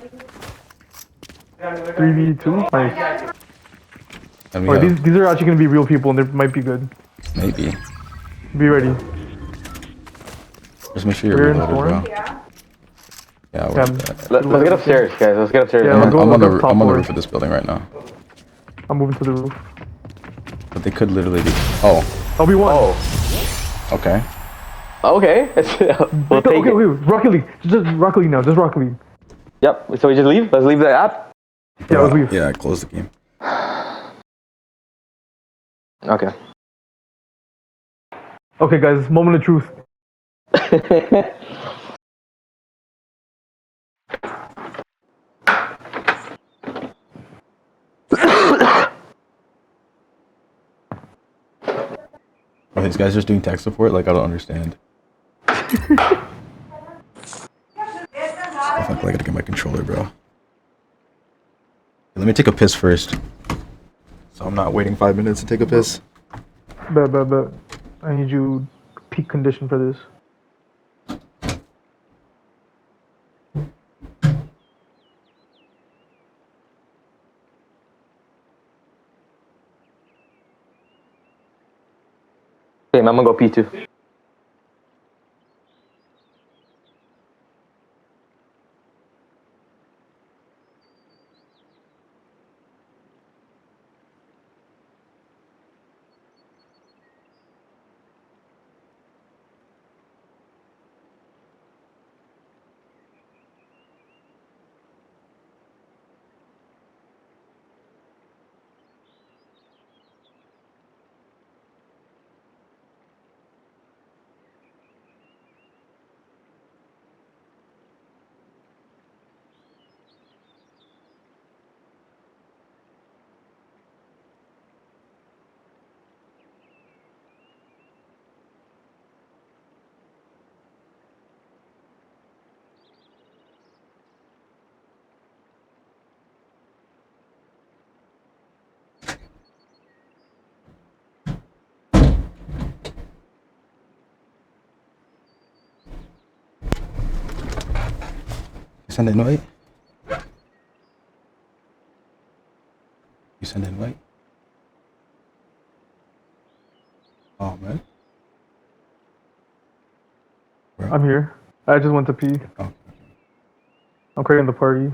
3v2. Nice. And we Alright, have, these are actually gonna be real people, and they might be good. maybe. Be ready. Just make sure you're We're in reloaded, bro. storm. Yeah, we're Yeah, Let's get upstairs, guys. Let's get upstairs. Yeah, I'm let's go on the top I'm on the floor. roof of this building right now. I'm moving to the roof. But they could literally be. Oh, I'll be one. Oh. okay. Okay. We'll take okay, it. Rocket League. Just Rocket League now. Just Rocket League. Yep. So we just leave. Let's leave the app. Yeah, let's leave. Yeah, I closed the game. Okay. Okay, guys. Moment of truth. Are these guys just doing tech support? Like, I don't understand. I fuck, I gotta get my controller, bro. Let me take a piss first. So I'm not waiting 5 minutes to take a piss. But I need you peak condition for this. Okay, I'm gonna go P2. You send an invite? You send an invite? Oh, man. I'm here. I just went to pee. Oh. I'm creating the party.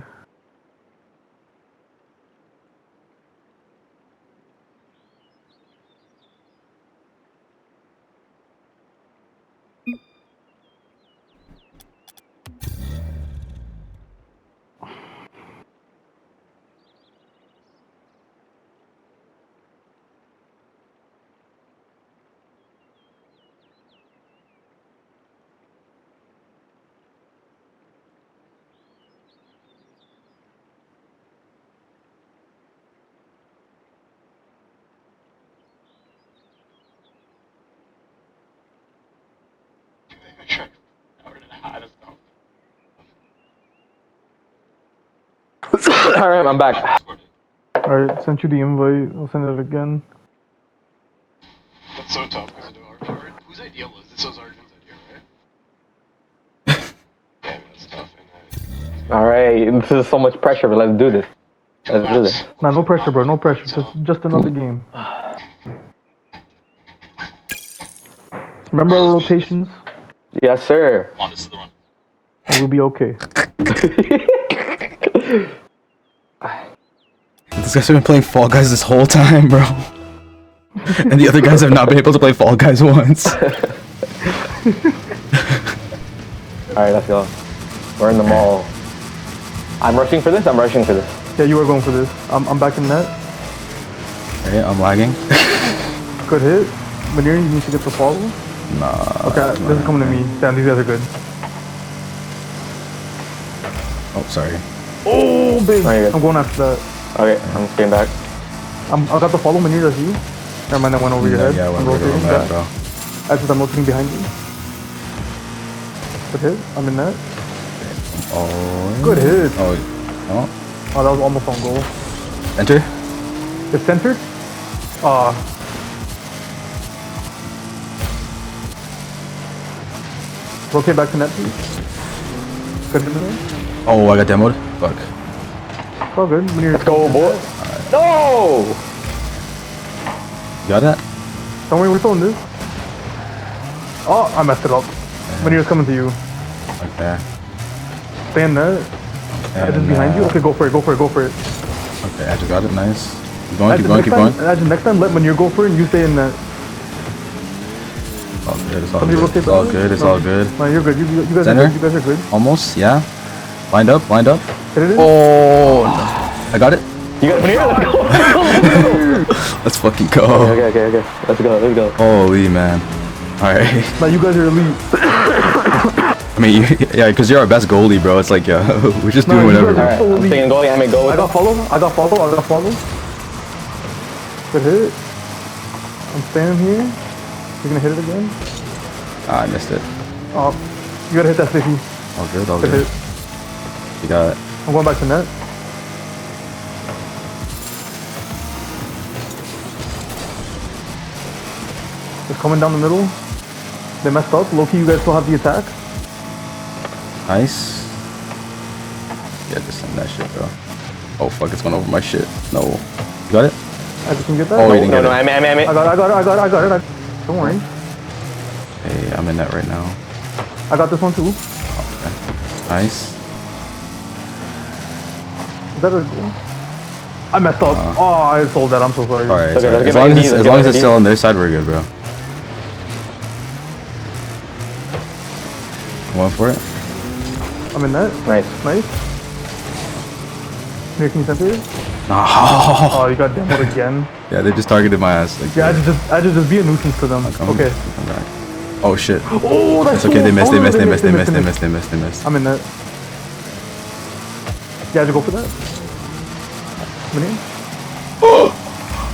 Alright, I'm back. Alright, sent you the invite. I'll send it again. That's so tough because I do hardcore. Whose idea was this? Was Arjun's idea, right? Damn, that's tough. Alright, this is so much pressure, but let's do this. Let's do this. Nah, no pressure, bro. No pressure. Just another game. Remember our rotations? Yes, sir. Come on, this is the one. We'll be okay. This guy's been playing Fall Guys this whole time, bro. And the other guys have not been able to play Fall Guys once. Alright, let's go. We're in the mall. I'm rushing for this. Yeah, you are going for this. I'm back in net. Okay, I'm lagging. Good hit. Manir, you need to get the follow. Nah. Okay, this is coming to me. Damn, these guys are good. Oh, sorry. Oh, big. Oh, you're good. I'm going after that. Okay, I'm just getting back. I got the follow. Manir, that's you. Never mind, that went over your head. Yeah, I'm we're rotating. going back, bro. As I'm rotating behind you. Good hit. I'm in net. Oh. Good hit. Oh. Oh. Oh, that was almost on goal. Enter. It's centered. Rotate back to net, please. Good hit there. Oh, I got demoed. Fuck. It's all good. Manir, Let's go, boy. No! You got that? don't worry, we're throwing this. Oh, I messed it up. Manir's coming to you. Okay. Stay in net. Edge is behind you. Okay, go for it. Go for it. Go for it. Okay, I just got it. Nice. Keep going, keep going, keep going. Imagine next time, let Manir go for it and you stay in net. It's all good, it's all Somebody good. rotate It's all back. good, it's No. all good. No, you're good. You guys Center. are good. You guys are good. Almost, yeah. Lined up, lined up. Hit it in. Oh, I got it. You got Manir? Let's go. Let's fucking go. Okay. Let's go. Holy man. Alright. Now you guys are elite. I mean, yeah, because you're our best goalie, bro. It's like, yeah, we're just doing No, you whatever. guys Alright, I'm staying goalie. I'm in goal I with got follow. I got follow. Good hit. I'm standing here. You're gonna hit it again. Ah, I missed it. Oh, you gotta hit that 50. All good, all Good good. hit. You got it. I'm going back to net. Just coming down the middle. They messed up. Loki, you guys still have the attack. Nice. Yeah, just send that shit, bro. Oh, fuck, it's going over my shit. No. You got it? I just can get that. Oh, you didn't No, get no, it. I'm I got it. Don't worry. Hey, I'm in that right now. I got this one too. Okay. Nice. Is that a goal? I messed up. Oh, I sold that. I'm so sorry. Alright, Okay, let's as get long back as, to as these, long as let's it's get still back on their side, we're good, bro. Going for it? I'm in net. Nice. Here, can you center it? No. Oh, you got demoed again. Yeah, they just targeted my ass. Like, Yeah, I just be a nuisance to them. Okay. Come back. Oh shit. Oh, that's It's okay, they missed, oh, they missed. I'm in net. Yeah, just go for that. Come in.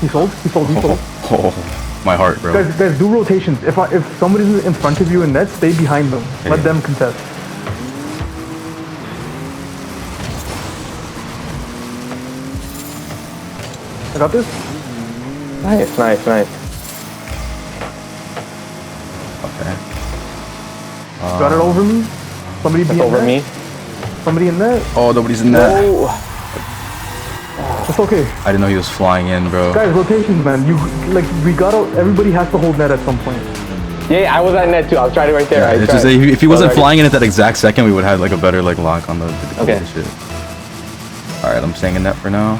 He sold. Oh, my heart, bro. Guys, do rotations. If somebody's in front of you in net, stay behind them. Let them contest. I got this. Nice. Okay. Got it over me. Somebody be That's in over net. me. Somebody in net. Oh, nobody's in that. Oh, It's okay. I didn't know he was flying in, bro. Guys, rotations, man. Everybody has to hold net at some point. yeah, I was at net too. I was trying to right there. Yeah, I it's tried. just that if he wasn't Alright. flying in at that exact second, we would have like a better like lock on the Okay. shit. All right, I'm staying in net for now.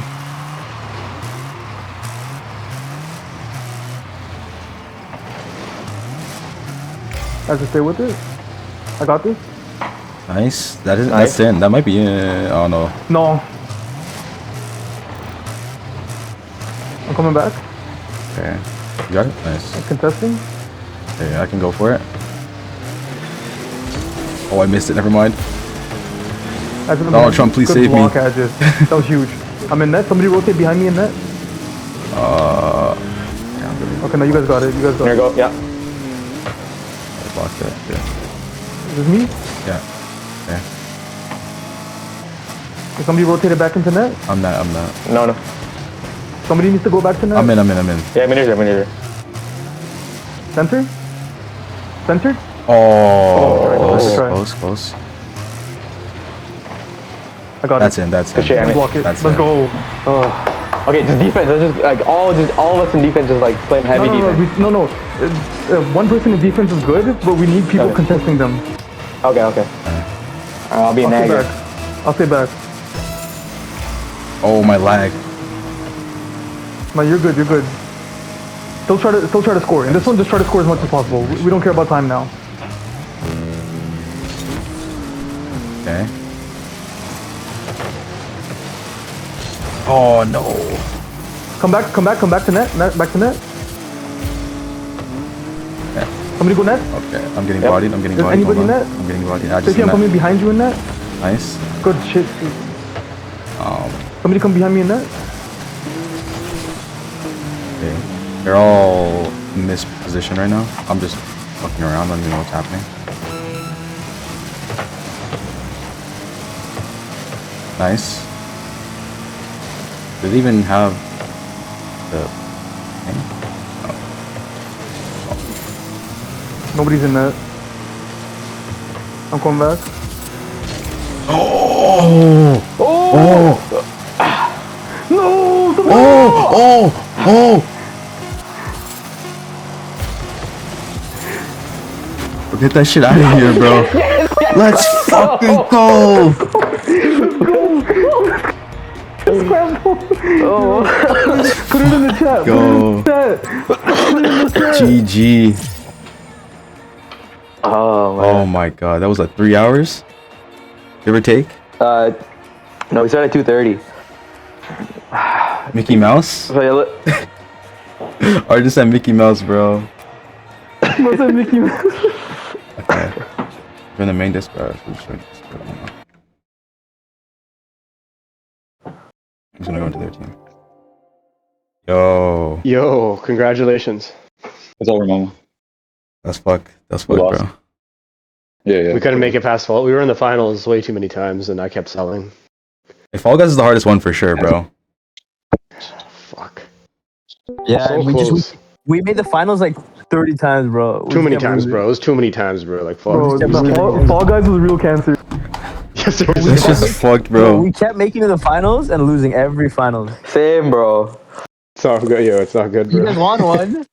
I have to stay with it. I got this. Nice. That's Nice. in. That might be in. Oh no. No. I'm coming back. Okay. You got it. Nice. I'm contesting. Okay, I can go for it. Oh, I missed it. Never mind. Donald Trump, please Good save me. block, Adjus. That was huge. I'm in net. Somebody rotate behind me in net. Yeah, I'm good. Okay, now you guys got it. There you go. Yeah. I blocked that. Yeah. Is this me? Yeah. Okay. Somebody rotated back into net. I'm not. No, no. Somebody needs to go back to net. I'm in. Yeah, I'm in here. Center. Center. Oh, good try. close. I got That's it. in. That's Good shit, in. Emmett. Block it. That's Let's it. go. Okay, just defense. Let's just like all of us in defense just like playing heavy defense. No. One person in defense is good, but we need people Okay. contesting them. Okay. I'll be a I'll stay nagger. back. I'll stay back. Oh, my lag. No, you're good. Still try to score. In this one, just try to score as much as possible. We don't care about time now. Okay. Oh no. Come back to net. Back to net. Okay. Somebody go net. Okay. I'm getting Yep. bodied. Is Hold anybody on. net? I'm getting bodied. I just Stacey, I'm net. coming behind you in net. Nice. Good shit. Somebody come behind me in net. Okay. They're all in this position right now. I'm just fucking around. I don't even know what's happening. Nice. Did they even have the thing? Nobody's in net. I'm coming back. Oh! No! Oh! Get that shit out of here, bro. Let's fucking go! Put it in the chat. Go. GG. Oh my god, that was like 3 hours? Give or take? No, we started at 2:30. Mickey Mouse? So yeah, look. Or just at Mickey Mouse, bro. What's that, Mickey Mouse? Okay. We're in the main disc, bro. I'm just gonna go into their team. Yo, congratulations. It's over, mama. That's fuck, We bro. lost. Yeah. We couldn't make it past fall. We were in the finals way too many times, and I kept selling. Hey, Fall Guys is the hardest one for sure, bro. Fuck. Yeah, So we close. we made the finals like 30 times, bro. Too many times, bro. It was too many times, bro. Like, fuck. Bro, Fall Guys was real cancer. Yes, sir. This shit's fucked, Bro, bro. we kept making it to the finals and losing every finals. Same, bro. It's not good, yo. It's not good, You guys bro. won one.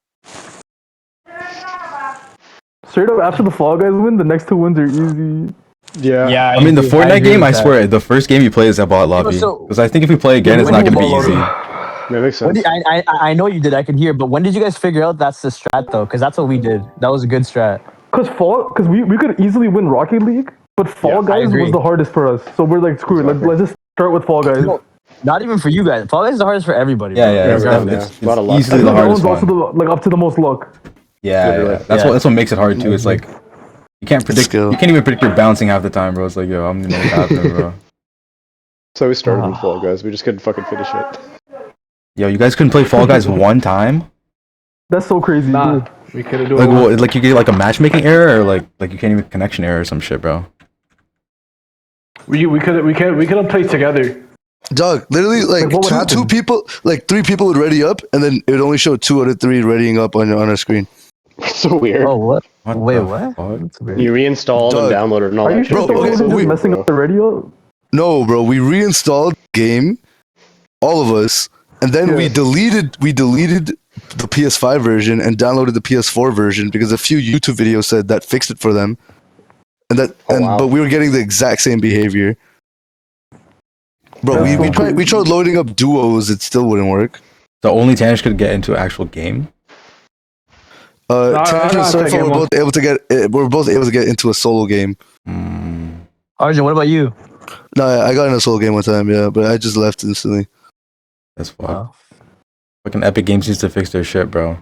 Straight up, after the Fall Guys win, the next two wins are easy. Yeah. I mean, the Fortnite game, I swear, the first game you play is at bot lobby. so- Because I think if we play again, it's not gonna be easy. That makes When sense. did, I know you did. I could hear, but when did you guys figure out that's the strat though? Because that's what we did. That was a good strat. Cause we could easily win Rocket League, but Fall I Guys agree. was the hardest for us. So we're like, screw it. Let's just start with Fall Guys. No, not even for you guys. Fall Guys is the hardest for everybody. Yeah, bro. yeah, it's, Yeah, definitely- yeah. it's A lot of luck. easily And the that hardest one's also one. like up to the most luck. Yeah, Literally. That's Yeah. what what makes it hard too. It's like you can't predict. You can't even predict your bouncing half the time, bro. It's like, yo, I'm gonna make it happen, bro. So we started with Fall Guys. We just couldn't fucking finish it. Yo, you guys couldn't play Fall Guys one time? That's so crazy. Nah. We couldn't do Like, it. what, like you get like a matchmaking error, or like you can't even connection error or some shit, bro. We couldn't play together. Dog, literally, like what would two happen? people, like 3 people would ready up, and then it would only show 2 out of 3 readying up on our screen. So weird. Oh what? Wait, the what? fuck? That's weird. You reinstalled Dog. and downloaded and all Are you that. sure Bro, someone okay, wasn't so just we- messing up the radio? No, bro, we reinstalled the game, all of us, and then we deleted the PS5 version and downloaded the PS4 version because a few YouTube videos said that fixed it for them, and wow. but we were getting the exact same behavior. Bro, we tried loading up duos, it still wouldn't work. The only Tanish could get into an actual game. Tanner and I'll take Surfer it were one. both able to get. We're both able to get into a solo game. Arjun, what about you? No, I got in a solo game one time, yeah, but I just left instantly. That's fucked. Wow. Fucking Epic Games needs to fix their shit, bro.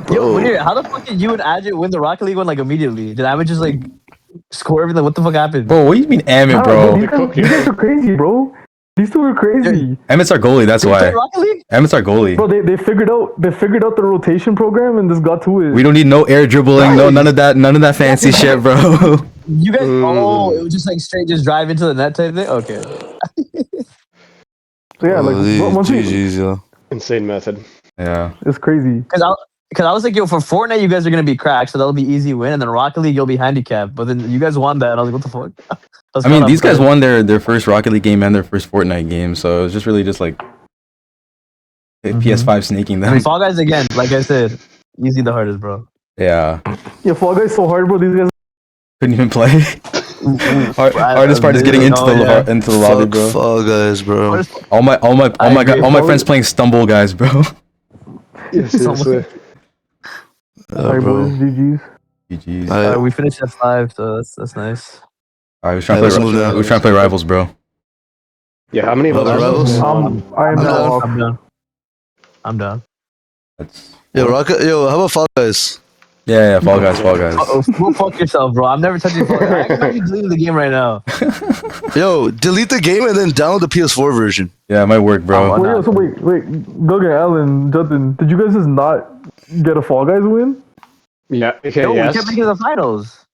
Yo, Munir, how the fuck did you and Ajit win the Rocket League one like immediately? Did Amit just like score everything? What the fuck happened? Bro, what do you mean Amit, I bro? don't know, these guys are crazy, bro. These two are crazy. Amit's our goalie, that's Did you play why. Rocket League? Amit's our goalie. Bro, they figured out the rotation program and just got to it. We don't need no air dribbling, no none of that fancy shit, bro. You guys? Oh, it was just like straight, just drive into the net type thing. Okay. So yeah, like once we, GG's, yo. Insane method. Yeah. it's crazy. Because I was like, yo, for Fortnite, you guys are gonna be cracked, so that'll be easy win, and then Rocket League, you'll be handicapped. But then you guys won that, and I was like, what the fuck? I mean, these guys won their first Rocket League game and their first Fortnite game, so it was just really just like PS5 snaking I mean, them. Fall Guys again, like I said, easy the hardest, bro. Yeah. Yeah, Fall Guys so hard, bro. These guys. Couldn't even play. Hardest part is getting into the lobby, Fuck bro. Fall Guys, bro. All my friends playing Stumble Guys, bro. Yeah, seriously. Alright, Bro. boys, GG's. GG's. We finished at 5, so that's nice. Alright, we're trying let's move to now. play Rivals, bro. Yeah, how many of us Other are Rivals? I am now off. I'm done. That's Yo, yo, how about Fall Guys? yeah, Fall Guys. Go fuck yourself, bro. I'm never touching Fall Guys. I'm actually deleting the game right now. Yo, delete the game and then download the PS4 version. Yeah, it might work, bro. Wait, so wait, Gogan, Alan, Justin, did you guys just not get a Fall Guys win? Yeah, okay, No, yes. we kept making the finals.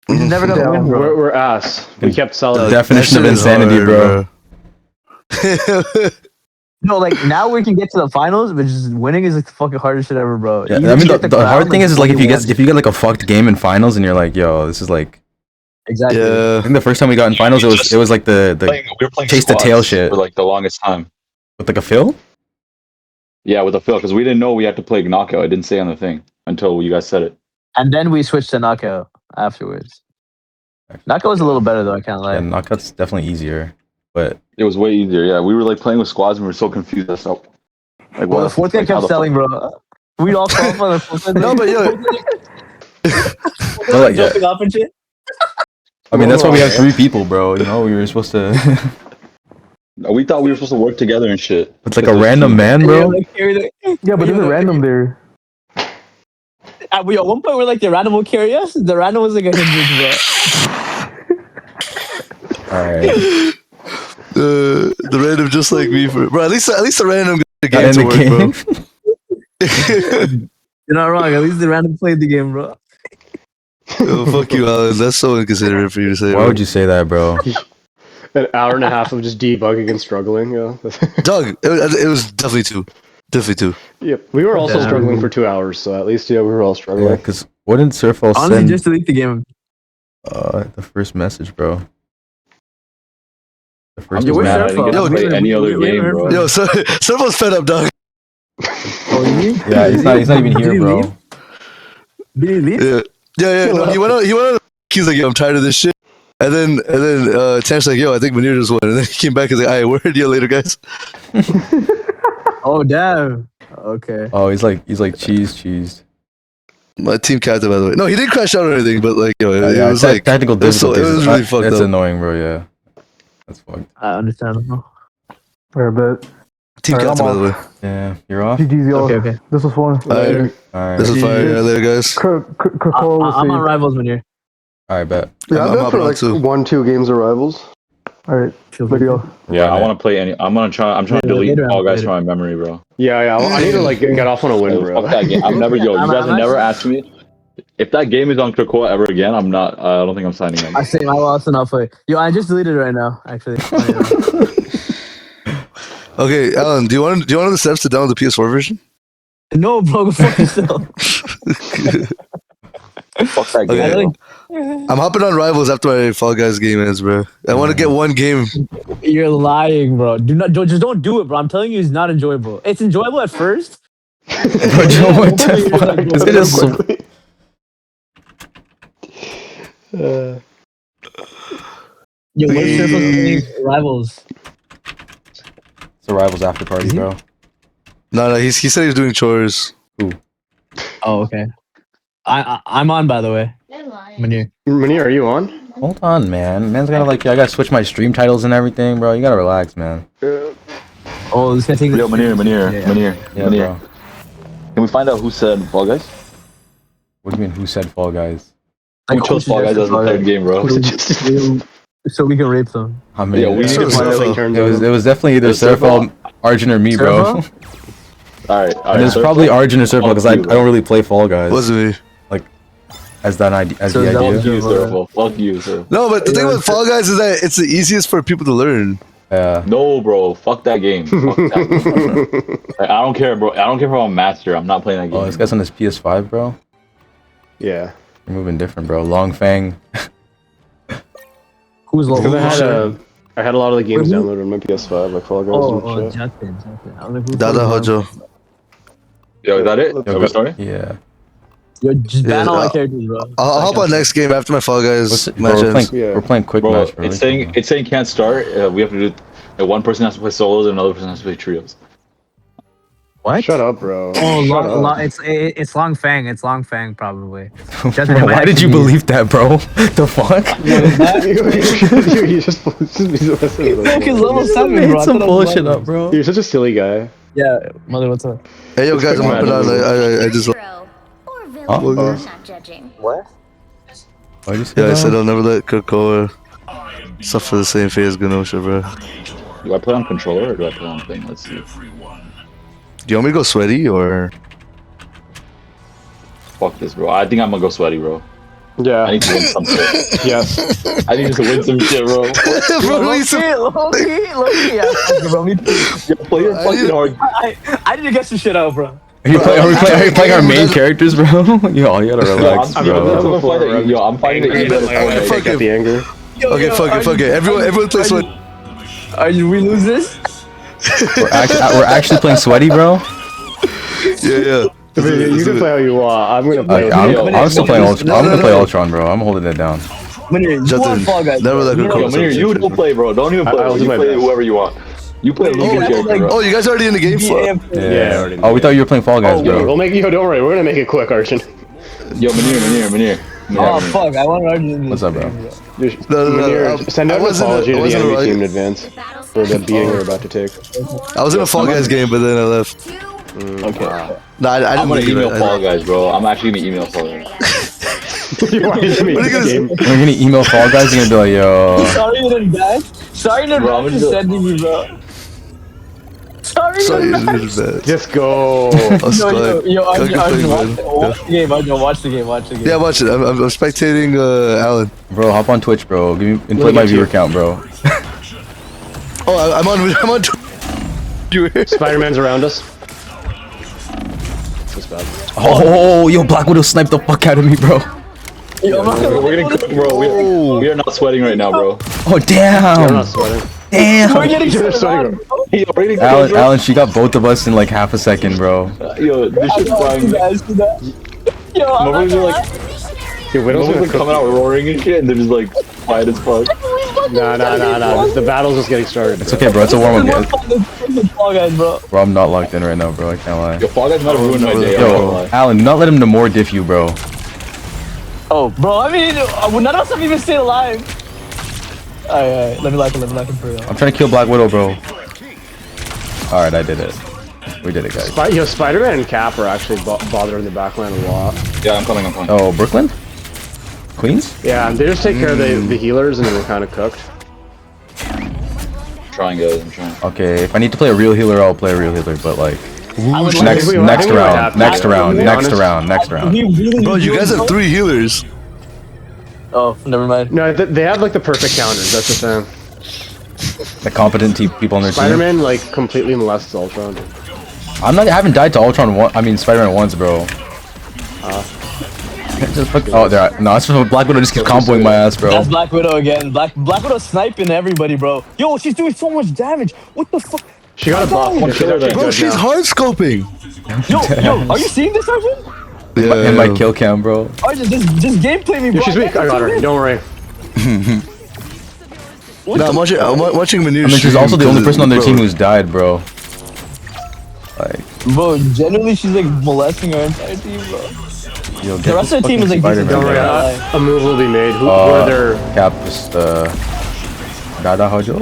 We just never got a win, bro. We're ass. We kept selling. The definition of That shit is insanity, hard, bro. No, like now we can get to the finals, but just winning is like the fucking hardest shit ever, bro. Yeah, Even I mean, if you the get hard crown, thing is like if you fucking get like a fucked game in finals and you're like, yo, this is like. exactly. I Yeah. think the first time we got in finals, it was like the We were playing chase the tail squads shit for like the longest time. with like a fill. Yeah, with a fill, because we didn't know we had to play knockout. I didn't say on the thing until you guys said it. And then we switched to knockout afterwards. Knockout was a little better though, I can't lie. Yeah, knockout's definitely easier, but It was way easier. Yeah, we were like playing with squads and we were so confused. That's how. Like, Well, the fourth guy like, how kept the selling, bro. We'd all fall for the fourth guy. No, but yo, But, like, yeah. jumping off and shit. I mean that's why we have 3 people, bro. You know, we were supposed to. fuck? We thought we were supposed to work together and shit. It's like a random man, bro. Yeah, but there's a random there. At one point, we're like, the random will carry us. The random was like a hindrance, All right. the random just like me, bro. At least the random got the Got game in to the work, game. bro. You're not wrong. At least the random played the game, bro. Yo, fuck you, Alan. That's so inconsiderate for you to say. Why would you say that, bro? An hour and a half of just debugging and struggling. Yeah. Doug, it was definitely two. Definitely two. Yep. We were also Damn. struggling for 2 hours, so at least yeah, we were all Yeah, struggling. because wouldn't Surfall Honestly, send just delete the game. the first message, bro? The I'm first just where's mad I Surfall? didn't get Yo, to play any other wait, game, wait, bro. wait. Yo, Servo's fed up, Doug. Oh, you mean? Yeah, he's not even Did here, he bro. leave? Did he leave? Yeah. No, he went on. He's like, yo, I'm tired of this shit. And then Tan's like, yo, I think Manir just won. And then he came back and was like, alright, word, you later, guys. Oh, damn. Okay. Oh, he's like cheesed. My team captain, by the way. No, he didn't crash out or anything, but like, yo, it Yeah, was like technical it was so- difficulties. it was really fucked That's up. annoying, bro. Yeah, that's fucked. I understand. Alright, bet. team Alright, captain, I'm by the way. Yeah, you're off. GG's, y'all. Okay. This was fun. Alright, All right, this is fire. Yeah, later, guys. Krakoa was I'm on safe. Rivals when you're. all right, bet. Yeah, I'm I'm down hopping for on like too. 1-2 games of Rivals. Alright, video. Yeah, Run I it. want to play any. I'm trying to delete Later on, all guys later. from my memory, bro. Yeah. I need to like get off on a win, bro. Fuck that game. I'm never. Yo, you I'm guys have never actually- asked me if that game is on Krakoa ever again. I'm not. I don't think I'm signing I up. say I lost and I'll play. Yo, I just deleted it right now, actually. Okay, Alan, do you want to know the steps to download the PS4 version? No, bro, go fuck yourself. Fuck that game. Okay. bro. I'm hopping on Rivals after my Fall Guys game ends, bro. I want to get one game. You're lying, bro. Just don't do it, bro. I'm telling you, it's not enjoyable. It's enjoyable at first. Bro, Joe, what the fuck? This kid is so- Yo, what's Surf's Rivals? It's a Rivals after party, bro. No, he said he was doing chores. Oh, okay. I'm on, by the way. Manir. Manir, are you on? Hold on, man. Man's gotta like, I gotta switch my stream titles and everything, bro. You gotta relax, man. Oh, this gonna take. Yo, Manir. Yeah, bro. Can we find out who said Fall Guys? What do you mean? Who said Fall Guys? Who chose Fall Guys as the third game, bro? So we can rape them. I mean, Yeah, we need to Surfall. find out. Turns it was definitely either It's Surfall. Surfall, Arjun, or me, bro. Surfall? All right. And it's probably Arjun or Surfall because I you, bro. don't really play Fall Guys Wasn't me. as that idea. As So the that idea. was Fuck you, Surfall. Fuck you, sir. No, but the thing with Fall Guys is that it's the easiest for people to learn. Yeah. No, bro. Fuck that game. Fuck that game. Like, I don't care, bro. I don't care if I'm a master. I'm not playing that game. Oh, this guy's on his PS5, bro. Yeah. You're moving different, bro. Long Fang. Who's low? I had a lot of the games downloaded on my PS5, like Fall Guys and shit. Justin. Dada Hojo. Yo, is that it? Are we starting? Yeah. Yo, just ban all Yeah, my characters, bro. I'll hop on next game after my Fall Guys Bro, match we're, ends. playing, we're playing quick Bro, match. Bro. it's saying can't start. We have to do. One person has to play solos and another person has to play trios. What? Shut up, bro. Oh, it's Long Fang. It's Long Fang, probably. Bro, why did you believe that, bro? The fuck? You just He's level 7, bro. Made some bullshit up, bro. You're such a silly guy. Yeah, mother, what's up? Hey, yo, guys, I'm hopping on. I just. Huh? Not judging. What? Why'd you say Yeah, I that? said I'll never let Krakoa suffer the same fate as Genosha, bro. Do I play on controller or do I play on thing? Let's see. Do you want me to go sweaty or? Fuck this, bro. I think I'm gonna go sweaty, bro. Yeah. I need to win some shit. Yes. I need to win some shit, bro. Bro, we some- Low-key, yeah, bro. Me too. Yo, play your fucking hard. I need to get some shit out, bro. Are you playing our main characters, bro? Yo, you gotta relax, bro. Yo, I'm fighting the Fuck Get it. the anger. Okay, fuck it. Everyone play sweat. We lose this? We're actually playing sweaty, bro. Yeah. You can play how you want. I'm gonna play. I'm still playing Ultron. I'm gonna play Ultron, bro. I'm holding it down. Justin, never let Yo, Manir, you don't play, bro. Don't even play. I'll do You my play best. whoever you want. You play a legal character, bro. Oh, you guys already in the game? Yeah, already. Oh, we thought you were playing Fall Guys, Yo, bro. we'll make don't worry. We're gonna make it quick, Archon. Yo, Manir. Oh, fuck. I want to What's up, bro? No. Send out I an wasn't apology a- I to the wasn't a enemy right- team in advance for the beating we're about to take. I was in a Fall Guys game, but then I left. Okay. No, I I'm didn't gonna leave email it. Fall Guys, bro. I'm actually gonna email Fall Guys. Why did you make What are you this gonna game? We're gonna email Fall Guys. You're gonna be like, yo. Sorry in advance. Sorry in Bro, I'm advance gonna for do- sending me, bro. Sorry Sorry, in it's advance. really bad. Just go. Yo, Can't complain, man. watch the game, Arjun. Watch the game. Yeah, watch it. I'm spectating Alan. Bro, hop on Twitch, bro. Give me input my viewer count, bro. Oh, I'm on. Viewer. Spider-Man's around us. That's bad. Oh, yo, Black Widow sniped the fuck out of me, bro. Yo, I'm not gonna We're gonna cook, bro. We are not sweating right now, bro. Oh, I'm damn. not sweating. We're Damn. getting You're shit sweating. Yo, we're gonna cook, bro. Alan, she got both of us in like half a second, bro. Yo, this shit's flying. Yo, I'm not Motherfuckers are like, Your widow's motherfuckers gonna are coming out roaring and shit, and they're just like quiet as fuck. Nah. The battle's just getting started. It's okay, bro. It's a warm up. Fall Guys, bro. Bro, I'm not locked in right now, bro. I can't lie. Yo, Fall Guys might have ruined my day. I'm not gonna Yo, lie. Alan, do not let him to more diff you, bro. Oh, bro. I mean, none of us have even stayed alive. Alright. Let me like him for real. I'm trying to kill Black Widow, bro. Alright, I did it. We did it, guys. Yo, Spider-Man and Cap are actually bothering the backline a lot. Yeah, I'm coming. Oh, Brooklyn? Queens? Yeah, they just take care of the healers and then we're kind of cooked. I'm trying, guys. I'm trying. Okay, if I need to play a real healer, I'll play a real healer, but like... Next we might have round, to, next to be round. Bro, you guys have 3 healers. Oh, never mind. No, they have like the perfect counters. That's the thing. The competent people on their team. Spider-Man like completely molests Ultron. I haven't died to Ultron Spider-Man once, bro. Oh, there. No, that's what Black Widow just keeps comboing my ass, bro. That's Black Widow again. Black Widow sniping everybody, bro. Yo, she's doing so much damage. What the fuck? She got a buff. One killer there. Bro, she's hard scoping. Yo, are you seeing this, Arjun? Yeah. In my kill cam, bro. Arjun, just gameplay me, bro. Yo, she's weak. I got her. Don't worry. No, I'm watching Manir. I mean, she's also the only person on their team who's died, bro. Like, Bro, generally she's like molesting our entire team, bro. yo, The rest of the team is like decent. Don't worry. Yeah. A move will be made. Who are their? Cap just Dada Hojo.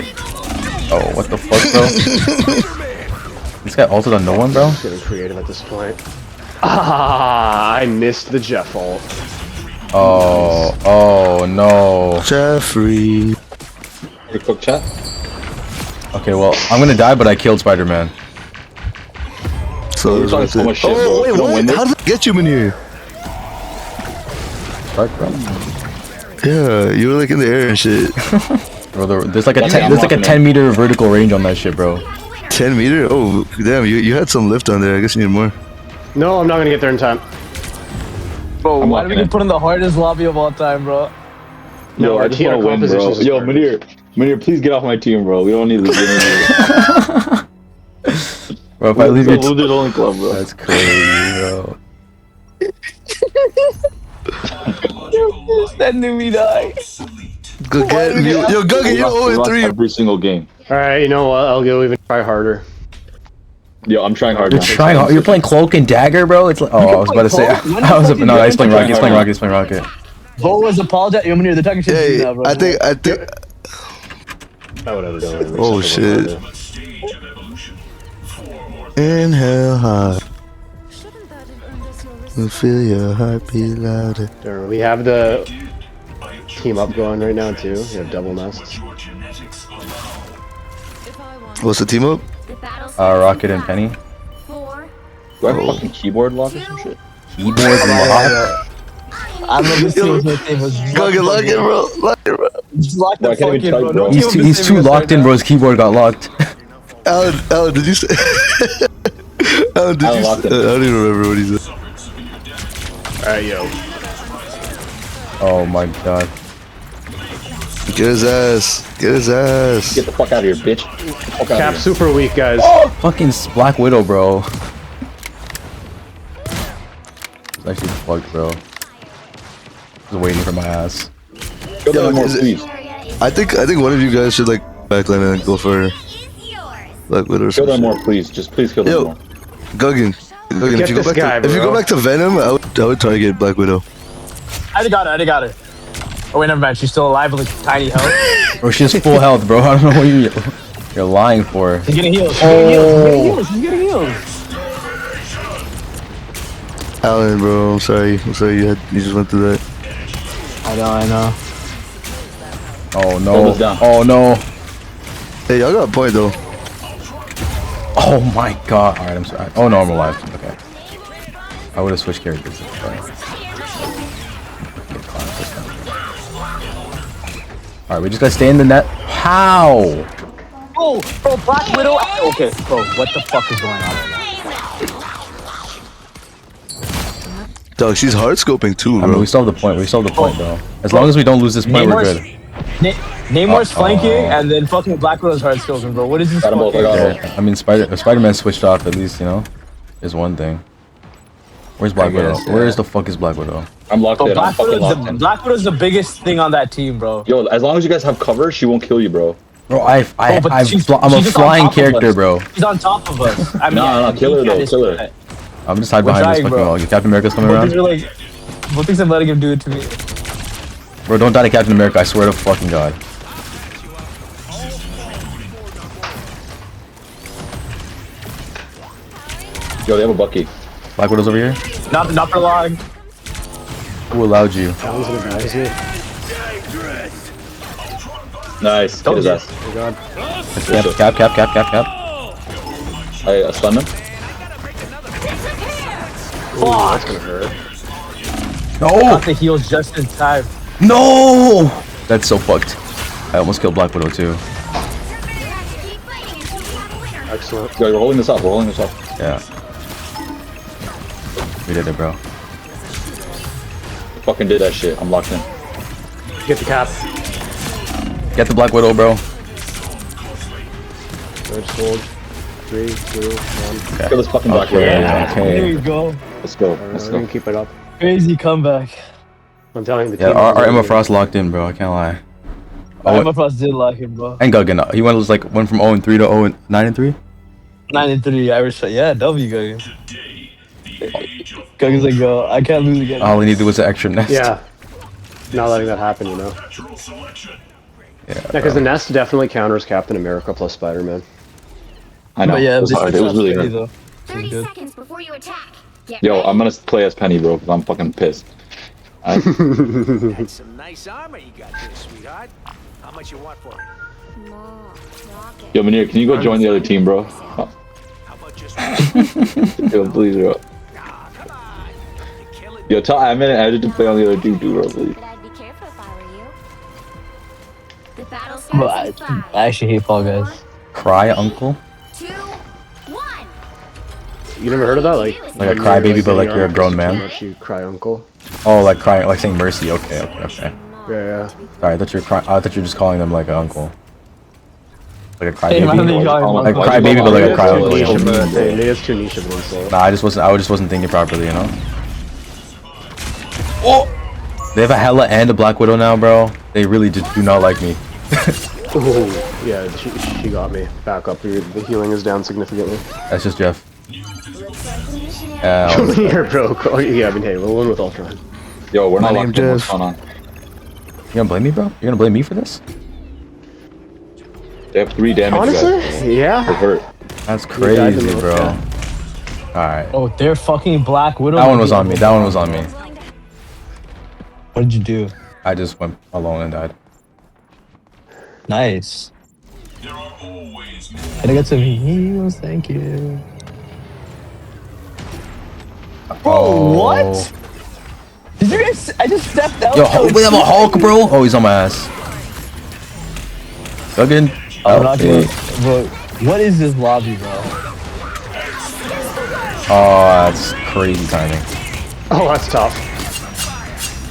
Oh, what the fuck, bro? This guy ulted on no one, bro. Getting creative at this point. Ah, I missed the Jeff ult. Oh no. Jeffrey. Pretty quick chat. Okay, well, I'm gonna die, but I killed Spider-Man. So, We're talking so much shit, bro. oh, wait, We don't win what? this. How did I get you, Manir? Dark, bro. Yeah, you were like in the air and shit. Bro, there's like a 10-meter vertical range on that shit, bro. 10 meter? Oh, damn, you had some lift on there. I guess you need more. No, I'm not gonna get there in time. Bro, I'm why do we get put in the hardest lobby of all time, bro? Yo, I just want to win, bro. Yo, Munir, please get off my team, bro. We don't need this game. Bro, if I leave your losers only club, bro. that's crazy, bro. That knew me die. Go get me. Yo, Guggy, you're 0-3. Every single game. All right, you know what? I'll go even try harder. Yo, I'm trying hard. You're trying hard. You're playing Cloak and Dagger, bro. It's like, oh, I was about to say. No, he's playing Rocket. He's playing Rocket. He's playing Rocket. Bo was apologizing. You're the talking shit to you Hey, now, bro. I think. Oh, whatever, don't worry. Oh shit. Inhale hard. And feel your heartbeat louder. We have the team up going right now too. We have double nests. What's the team up? Rocket and Penny. Do I have a fucking keyboard lock or some shit? Keyboard lock. I love this team. Guggy, lock it, bro. Lock it, bro. Just lock Bro, I the can't fuck even in, type, bro. bro. He's too locked in, bro. His keyboard got locked. Alan, did you say? Alan, did you say? I don't even remember what he said. Alright, yo. Oh my god. Get his ass. Get his ass. Get the fuck out of here, bitch. Cap super weak, guys. Fucking Black Widow, bro. It's actually fucked, bro. Just waiting for my ass. Go down more, please. I think one of you guys should like backline and go for Black Widow or Kill them something. more, please. Just please kill them Yo, more. Guggen, if you go back to Venom, I would target Black Widow. I already got her. Oh wait, never mind. She's still alive with like tiny health. Bro, she has full health, bro. I don't know what you're lying for. She's getting healed. She's getting healed. Alan, bro, I'm sorry you just went through that. I know. Oh no. Hold us down. Oh no. Hey, y'all got a point though. Oh my god. Alright, I'm sorry. Oh no, I'm alive. Okay. I would have switched characters. Alright, we just gotta stay in the net. How? Oh, bro, Black Widow. Okay, bro, what the fuck is going on right now? Dog, she's hard scoping too, I bro. mean, we still have the point. We still have the point, though. As long as we don't lose this point, we're good. Namor's flanking, and then fucking Black Widow's hard scoping, bro. What is this? Yeah, I mean, Spider-Man switched off at least, you know, is one thing. Where's Black Widow? Where the fuck is Black Widow? I'm locked in. I'm fucking locked in. Black Widow's the biggest thing on that team, bro. Yo, as long as you guys have cover, she won't kill you, bro. Bro, I'm a flying character, bro. She's on top of us. I mean, no, kill her though, kill her. I'm just hiding behind this fucking wall. Captain America's coming around. What thinks I'm letting him do it to me? Bro, don't die to Captain America, I swear to fucking god. Yo, they have a Bucky. Black Widow's over here? Not for long. Who allowed you? Nice, get his ass. Oh god. Cap. I stunned him. Ooh, that's gonna hurt. No! Got the heals just in time. No! That's so fucked. I almost killed Black Widow too. Excellent. Yo, we're holding this up. Yeah. We did it, bro. Fucking did that shit. I'm locked in. Get the cap. Get the Black Widow, bro. Let's hold. 3, 2, 1. Kill this fucking Black Widow. There you go. Let's go. We're gonna keep it up. Crazy comeback. I'm telling you, the Yeah, team. our Emma Frost locked in, bro. I can't lie. Emma Frost did lock him, bro. And Guggen, he went from 0-3 to 9-3. 9-3 Irish shot. Yeah, W Guggen. Guggen's like, yo, I can't lose again. All he needed was an extra nest. Yeah. Not letting that happen, you know. Yeah, because the nest definitely counters Captain America plus Spider-Man. I know. But yeah, it was hard. It was really hard. though. 30 seconds before you attack. Yo, I'm gonna play as Penny, bro, because I'm fucking pissed. That's some nice armor you got there, sweetheart. How much you want for it? Yo, Munir, can you go join the other team, bro? How about just Yo, please, bro. Yo, tell Admin and Edit to play on the other team, too, bro, please. But I actually hate Fall Guys. Cry uncle? 2, 1. You never heard of that? Like Like a when crybaby, you're, but like getting you're a your grown arms too man. much, you cry uncle. Oh, like crying, like saying mercy. Okay, okay, okay. Yeah. Sorry, I thought you were I thought you were just calling them like an uncle. Like a Hey, man, they crybaby. call him Like a uncle. crybaby, but like a cry Too uncle. niche You of know? a thing. Maybe it's too niche of an insult. Nah, I just wasn't thinking properly, you know. Oh, they have a Hella and a Black Widow now, bro. They really just do not like me. Ooh, yeah, she got me. Back up. The healing is down significantly. That's just Jeff. Come here, bro. Oh, yeah, I mean, hey, we'll win with Ultron. Yo, we're not My locked name in. What's Jeff. going on? You gonna blame me, bro? You're gonna blame me for this? They have 3 damage. Honestly, guys. yeah. It hurt. That's died the crazy, most, bro. yeah. Alright. Oh, they're fucking Black Widow. That one was on me. That one was on me. What did you do? I just went alone and died. Nice. Can I get some heals? Thank you. Bro, what? Did you guys? I just stepped out. Yo, wait, I'm a Hulk, bro. Oh, he's on my ass. Duggan. Oh, not good. Bro, what is this lobby, bro? Oh, that's crazy timing. Oh, that's tough.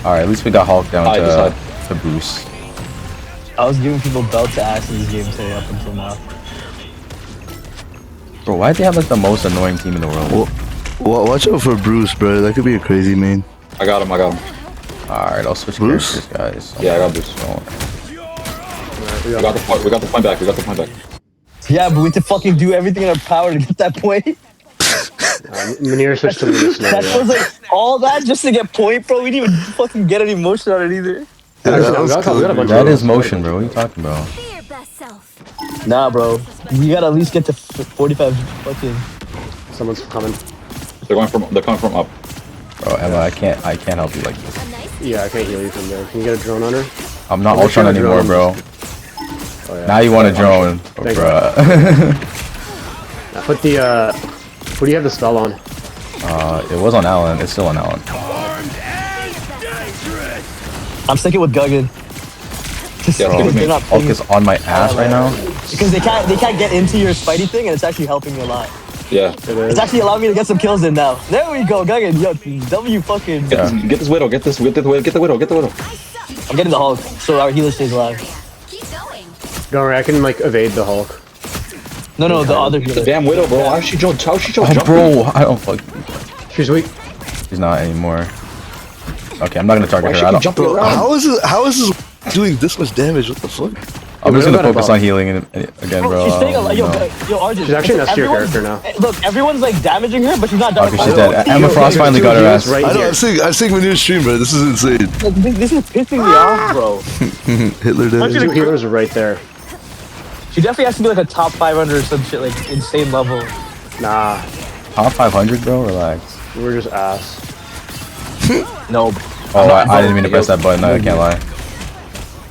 Alright, at least we got Hulk down I to Bruce. I was giving people belt to ass in this game today up until now. Bro, why do they have like the most annoying team in the world? Watch out for Bruce, bro. That could be a crazy main. I got him. Alright, I'll switch Bruce? characters, guys. Yeah, I got Bruce. We got the point. We got the point back. We got the point back. Yeah, but we have to fucking do everything in our power to get that point. Manir switched to Lunas now. That was like all that just to get point, bro. We didn't even fucking get any motion on it either. That is motion, bro. What are you talking about? Be your best self. Nah, bro. You gotta at least get to 45 fucking. Someone's coming. They're coming from up. Bro, Emma, I can't help you like this. Yeah, I can't heal you from there. Can you get a drone on her? I'm not I'm Ultron trying to anymore, drone. bro. Oh, yeah. Now you want a drone, Thank bro. Now put the who do you have the spell on? It was on Alan. It's still on Alan. I'm sticking with Guggen. Yeah, Bro, they're not Hulk is on my ass right now. because they can't get into your Spidey thing, and it's actually helping me a lot. Yeah. It's actually allowing me to get some kills in now. There we go, Guggen. Yo, W fucking. Get this widow. Get the widow. I'm getting the Hulk, so our healer stays alive. Keep going. Don't worry, I can like evade the Hulk. No, the other The healer. damn widow, bro. How's she jumping? Oh, bro, I don't fuck. She's weak. She's not anymore. Okay, I'm not gonna target her. I don't. Bro, how is this doing this much damage? What the fuck? I'm just gonna Widow got focus a on healing again, bro. She's staying alive. Yo, Arjun. She's actually an S tier everyone's- character now. Look, everyone's like damaging her, but she's not dying. Okay, she's dead. Emma Frost finally got her ass. Right I know. here. I'm seeing Manir's stream, bro. This is insane. This is pissing me off, bro. Hitler dead. Two healers are right there. She definitely has to be like a top 500 or some shit, like insane level. Nah, Top 500, bro. Relax. we're just ass. No. Oh, I didn't mean to press that button. I can't lie.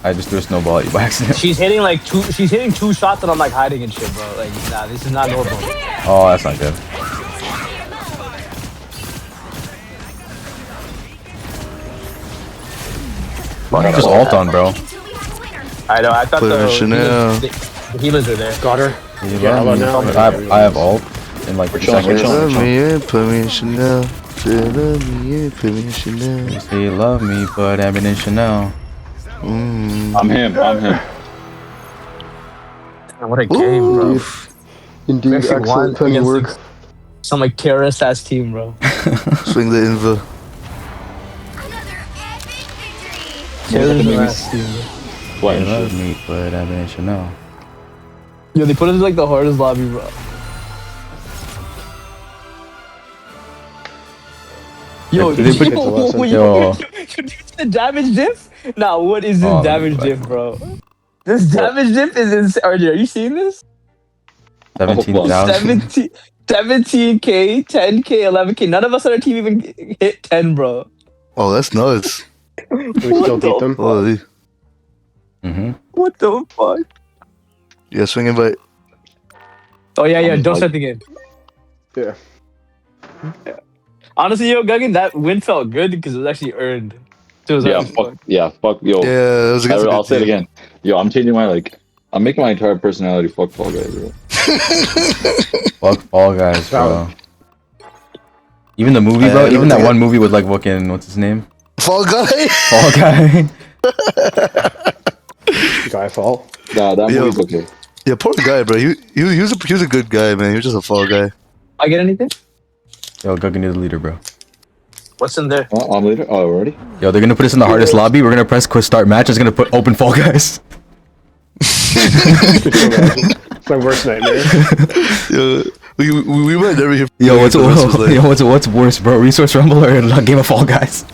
I just threw a snowball at you by accident. She's hitting like she's hitting 2 shots and I'm like hiding and shit, bro. Like, nah, this is not normal. Oh, that's not good. Just ult on, bro. I know, I thought Put her Chanel. the healers are there. Got her. You Yeah, love hello me. now. I have ult in like 3 seconds. Love me and put me in Chanel. Love me and put me in Chanel. You say you love me, but I'm in Chanel. I'm him. What a game, bro. Indeed, Excellent penny work. Some like terrorist ass team, bro. Swing the inva. Terrorist ass team. What? You love me, but I'm in Chanel. Yo, they put it in like the hardest lobby, bro. Yo, They put- Yo. the damage diff? Nah, what is this Oh, damage like- diff, bro? This damage diff is insane. RJ, are you seeing this? 17,000. 17k, 10k, 11k. None of us on our team even hit 10, bro. Oh, that's nuts. We still beat them. Holy. What the fuck? Yeah, swing invite. Oh, yeah, don't start the game. Yeah. Honestly, yo, Guggen, that win felt good because it was actually earned. So it was Yeah, actually fuck. Yo. Yeah, that was a good I'll say it again. Yo, I'm changing my I'm making my entire personality fuck Fall Guys, bro. Fuck Fall Guys, bro. Even the movie, bro. Even that one movie with like fucking what's his name? Fall Guy. Fall Guy. Guy Fall. Nah, that movie's okay. Yeah, poor guy, bro. He was a good guy, man. He was just a Fall Guy. I get anything? Yo, Guggen, you're the leader, bro. What's in there? Oh, I'm leader. Oh, already? Yo, they're gonna put us in the hardest lobby. We're gonna press quick start match. It's gonna put open Fall Guys. It's my worst nightmare. Yo, we might never hear. Yo, what's worse, bro? Resource Rumble or a game of Fall Guys?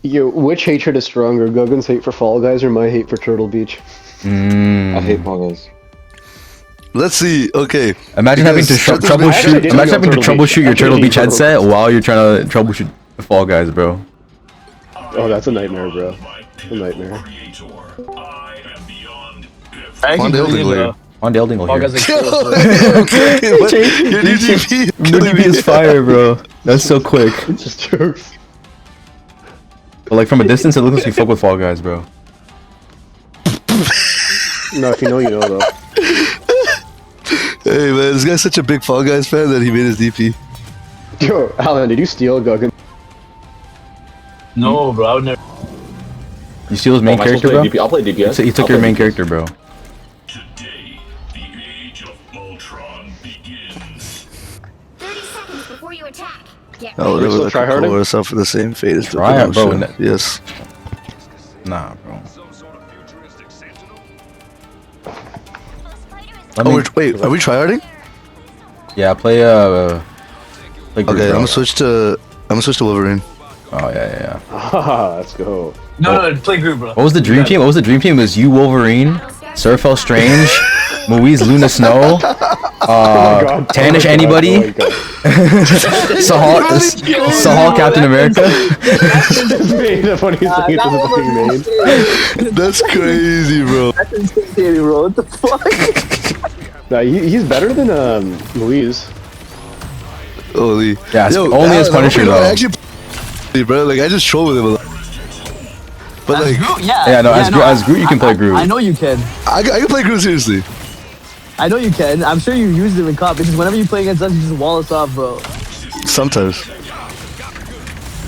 Yo, which hatred is stronger, Guggen's hate for Fall Guys or my hate for Turtle Beach? I hate Fall Guys. Let's see. Okay. Imagine having to troubleshoot. Imagine having to troubleshoot your Turtle Beach headset while you're trying to troubleshoot the Fall Guys, bro. Oh, that's a nightmare, bro. A nightmare. On the Elding will hear. Your new DP. New DP is fire, bro. That's so quick. It's just jokes. But like from a distance, it looks like you fuck with Fall Guys, bro. No, if you know, you know, though. Hey man, this guy's such a big Fall Guys fan that he made his DP. Yo, Alan, did you steal Guggen? No, bro. I would never. You steal his main character, bro? I'll play DPS. He took your main character, bro. Today, the age of Ultron begins. 30 seconds before you attack. Get Oh, ready. whatever. try harding? Pull ourselves for the same fate as the Try it, bro. promotion. Yes. Nah, bro. Wait, are we tryharding? Yeah, play group, Okay, bro. I'm gonna switch to Wolverine. Oh yeah. Haha, let's go. No, play group, bro. What was the dream team? What was the dream team? It was you, Wolverine, Surfel Strange, Moise, Luna Snow, Tanish, anybody, Sahal, Captain America. The funniest thing is fucking made. That's crazy, bro. That's insane, bro. What the fuck? Nah, he's better than Louise. Holy. Yeah, only as Punisher though. Actually, bro, like I just troll with him a lot. But As like, Groot, as Groot, you can play Groot. I know you can. I can play Groot seriously. I know you can. I'm sure you used him in COD because whenever you play against us, you just wall us off, bro. Sometimes.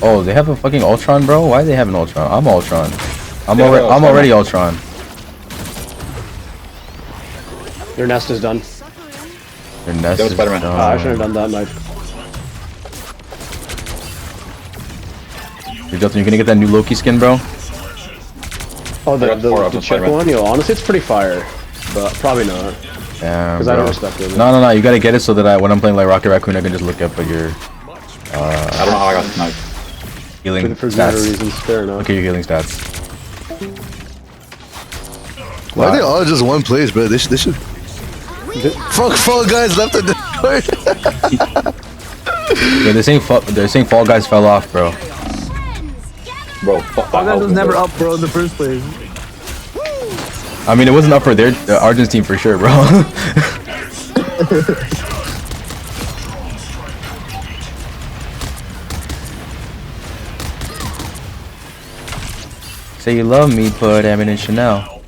Oh, they have a fucking Ultron, bro? Why do they have an Ultron? I'm Ultron. I'm already Ultron. Your nest is done. Your nest is Spider-Man. done. I shouldn't have done that knife. You're Justin, you're gonna get that new Loki skin, bro? Oh, I got four up the with check Spider-Man. one? Yo, honestly, it's pretty fire. But probably not. Damn, Because I don't bro. respect it. No, you gotta get it so that when I'm playing like Rocket Raccoon, I can just look up at your I don't know how I got sniped. healing For better stats. reasons, fair enough. Look at your healing stats. Why are they all just one place, bro? They should. Fuck Fall Guys left the door. Yeah, they're saying Fall Guys fell off, bro. Bro, Fall Guys was never up, bro, in the first place. I mean, it wasn't up for the Argent's team for sure, bro. Say you love me, put ammunition now.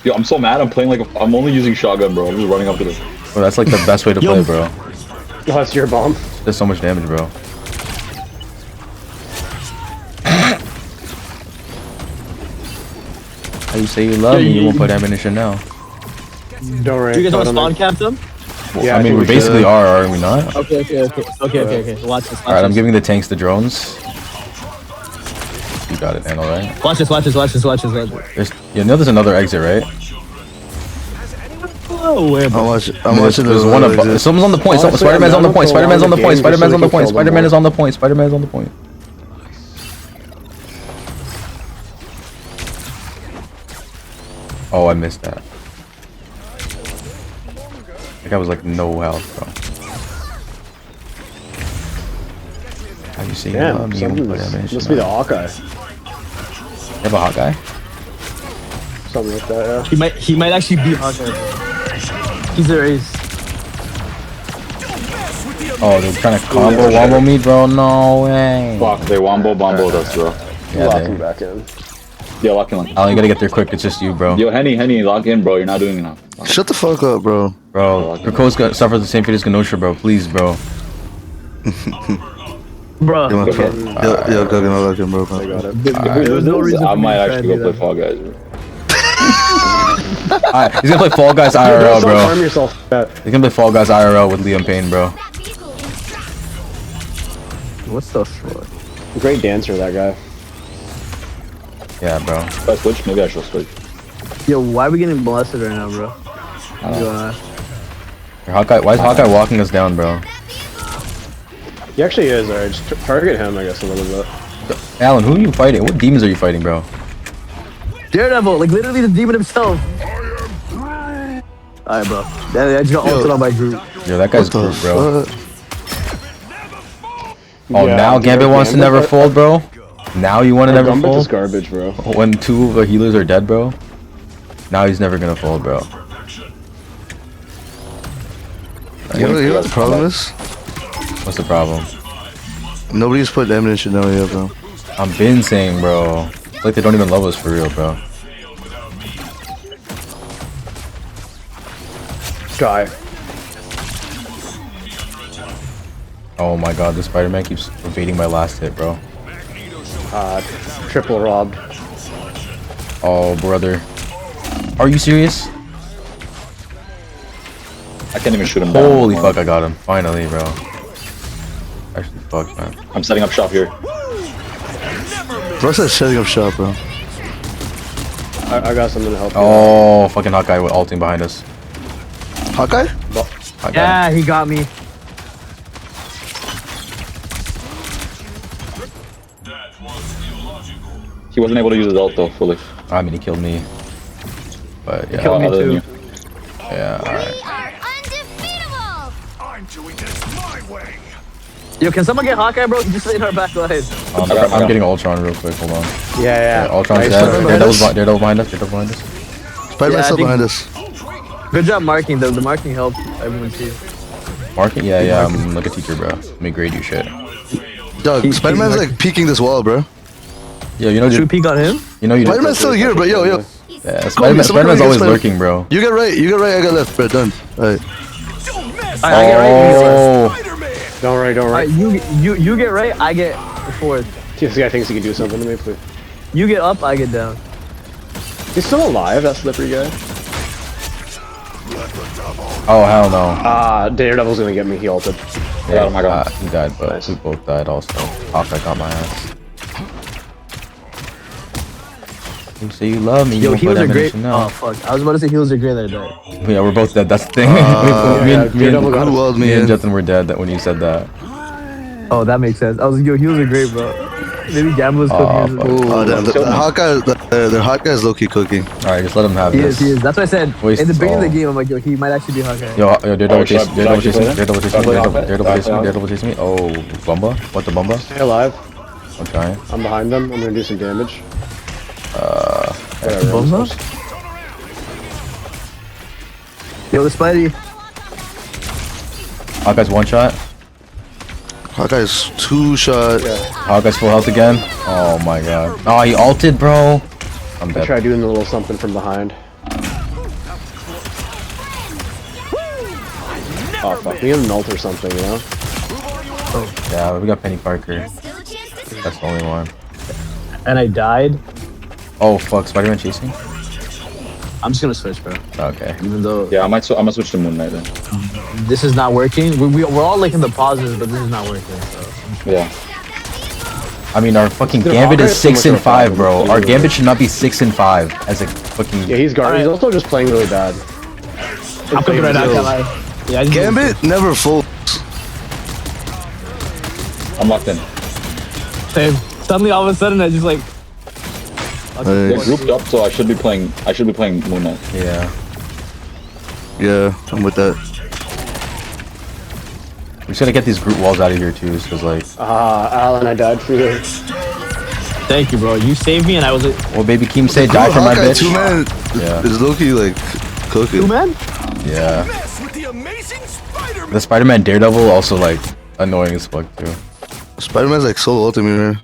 Yo, I'm so mad. I'm playing like I'm only using shotgun, bro. I'm just running up to this. Bro, that's like the best way to play, bro. Oh, that's your bomb. Does so much damage, bro. How you say you love me, you won't put ammunition now. Don't worry. You guys want to don't spawn camp them? Yeah, I mean, we basically are we not? Okay. Watch this. Alright, I'm giving the tanks the drones. You got it, Anno, right? Watch this. There's another exit, right? Oh, where, bro? I'm watching There's one up. Someone's on the point. Honestly, Spider-Man's on the I'm point. not Spider-Man's on the point. prolonging the Spider-Man's on the game point. just so we can Spider-Man is kill on the point. Spider-Man's on the point. Oh, I missed that. That guy was like no health, bro. How you see Damn, me? You won't put ammunition must be the now. Hawkeye. You have a hot guy? Something like that, yeah. He might actually be Hawkeye. He's their ace. Oh, they're trying to wombo me, bro. No way. Fuck, they wombo bomboed us, bro. Yeah, Lock they- him back in. Yo, lock in, lock in. Alan, you gotta get there quick. It's just you, bro. Yo, Henny, lock in, bro. You're not doing enough. Shut the fuck up, bro. Bro, Krakoa's got suffered the same fate as Genosha, bro. Please, bro. Bro. Yo, go get my lock in, bro. I got it. There's no reason I for me might to actually try go to play do Fall Guys, bro. Alright, he's gonna play Fall Guys IRL, bro. Arm yourself. He's gonna play Fall Guys IRL with Liam Payne, bro. What's the fuck? Great dancer, that guy. Yeah, bro. If I switch, maybe I should switch. Yo, why are we getting blasted right now, bro? Hawkeye, why is Hawkeye walking us down, bro? He actually is, alright. Just target him, I guess, a little bit. Alan, who are you fighting? What demons are you fighting, bro? Daredevil, like literally the demon himself. Alright, bro. I just got ulted on my group. Yo, that guy's group, bro. Fuck? Oh, Yeah, now Gambit wants to never fold, bro? Now you want to never Gambit is fold? garbage, bro. When 2 of the healers are dead, bro? Now he's never gonna fold, bro. You know what the problem is? What's the problem? Nobody's put Ammunition down yet, bro. I'm been saying, bro. It's like they don't even love us for real, bro. Guy. Oh my god, this Spider-Man keeps evading my last hit, bro. Triple robbed. Oh, brother. Are you serious? I can't even shoot him down. Holy fuck, I got him. Finally, bro. Actually, fuck, man. I'm setting up shop here. Bro said setting up shop, bro. I got something to help you. Oh, fucking Hawkeye with ulting behind us. Hawkeye? I got him. Yeah, he got me. He wasn't able to use his ult though, fully. I mean, he killed me. But yeah. Killed me other than too. you. Yeah, alright. I'm doing this my way. Yo, can someone get Hawkeye, bro? He just in our back line. I'm getting Ultron real quick, hold on. Yeah. Ultron's Nice. dead. Daredevil's behind us, Daredevil's behind us. Spider-Man's Yeah, I still think- behind us. Good job marking. The marking helped everyone see. Market? Yeah, I'm like a teacher, bro. Let me grade you shit. Dog, Spider-Man's like peeking this wall, bro. Yo, you know, Should we peek on him? you know, you Spider-Man's still here, bro. Yo. Yeah, Somebody Spider-Man's get always Spider- lurking, bro. You get right, I got left, bro. Done. Alright. I get right. Oh, Don't worry. Alright, you get right. I get fourth. This guy thinks he can do something to me, please. You get up. I get down. He's still alive, that slippery guy. oh hell no. Daredevil's gonna get me, he ulted. Yeah, oh my god. He died, but we both died also. Hawkeye got my ass. You say you love me, Yo, you he won't was put a great. ammunition now. Oh fuck! I was about to say he was a great that day. Yeah, we're both dead. That's the thing. Daredevil got us. me and Justin were dead when you said that. Oh, that makes sense. I was yo, he was a great bro. Maybe Gamble was cooking. fuck. Oh, damn. The Hawkeye, the Hawkeye's low-key cooking. Alright, just let him have He this. is. That's what I said. Waste In the beginning of the all. game, I'm like, yo, he might actually be Hawkeye. Yo, Daredevil should I- chasing me, should I Daredevil chasing me, play Hawkeye? Daredevil chasing me. Oh, Bumba? What the Bumba? Stay alive. Okay. I'm behind them. I'm gonna do some damage. Bumba? Yo, the Spidey. Hawkeye's one shot. Hawkeye's 2-shot. Hawkeye's full health again. Oh my god. Oh, he ulted, bro. I'm dead. Try doing a little something from behind. Oh fuck, we need an ult or something, you know? Yeah, we got Penny Parker. That's the only one. And I died. Oh fuck, Spider-Man chasing? I'm just gonna switch, bro. Okay. Even though Yeah, I might switch to Moon Knight then. this is not working. We're all like in the pauses, but this is not working. So. Yeah. I mean, our fucking Dude, Gambit is Hawkeye's so 6 much and more 5, fun bro. than Our you. Gambit should not be 6 and 5 as a fucking. Yeah, he's garbage. He's also just playing really bad. I'm cooking right now. Can't lie. Yeah, I just Gambit never folds. I'm locked in. Same. Suddenly, all of a sudden, I just like. They're grouped up, so I should be playing Moon Knight. Yeah. Yeah, I'm with that. We just gotta get these group walls out of here too, because like. Alan, I died for you. Thank you, bro. You saved me, and I was like. Well, baby Keem say die for my Hawkeye bitch. 2-man Yeah. is low-key like cooking. 2-man? Yeah. Mess with the amazing Spider-Man. The Spider-Man Daredevil also like annoying as fuck too. Spider-Man's like solo ultimate, man.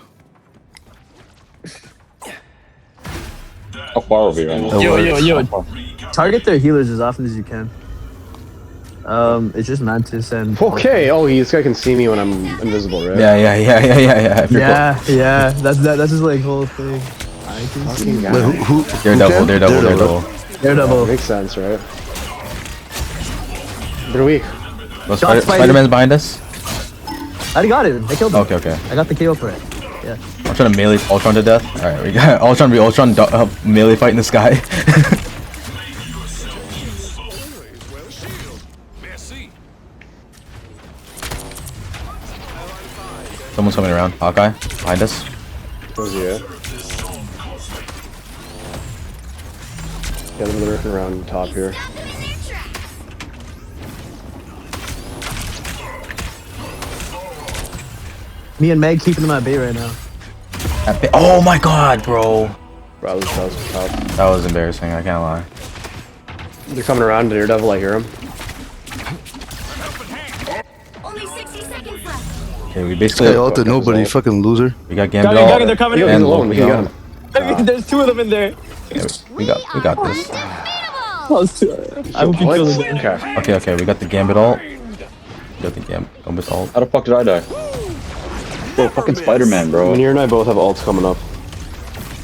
How far are we right now? Yo. Target their healers as often as you can. It's just Mantis and. Okay. Oh, this guy can see me when I'm invisible, right? Yeah. If you're Yeah. That's his like whole thing. I can see. Fucking guy. Wait, who? Daredevil. Daredevil. Makes sense, right? They're weak. Well, Shot Spidey. Spider-Man's behind us. I already got it. They killed him. Okay. I got the KO for it. Yeah. I'm trying to melee Ultron to death. Alright, we got Ultron melee fight in the sky. Someone's coming around. Hawkeye, behind us. Where's he at? Yeah, they're lurking around top here. Me and Meg keeping them at bay right now. Oh my god, bro. Bro, that was tough. That was embarrassing, I can't lie. They're coming around to Daredevil, I hear him. Only 60 seconds left. Okay, we basically... Hey, ulted nobody, fucking loser. We got Gambit. They're coming in. And alone, we got him. There's two of them in there. Yeah, we got this. I hope you kill them. Okay, we got the Gambit ult. We got the Gambit ult. How the fuck did I die? Bro, fucking Spider-Man, bro. Munir and I both have ults coming up.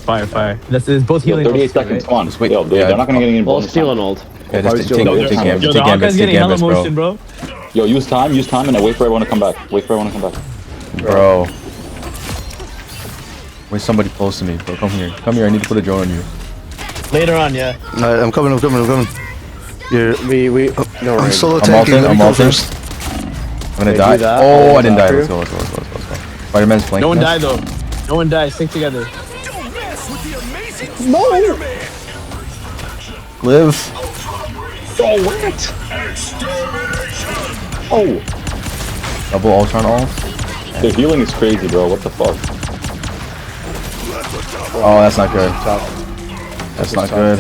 Fire. That's both healing. 38 ults, seconds. right? Come on. Just wait. Yo, they're not gonna get any I'll bonus steal time. an ult. Yeah, Probably just steal take an ult. Gambit, Yo, the Hawkeye's getting hella motion, bro. Yo, use time, and then wait for everyone to come back. Bro. Where's somebody close to me, bro? Come here, I need to put a drone on you. Later on, yeah. Alright, I'm coming. Here, No, I'm right. solo I'm tanking. ulting, Let me go first. I'm gonna Okay, die. do that. Oh, I didn't die. After Let's go. Spider-Man's flanking No one us. died though. No one died. Stick together. Live. Oh, Double Ultron ult. the healing is crazy, bro. What the fuck? Oh, that's not good. That's not good.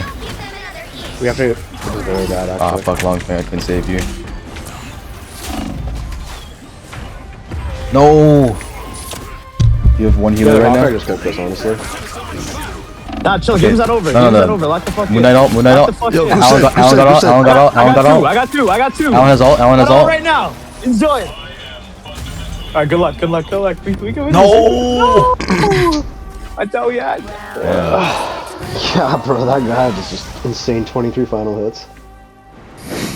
We have to. This is very bad, Ah, actually. fuck, long thing. I couldn't save you. No. You have one healer right Hawkeye now. just cooked us, honestly. Nah, chill. Okay. Game's not over. No, Game's no. not over. Lock the fuck in. Moon Knight ult. Lock the fuck Yo, in. who Alan got ult. I got two. Alan has ult. Got all right now. Enjoy it. Alright, good luck. We can win No. this. I tell ya. Yeah, bro, that guy was just insane 23 final hits.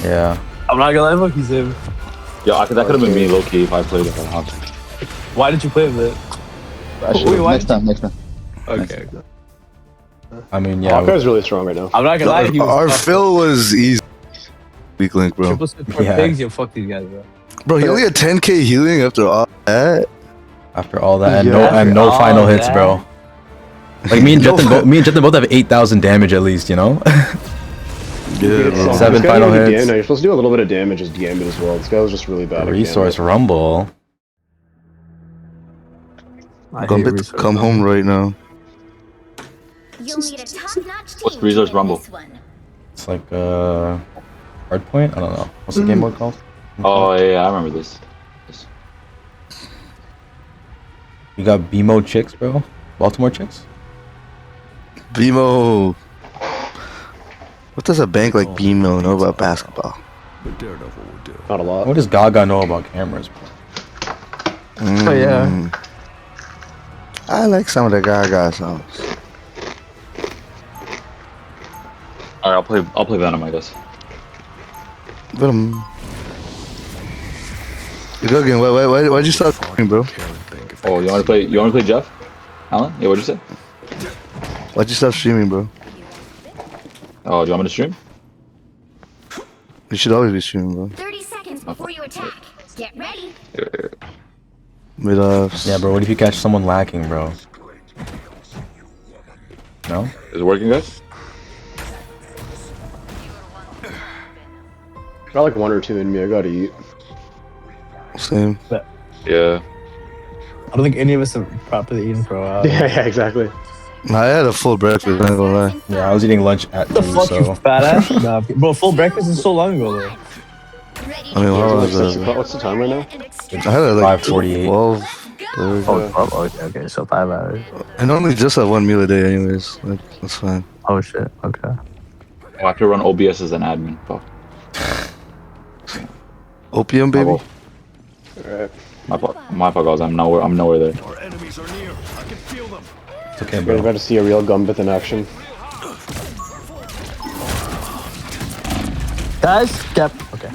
Yeah. I'm not gonna lie, fuck he's him. Yo, that could have been me, low key, if I played it. Why did you play with it? Next time. Okay. I mean, yeah. Hawkeye's really strong right now. I'm not gonna lie, he was Our tough. fill was easy. Weak link, bro. Triple support Yeah. pigs, yo, fuck these guys, bro. Bro, he only had 10k healing after all that. After all that, and Yeah. no After final all hits, that. bro. Like me and Justin both have 8,000 damage at least, you know. Yeah, bro. 7 This guy final didn't do hits. No, you're supposed to do a little bit of damage as Gambit as well. This guy was just really bad. at Resource Gambit. Rumble. Gambit, come home right now. You'll need a top-notch team What's to Resource win Rumble? this one. It's like Hardpoint. I don't know. What's the game mode called? Oh yeah, I remember this. You got BMO chicks, bro. Baltimore chicks. BMO. What does a bank like BMO know about basketball? Not a lot. What does Gaga know about cameras, bro? Oh, yeah. I like some of the Gaga songs. Alright, I'll play Venom, I guess. But you go again. Why'd you stop talking, bro? Oh, you wanna play Jeff? Alan? Yeah, what'd you say? Why'd you stop streaming, bro? Oh, do you want me to stream? You should always be streaming, bro. 30 seconds before you attack. Get ready. Mid-offs. Yeah, bro. What if you catch someone lacking, bro? No. Is it working, guys? Got like 1 or 2 in me. I gotta eat. Same. Yeah. I don't think any of us have properly eaten for a while. Yeah, exactly. I had a full breakfast, I'm not gonna lie. Yeah, I was eating lunch at What the 2, fuck, you so fat ass? Nah, bro, full breakfast is so long ago, though. I mean, what was that? What's the time right now? I had it like 5:48. 12. Okay, so 5 hours. I normally just have one meal a day, anyways. That's fine. Oh shit. Okay. I have to run OBS as an admin. Fuck. Opium, baby. Alright. My fuck, guys. I'm nowhere there. Our enemies are near. I can feel them. It's okay, We're bro. about to see a real Gumbit in action. Guys, Cap. Okay.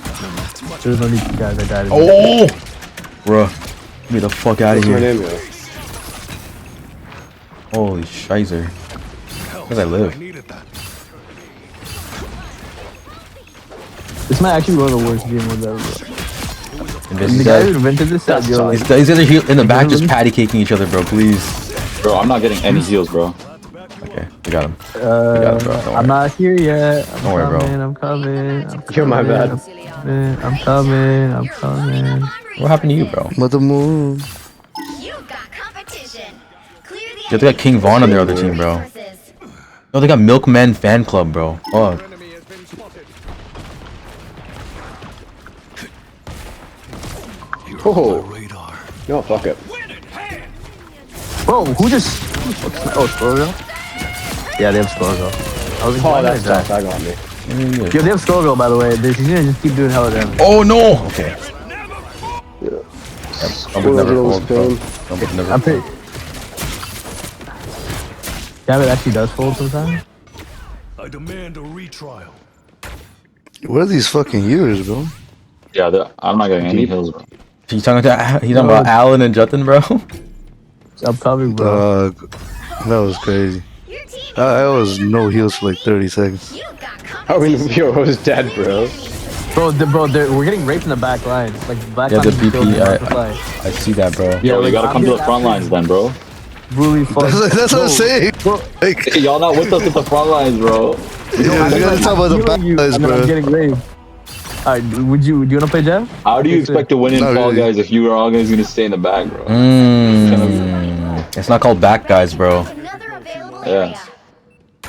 There's no need to guys. I died. Oh, bro, get me the fuck out of What's my here! name, yeah? Holy shizer! Where I live? This might actually be one of the worst game modes ever. The This guy who invented this set, yo, like, these guys are in the back just patty caking each other, bro. Please. Bro, I'm not getting any heals, bro. Okay, we got him. We got him, bro. Don't I'm worry. not here yet. Don't worry, bro. I'm coming. Yo, my bad. I'm coming. What happened to you, bro? Mother moon. You've got competition. Clear the Yo, they got King Vaughn on their other team, bro. No, they got Milkmen Fan Club, bro. Fuck. Oh. No, fuck it. Bro, who just? Oh, Scorpio. Yeah, they have Scorpio. I was like, why Oh, that's did I die? tough. That got me. Yo, they have Scorpio, by the way. She's gonna just keep doing hella damage. Oh no! Okay. Squirrel never was fold, bro. pain. Never I'm fold. pretty. Yeah, it actually does fold sometimes. I demand a retrial. Where are these fucking healers, bro? Yeah, I'm not getting any heals, bro. You talking about Alan and Justin, bro? I'm coming, bro. That was crazy. I was no heals for like 30 seconds. I mean, yo, I was dead, bro. Bro, we're getting raped in the back line. Like, back Yeah, line the is killed in the BP. I see that, bro. Yeah, Yo, like, you gotta I'm come to the getting front lines then, bro. Really fuck. That's what I'm saying. Like, Hey, y'all not with us at the front lines, bro. yeah, we gotta talk about the bad guys, I'm bro. getting raped. Alright, do you wanna play Jeff? How do you expect to win in Not Fall really. Guys if you were all guys gonna stay in the back, bro? It's not called back guys, bro. Yeah.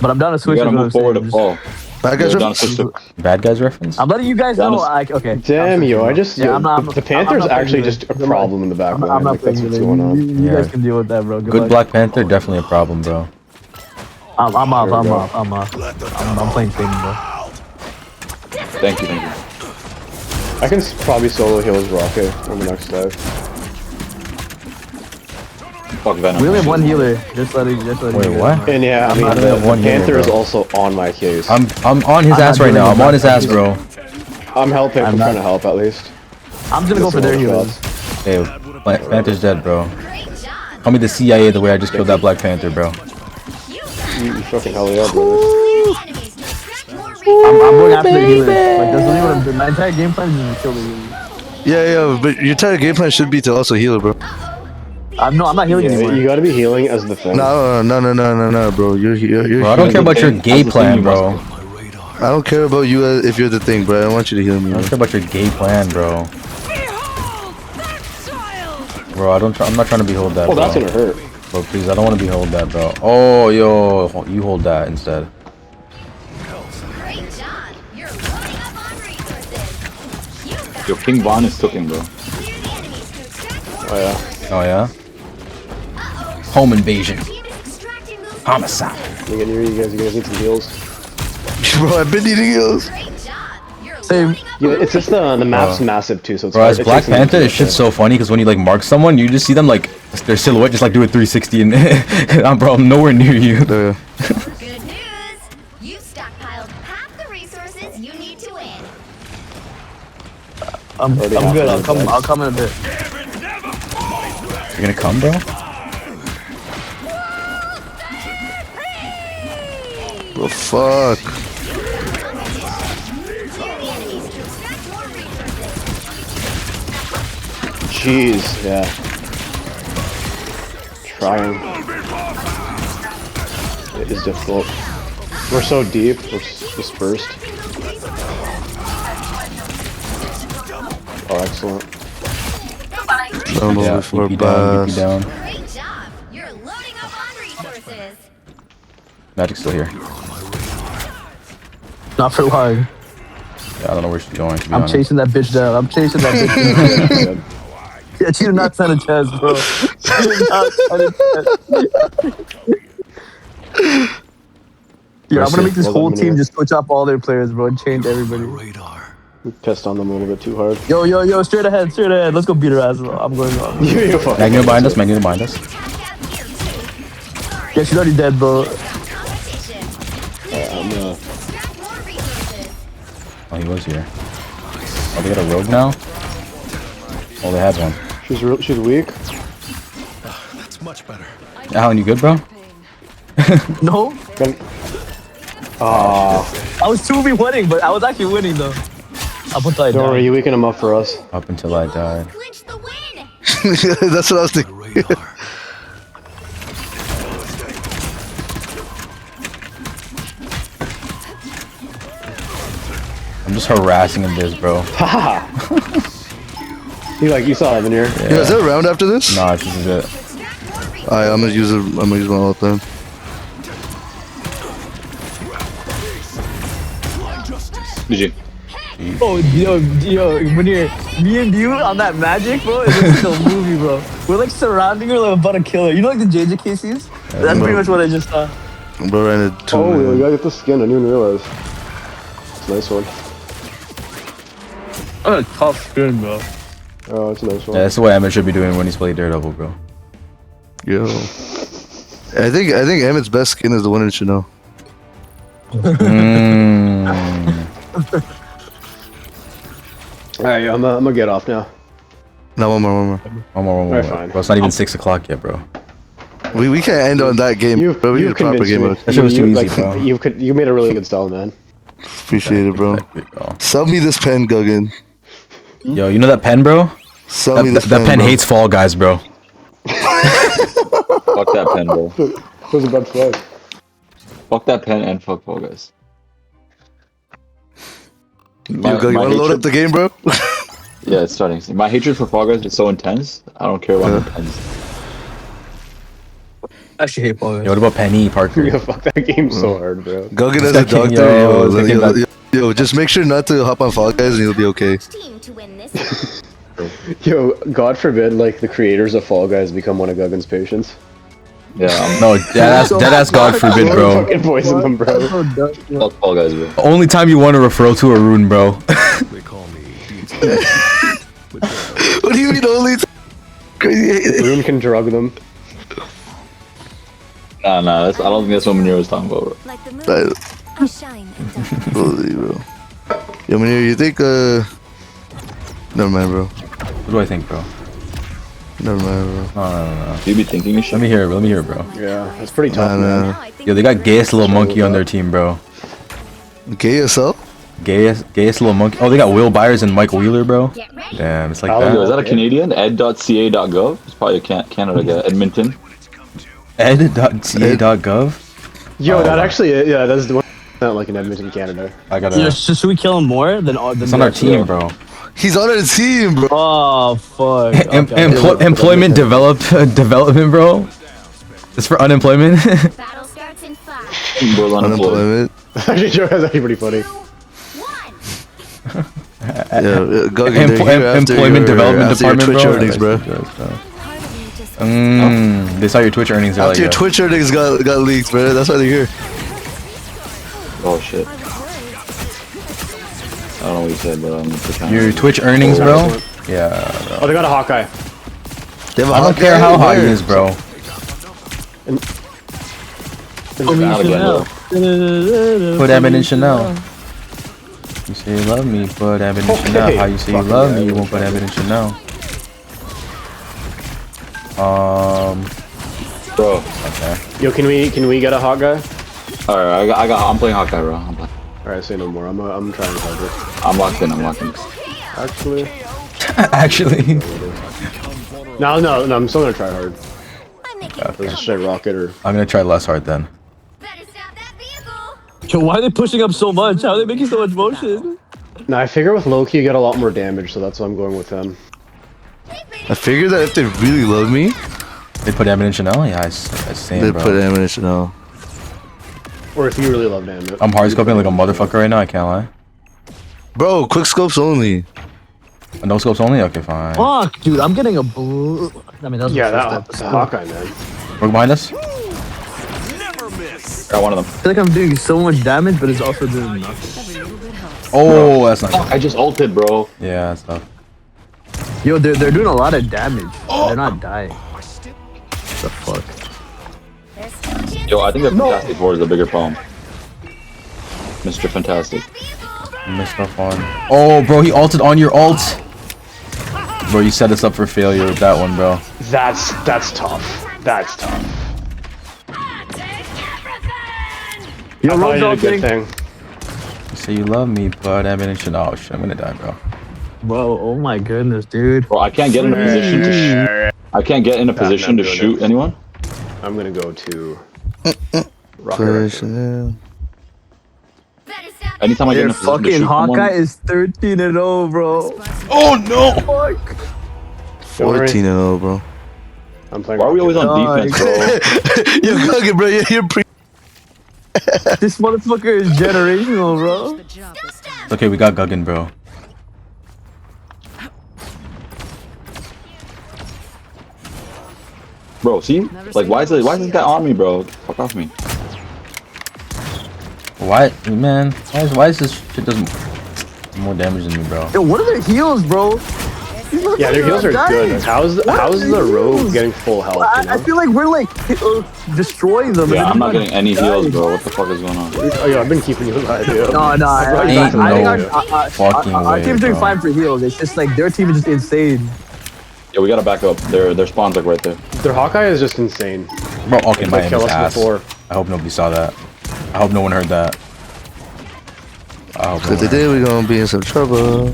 But I'm down to You switch. gotta to move forward to Fall. Bad guys You're are down to switch to Bad guys reference? I'm letting you guys know. Okay. Damn, yo, I just. Yeah, yo, I'm not- the Panther's I'm not actually playing just a with it. problem in the back line. I'm not Like, that's playing what's with it. going on. You Yeah. guys can deal with that, bro. Good luck. Black Panther, definitely a problem, bro. I'm off. There we go. I'm playing Satan, bro. Thank you. I can probably solo heals Rocket on the next dive. Fuck Venom. We only have one healer. Just letting Wait, you know. what? And yeah, I mean, not the have one healer, Panther is bro. also on my case. I'm on his I'm ass not right doing now. it, I'm on his Black ass, bro. I'm helping. I'm not- trying to help at least. I'm just gonna go for their healers. Hey, Black Panther's dead, bro. Call me the CIA the way I just killed that Black Panther, bro. You fucking hell yeah, brother. I'm going after the healers. Like, that's really what I'm doing. My entire game plan is to kill the healers. Yeah, but your entire game plan should be to also heal, bro. I'm not healing Yeah, anymore. you gotta be healing as the thing. No, bro. You're Bro, I don't care about your game plan, bro. I don't care about you if you're the thing, bro. I want you to heal me. I don't care about your game plan, bro. Bro, I'm not trying to behold that, Oh, bro. that's gonna hurt. Bro, please, I don't want to behold that, bro. Oh, yo, you hold that instead. Yo, King Vaughn is cooking, bro. Oh yeah. Oh, yeah? Home invasion. Homicide. You guys need some heals. Bro, I've been needing heals. Same. Yeah, it's just the map's massive too, so it's Bro, hard. as It Black takes some Panther, this time. shit's so funny because when you like mark someone, you just see them like their silhouette just like do a 360 and bro, I'm nowhere near you. Good news! You've stockpiled half the resources you need to win. I'm Already good. halfway I'll come in a bit. You're gonna come, bro? Bro, fuck. Jeez, yeah. Trying. It is difficult. We're so deep, we're dispersed. Oh, excellent. Down Yeah, before BP down, BP bass. down. Great job! You're loading up on resources. Magic's still here. Not for long. Yeah, I don't know where she's going, to be I'm honest. chasing that bitch down. I'm chasing that bitch down. Yeah, she did not stand a chance, bro. Yeah, I'm gonna make this Well, whole then, team just switch up all their players, bro, and change everybody. We pissed on them a little bit too hard. Yo, straight ahead. Let's go beat her ass. I'm going on. Magneto behind us, Magneto behind us. Yeah, she's already dead, bro. I'm gonna... Oh, he was here. Oh, they got a rogue now? Oh, they had one. She's weak. That's much better. Alan, you good, bro? No. I was 2v winning, but I was actually winning though. Up until I died. Don't worry, you weaken him up for us. Up until I died. That's what I was thinking. I'm just harassing him this, bro. Haha. you saw him in here. Yeah, is there a round after this? Nah, this is it. Alright, I'm gonna use my ult then. GG. Oh, yo, when you're me and you on that magic, bro, it's like a movie, bro. We're like surrounding her like about to kill her. You know, like the JJKCs? That's pretty much what I just saw. Bro ran into 2 Oh, man. we gotta get the skin. I didn't even realize. It's a nice one. Oh, a tough skin, bro. Oh, it's a nice one. Yeah, that's what Emmett should be doing when he's playing Daredevil, bro. Yo. I think Emmett's best skin is the one in Chanel. Alright, I'm gonna get off now. No, one more. Alright, fine. Bro, it's not even 6 o'clock yet, bro. We can't end on that game, bro. We need a proper game mode. That shit was too easy, bro. You made a really good style, man. Appreciate it, bro. Sell me this pen, Guggen. Yo, you know that pen, bro? Sell me this that pen bro. hates Fall Guys, bro. Fuck that pen, bro. Who's a bad flag? Fuck that pen and fuck Fall Guys. Yo, Guggen, you wanna load up the game, bro? Yeah, it's starting. My hatred for Fall Guys is so intense. I don't care about the pens. I actually hate Fall Guys. Yo, what about Penny Parker? Yeah, fuck that game so hard, bro. Guggen as a doctor, yo, just make sure not to hop on Fall Guys and you'll be okay. Yo, God forbid, like, the creators of Fall Guys become one of Guggen's patients. Yeah, No, deadass God forbid, bro. Fucking poison them, bro. fuck Fall Guys, bro. The only time you want to referral to a rune, bro. They call me What do you mean only? Crazy. Rune can drug them. Nah, I don't think that's what Manir was talking about, bro. Like the moon, I shine and Holy, bro. Yo, Manir, you think, never mind, bro. What do I think, bro? Never mind, bro. No. You be thinking of shit? Let me hear, bro. Yeah, it's pretty tough, man. Yo, they got gayest little monkey on their team, bro. Gay yourself? Gayest little monkey. Oh, they got Will Byers and Mike Wheeler, bro. Damn, it's like Yo, is that. that a Canadian? ed.ca.gov? It's probably a Canada guy. Edmonton. Ed.ca.gov. Yo, that actually, yeah, that's the one. Not like in Edmonton, Canada. I gotta. Yo, should we kill him more than It's on our team, bro. He's on our team, bro. Oh fuck. Okay. Employment development, bro. It's for unemployment. battle starts in 5. Bro, unemployed. Actually, Joe, that's actually pretty funny. Employment development department, Twitch bro. earnings, bro. They saw your Twitch earnings After earlier. your Twitch earnings got leaked, bro. That's why they're here. Oh shit. I don't know what you said, but Your Twitch earnings, bro. Yeah, bro. Oh, they got a Hawkeye. I don't care how hot he is, bro. Put Emin in Chanel. You say you love me, put Emin in Chanel. How you say you love me, you won't put Emin in Chanel. bro. Okay. Yo, can we get a Hawkeye? Alright, I'm playing Hawkeye, bro. Alright, say no more. I'm trying to cover it. I'm locked in. Actually. Actually. No, I'm still gonna try hard. Okay. Should I rock it or? I'm gonna try less hard then. Yo, why are they pushing up so much? How are they making so much motion? No, I figure with Loki you get a lot more damage, so that's why I'm going with them. I figure that if they really love me, they put Emin in Chanel. Yeah, I same, they bro. put Emin in Chanel. Or if you really love damage. I'm hard scoping like a motherfucker right now. I can't lie. Bro, quick scopes only. No scopes only? Okay, fine. Fuck, dude, I'm getting a blue. I mean, that was Yeah, the that first Hawkeye, man. Look behind us. Got one of them. I feel like I'm doing so much damage, but it's also doing nothing. Oh, that's not good. I just ulted, bro. Yeah, that's tough. Yo, they're doing a lot of damage. They're not dying. What the fuck? Yo, I think the Fantastic Four is the bigger problem. Mr. Fantastic. Mr. Fun. Oh, bro, he ulted on your ult. Bro, you set us up for failure with that one, bro. That's tough. That's tough. Yo, I thought Rogue's you did a good ulting. thing. You say you love me, but ammunition. Oh shit, I'm gonna die, bro. Bro, oh my goodness, dude. Bro, I can't get in a position to shoot. I can't get in a position to shoot anyone. I'm gonna go to Personnel. Anytime I get in Your a position to fucking shoot Hawkeye someone, is 13-0, bro. Oh no! Fuck. 14-0, bro. I'm playing. why are we always on defense, bro? You're cooking, bro. You're pre. This motherfucker is generational, bro. It's okay, we got Guggen, bro. Bro, see? Like, why is this guy on me, bro? Fuck off me. Why, man? Why is this shit doesn't more damage than me, bro? Yo, what are their heals, bro? Yeah, their heals are good. How's the rogue getting full health? You know? I feel like we're like destroying them. Yeah, I'm not getting any heals, bro. What the fuck is going on? Oh, yeah, I've been keeping you alive. Yeah. No, I Ain't think no fucking our way, team's doing bro. fine for heals. It's just like their team is just insane. Yeah, we gotta back up. Their spawn's like right there. Their Hawkeye is just insane. Bro, okay, my aim kill is us ass. before. I hope nobody saw that. I hope no one heard that. I hope no Cause one today we're gonna be in some trouble.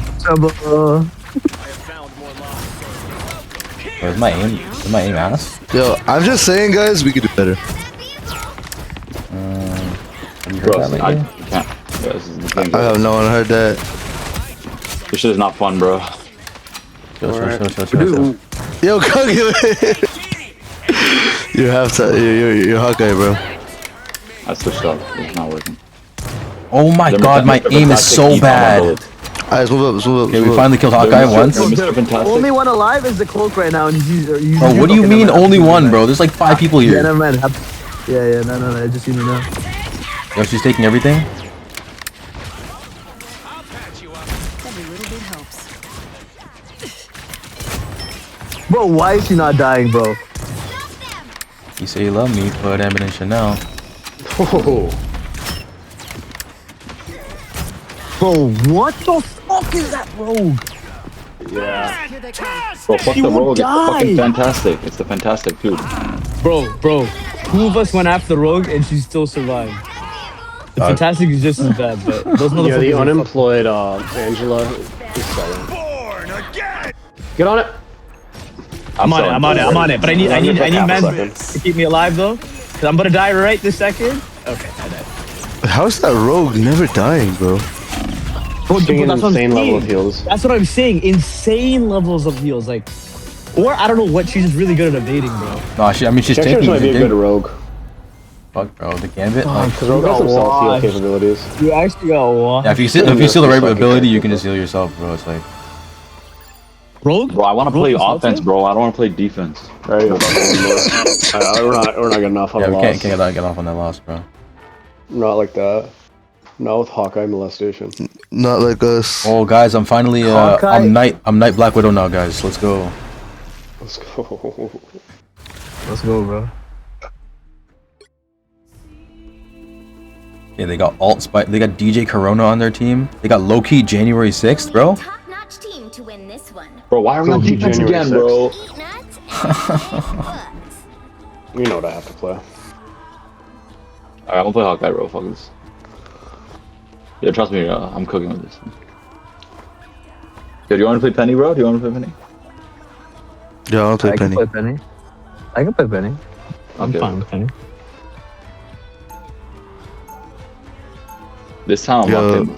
Is my aim? Is my aim ass? Yo, I'm just saying, guys, we could do better. Have you heard Bro, that I lately? can't. Yeah, this is the thing. I have no one heard that. This shit is not fun, bro. Chill. Yo, Kage, you have to. You're Hawkeye, bro. I switched up. It's not working. Oh my god, my aim is so bad. Alright, move up. Okay, we finally killed Hawkeye once. Mr. Fantastic. Only one alive is the cloak right now. And Bro, what do you mean only one, bro? There's like 5 people Yeah, here. never mind. Yeah, no. I just seen you now. Yo, she's taking everything? Bro, why is she not dying, bro? You say you love me, put ammunition now. Oh. Bro, what the fuck is that rogue? Yeah. Bro, fuck She the won't rogue. It's the fucking die. Fantastic. It's the Fantastic, dude. Bro. 2 of us went after the rogue and she still survived. The Fantastic is just as bad, but those motherfuckers. Yeah, the are unemployed Angela is selling. Get on it. I'm on it. But I need man seconds. to keep me alive though. Cause I'm gonna die right this second. Okay, I died. How's that rogue never dying, bro? She's getting an that's what I'm insane level of saying. heals. That's what I'm saying. Insane levels of heals, like, or I don't know what. She's just really good at evading, bro. No, she's She taking actually might be a good rogue. Fuck, bro, the gambit. Like, Because rogue has some self-heal capabilities. You actually got one. yeah, if you see the right ability, you can just heal yourself, bro. It's like, Rogue? Bro, I want to play Rogue offense, assaulted? bro. I don't want to play defense. Right? We're not good enough on yeah, the we loss. can't get off on that loss, bro. Not like that. Not with Hawkeye molestation. Not like us. Oh, guys, I'm finally Hawkeye. I'm Knight Black Widow now, guys. Let's go. Let's go. Let's go, bro. Yeah, they got they got DJ Corona on their team. They got low-key January 6th, bro. Top-notch team to win this one. Bro, why are we on Cookie defense January again, bro? Eat nuts and You know what I have to play. Alright, I'm gonna play Hawkeye, bro. Fuck this. Yeah, trust me, I'm cooking with this. Yo, do you want to play Penny, bro? Do you want to play Penny? Yeah, I'll play I Penny. can play Penny. I can play Penny. I'm Okay. fine with Penny. This time I'm Yo. locked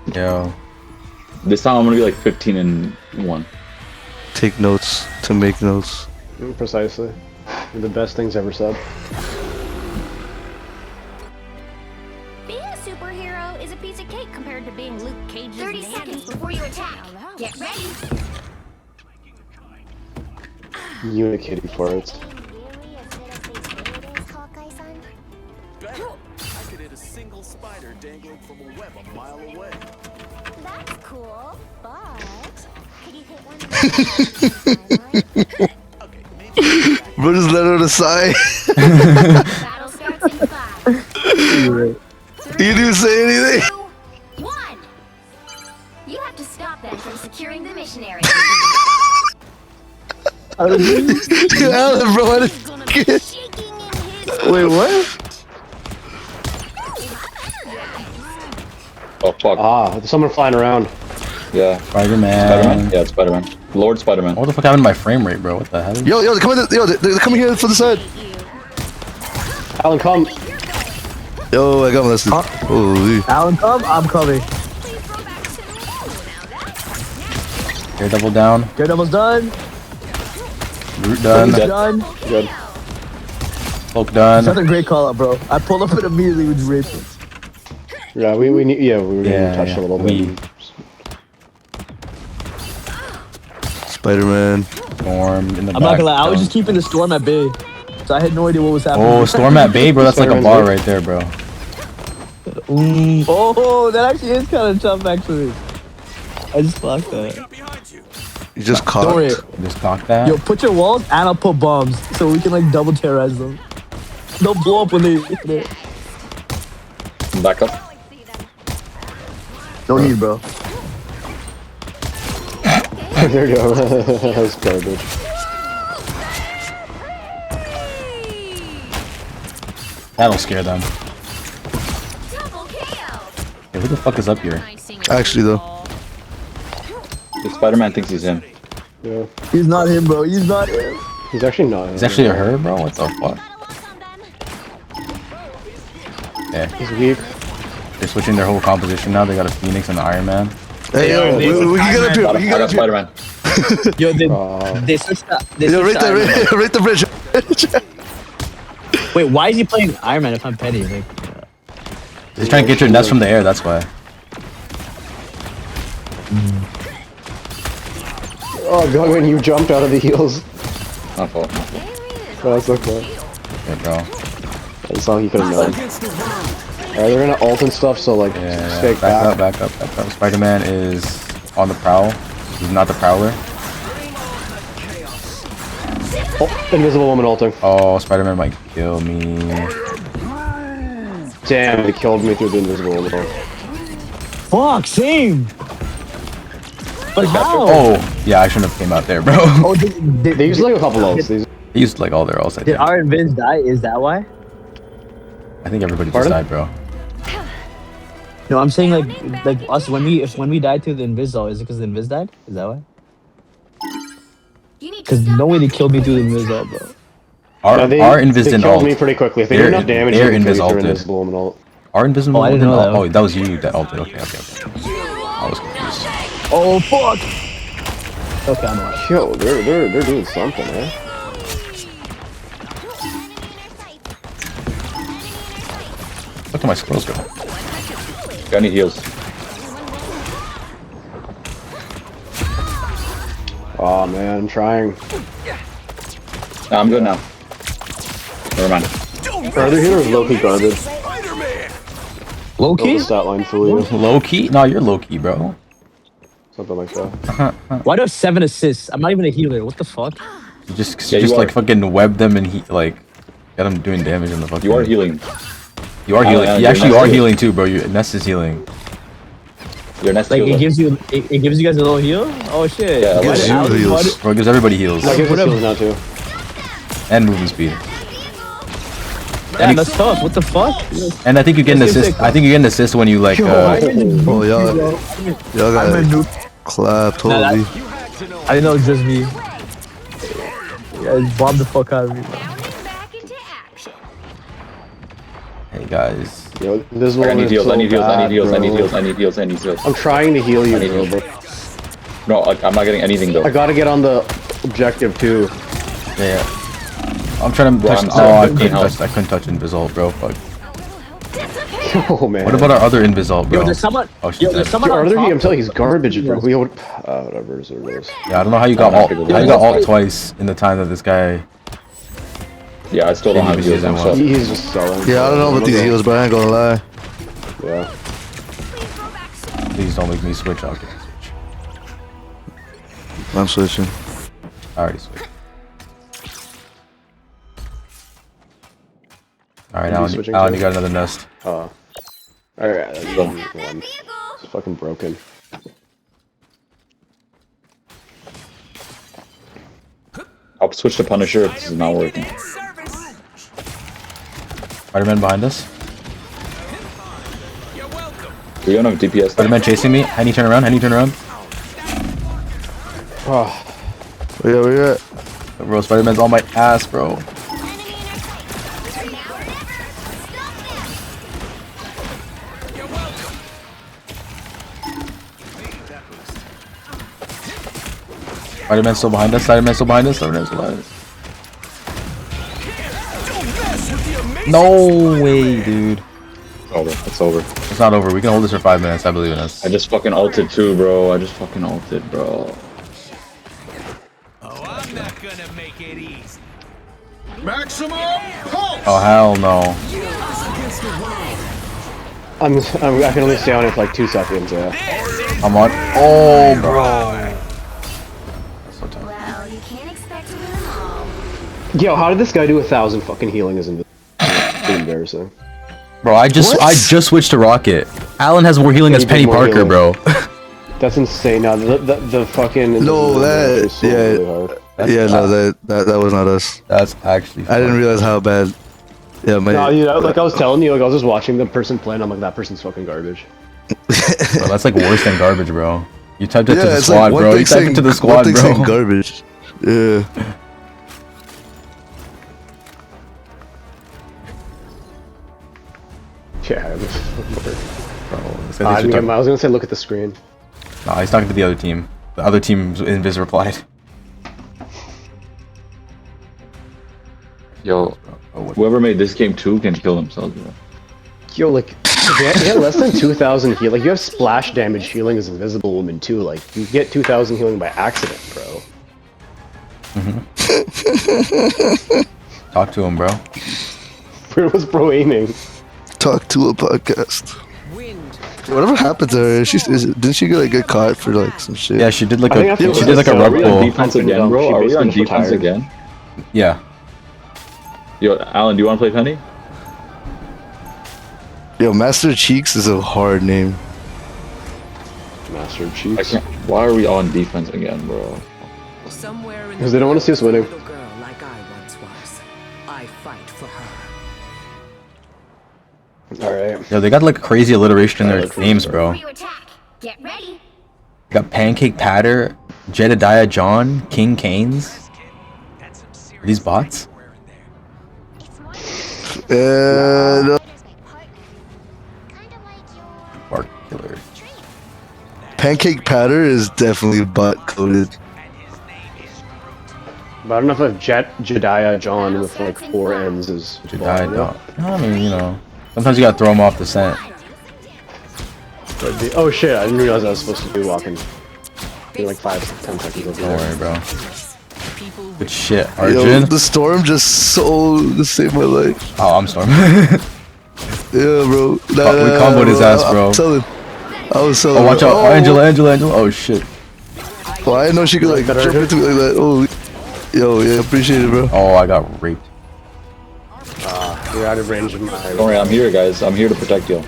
in. Yo, This time I'm gonna be like 15-1. Take notes to make notes. Precisely. You're the best things ever said. being a superhero is a piece of cake compared to being Luke Cage's 30 seconds before you attack. Get Unikitty for it. Better. I could hit a single spider dangling from a web a mile away. That's cool, but could you hit one? Okay, maybe. Bro, just let out a sigh. Battle starts in 5. You didn't say anything. 2, 1. You have to stop them from securing the mission area. Alan, bro, I didn't get. Wait, what? Oh fuck. Ah, there's someone flying around. Yeah. Spider-Man. Spider-Man? Yeah, it's Spider-Man. Lord Spider-Man. What the fuck happened to my frame rate, bro? What the hell? Yo, they're coming. Yo, they're coming here for the side. Alan, come. Yo, I got molested. Holy. Alan, come. I'm coming. Daredevil down. Daredevil's done. Root done. Dead. Done. Good. Cloak done. That's a great call out, bro. I pulled up and immediately with raped him. Yeah, we need. Yeah, we were gonna touch a little bit. Spider-Man. Storm in the back. I'm not gonna lie, I was down. just keeping the storm at bay. So I had no idea what was happening. Oh, Storm at Bay, bro. That's like a Spider-Man's bar good. right there, bro. Oh, that actually is kind of tough, actually. I just blocked that. You just Don't worry. cocked. Just cock that. Yo, put your walls and I'll put bombs so we can like double terrorize them. They'll blow up when they hit it. Back up. Don't need, bro. There you go. That was garbage. That'll scare them. Hey, who the fuck is up here? Actually, though. The Spider-Man thinks he's him. Yeah. He's not him, bro. He's not him. He's actually not. It's actually a her, bro? What the fuck? Yeah. He's weak. They're switching their whole composition now. They got a Phoenix and an Iron Man. Hey, yo, we can get up here. We can I get got up here. Spider-Man. Yo, they switched that. Yo, right there, right the bridge. Wait, why is he playing Iron Man if I'm petty? Like, He's trying to get your nest from the air, that's why. Oh god, when you jumped out of the heels. My fault. Oh, that's okay. Yeah, bro. That's all he could have known. Alright, they're gonna ult and stuff, so like, Yeah, stay back. back up. Spider-Man is on the prowl. He's not the prowler. Oh, invisible woman ulting. Oh, Spider-Man might kill me. Damn, they killed me through the invisible woman ult. fuck, same. But how? Oh, yeah, I shouldn't have came out there, bro. Oh, They used like a couple ults. They used like all their ults, I Did think. our Invis die? Is that why? I think everybody just Pardon? died, bro. No, I'm saying like us when we died to the Invis, though, is it because the Invis died? Is that why? Because no way they killed me through the Invis, though, bro. Our Invis they didn't killed ult. me pretty quickly. If they did enough damage, their they would kill Invis you through ulted. invisible woman ult. Our invisible Oh, I didn't didn't know that. ult? Oh, that was you that ulted. Okay. I was confused. Oh fuck! Okay, I'm alright. Yo, they're doing something, eh? Look at my scrolls go. Got any heals? Oh man, I'm trying. Nah, I'm good now. Never mind. Are their healers low-key garbage? Low Build key? the stat line for you. Low key? No, you're low key, bro. Something like that. Why do I have 7 assists? I'm not even a healer. What the fuck? You just Yeah, you like are. fucking web them and like get them doing damage in the fucking. You are healing. You are Oh, healing. yeah, You your actually nest are is- healing too, bro. Your nest is healing. Your nest Like healer. it gives you guys a little heal? Oh shit. Yeah, Why gives did you Alex- heals. why did- Bro, it gives everybody heals That gives us whatever. heals now too. and movement speed. Damn, that's tough. What the fuck? And I think you get an Let's get assist. sick. I think you get an assist when you like. Oh, y'all I'm a got noob. clapped. Nah, Holy. I didn't know it was just me. You guys bombed the fuck out of me. Hey guys. Yo, this I one need is heals. so I need heals. I bad, need heals. I bro. need heals. I need heals. I need heals. I'm trying to heal you, I need bro, heals. but No, I'm not getting anything though. I gotta get on the objective too. Yeah. I'm trying to Bro, touch. I'm Oh, sorry, I 15 couldn't health. touch. I couldn't touch Invisible, bro. Fuck. Oh man. What about our other Invisalt, bro? Yo, there's someone. Oh, she's Yo, dead. there's someone Dude, on our other top. I'm telling you, he's garbage, bro. Whatever. So it is. Yeah, I don't know how you got alt twice in the time that this guy. Yeah, I still don't have heals myself. He's just selling. Yeah, I don't know about these heals, but I ain't gonna lie. Yeah. Please don't make me switch. Okay, switch. I'm switching. I already switched. Alright, Alan, you got another nest. Alright, that's one. It's fucking broken. I'll switch to Punisher if this is not working. Spider-Man behind us. Do you have DPS? Spider-Man chasing me. Henny, turn around. Henny, turn around. Oh. Yeah, where you at? Bro, Spider-Man's on my ass, bro. Spider-Man's still behind us. Spider-Man's still behind us. Spider-Man's still behind us. No way, dude. It's over. It's over. It's not over. We can hold this for 5 minutes. I believe in us. I just fucking ulted too, bro. I just fucking ulted, bro. Oh, I'm not gonna make it easy. Maximum pulse! Oh, hell no. I can only stay on it for like 2 seconds, yeah. I'm on. Oh, bro. Well, you can't expect to win them all. Yo, how did this guy do 1,000 fucking healing is embarrassing. Bro, I just switched to Rocket. Alan has more healing as Penny Parker, bro. That's insane. Now the fucking No, that so really hard. that was not us. That's actually. I didn't realize how bad. Yeah, my. No, you know, like I was telling you, like I was just watching the person play, and I'm like, that person's fucking garbage. Bro, that's like worse than garbage, bro. You typed it to the it's squad, like bro. You typed it to the squad, one thing saying bro. garbage. Yeah. Yeah. Bro, I was gonna say look at the screen. Nah, he's talking to the other team. The other team's Invis replied. Yo, whoever made this game 2 can kill themselves, bro. Yo, like, you get less than 2,000 heal. Like, you have splash damage healing as Invisible Woman too. Like, you get 2,000 healing by accident, bro. Talk to him, bro. Where was bro aiming? Talk to a podcast. Whatever happened to her? Didn't she get caught for like some shit? Yeah, she did like a rug Are we on pull. defense again, bro? Are we on defense again? Yeah. Yo, Alan, do you want to play Penny? Yo, Master Cheeks is a hard name. Master Cheeks. Why are we on defense again, bro? Because they don't want to see us winning. Alright. Yo, they got like crazy alliteration in their names, bro. Get ready. Got Pancake Patter, Jedediah John, King Canes. Are these bots? No. Bark Killer. Pancake Patter is definitely bot coded. But I don't know if Jedediah John with like 4 N's is. Jedediah John. I mean, you know. Sometimes you gotta throw them off the scent. Oh shit, I didn't realize I was supposed to be walking. In like 5-10 seconds over Don't there. worry, bro. Good shit, Yo, Arjun. the storm just to save my life. Oh, I'm Storm. Yeah, bro. We comboed his ass, bro. I was selling. Oh, watch out. Angela. Oh, shit. Well, I didn't know she could like jump into me like that. Oh, yo, yeah, appreciate it, bro. Oh, I got raped. You're out of range of my. Don't worry, I'm here, guys. I'm here to protect you.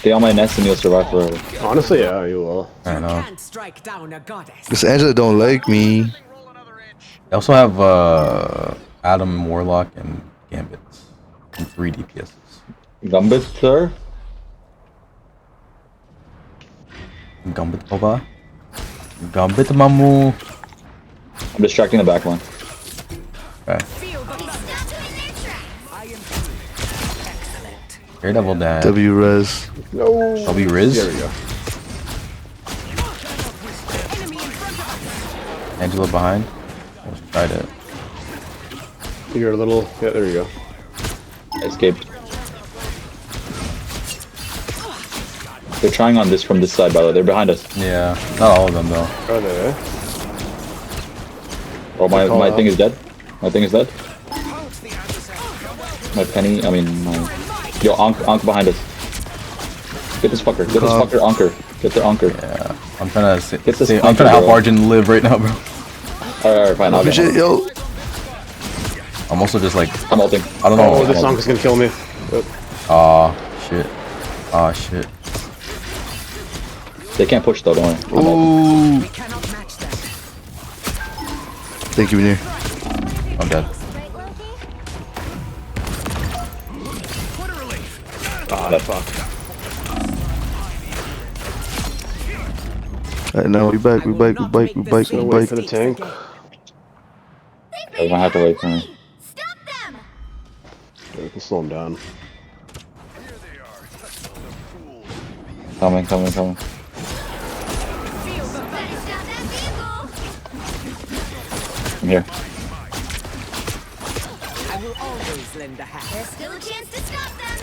Stay on my nest and you'll survive forever. Honestly, yeah, you will. I know. This Angela don't like me. They also have Adam Warlock and Gambits and 3 DPSs. Gambit, sir? Gambit Boba. Gambit Mamu. I'm distracting the back line. Okay. Daredevil dad. W res. No. W Riz. There we go. Angela behind. Oh, she tried it. You're a little. Yeah, there you go. I escaped. They're trying on this from this side, by the way. They're behind us. Yeah, not all of them though. Are they? Oh, my thing is dead. My thing is dead. My penny, I mean, my... Yo, Ankh behind us. Get this fucker. Get this fucker, Anchor. Get the Anchor. Yeah, I'm trying to Get this I'm trying to help Arjun live right now, bro. Alright, fine. I'll Shit, yo. I'm also just like, I'm ulting. I don't know. Oh, this Ankh is gonna kill me. Aw, shit. Aw, shit. They can't push though, don't worry. Ooh. Thank you, Veneer. I'm dead. Ah, that fuck. Alright, now we back. Gonna wait for the tank. We're gonna have to wait for him. Yeah, we can slow him down. Coming. I'm here. I will always lend a hand. There's still a chance to stop them.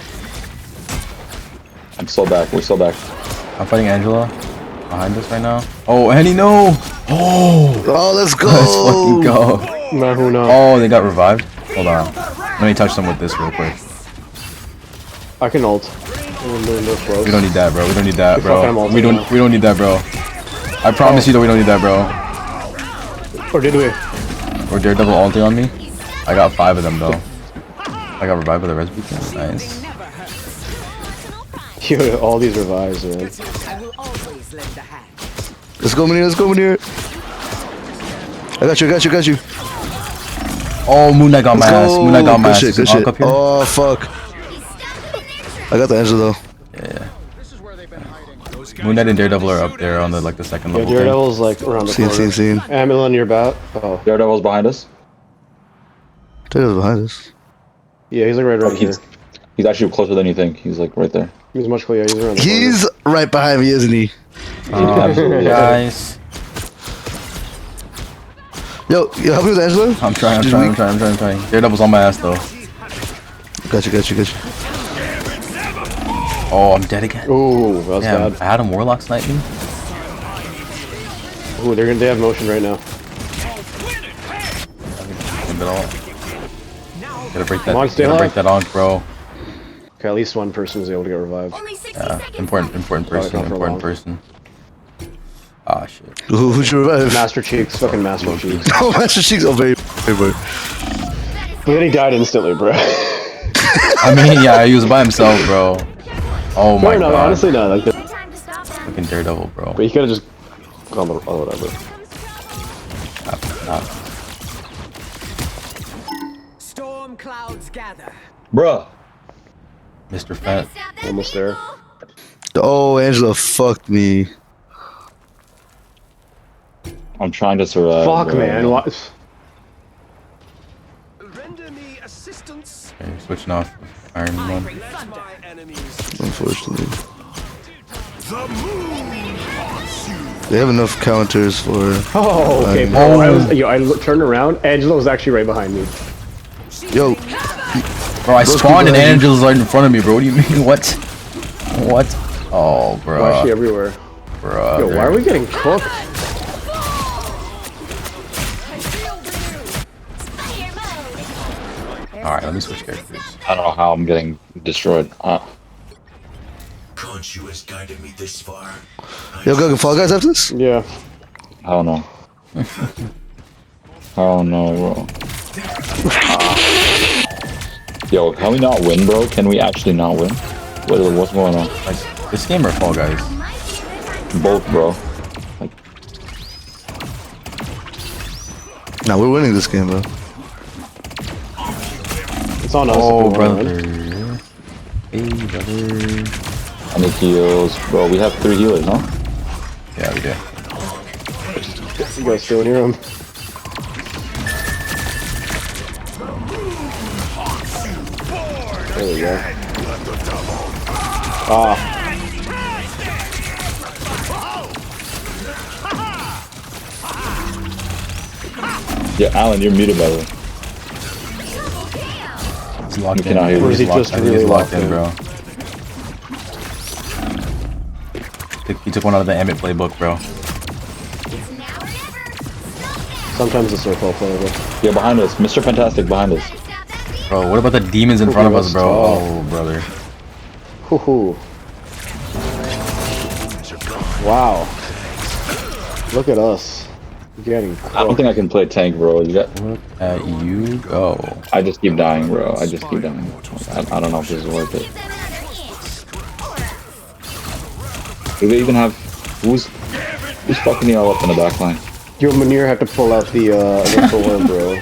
I'm still back. We're still back. I'm fighting Angela behind us right now. Oh, Annie, no! Oh! Let's go! Let's fucking go. Mahuna. Oh, they got revived? Hold on. Let me touch them with this real quick. I can ult. We don't need that, bro. We don't need that, Fuck, I'm bro. ulting We now. don't need that, bro. I promise you that we don't need that, bro. Or did we? Or Daredevil ulting on me. I got 5 of them though. I got revived with a res beacon. Nice. Yo, all these revives, man. I will always lend a hand. Let's go, Veneer. I got you. Oh, Moon Knight got my ass. Moon Knight got my ass. Good Is shit. Ankh up here? Oh, fuck. I got the Angela though. Yeah. Moon Knight and Daredevil are up there on the like the second Yeah, level. Daredevil's like around the corner. Seen. Amulon, you're about. Oh. Daredevil's behind us. Daredevil's behind us. Yeah, he's like right here. He's actually closer than you think. He's like right there. He's much closer. Yeah, he's around the He's right behind me, isn't he? Guys. Yo, help me with Angela? I'm trying. Daredevil's on my ass though. Got you. Oh, I'm dead again. Ooh, that was Damn, bad. I had him Warlock snipe me. Ooh, they have motion right now. Gotta break that. Come on, stay Gotta alive. break that Ankh, bro. Okay, at least one person was able to get revived. Yeah, important person. Ah, shit. Who'd you revive? Master Cheeks, fucking Master Cheeks. Oh, Master Cheeks. Oh, very. But then he died instantly, bro. I mean, yeah, he was by himself, bro. Oh my god. Honestly, no. Like, Fucking Daredevil, bro. but he could have just gone or whatever. Storm clouds gather. Bruh. Mr. Fat. Almost there. Oh, Angela fucked me. I'm trying to survive. Fuck, bro. man. What? Okay, switching off Iron Man. Unfortunately. They have enough counters for. Oh, okay, bro. I turned around. Angela was actually right behind me. Yo. Bro, I spawned and Angela's right in front of me, bro. What do you mean? What? Oh, bro. Why is she everywhere? Bro. Yo, why are we getting cooked? Alright, let me switch characters. I don't know how I'm getting destroyed. Conchu has guided me this far. Yo, go Fall Guys after this? Yeah. I don't know. Oh no, bro. Yo, can we not win, bro? Can we actually not win? What's going on? Like, this game or Fall Guys? Both, bro. Like, Nah, we're winning this game, bro. It's on us. Oh, if we wanna brother. win. Hey, brother. I need heals, bro. We have 3 healers, no? Yeah, we do. You guys still hear him? There we go. Ah. Yeah, Alan, you're muted, by the way. He's locked You cannot in. hear Or is he He's locked- just I think really he's locked locked in, in? bro. He took one out of the Emmett playbook, bro. Sometimes it's circle playable. Yeah, behind us. Mr. Fantastic behind us. Bro, what about the demons in front of us, bro? Tough. Oh, brother. Hoo-hoo. Wow. Look at us. Getting I don't think I can play tank, bro. You got. Look at you go. I just keep dying, bro. I just keep dying. I don't know if this is worth it. Do they even have who's fucking y'all up in the back line? Yo, Manir have to pull out the worm, bro.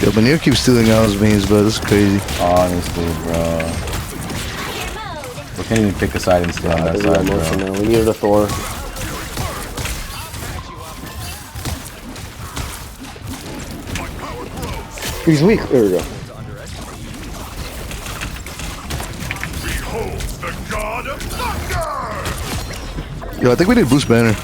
Yo, Manir keeps stealing Al's beans, bro. This is crazy. Honestly, bro. We can't even pick a side and stay on that side, bro. Now. We needed a Thor. He's weak. There we go. Yo, I think we need boost banner.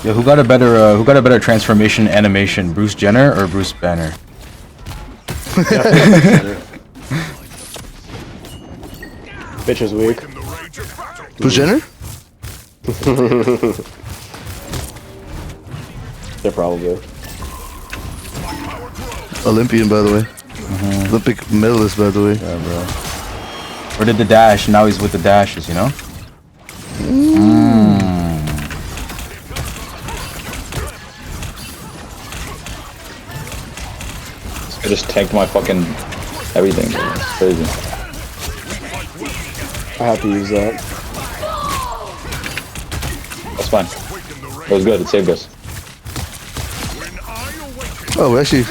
Yo, who got a better transformation animation, Bruce Jenner or Bruce Banner? Bitch is weak. Bruce Jenner? They're probably. Olympian, by the way. Olympic medalist, by the way. Yeah, bro. Or did the dash? Now he's with the dashes, you know? I just tanked my fucking everything, bro. It's crazy. I have to use that. That's fine. It was good. It saved us. Oh, we're actually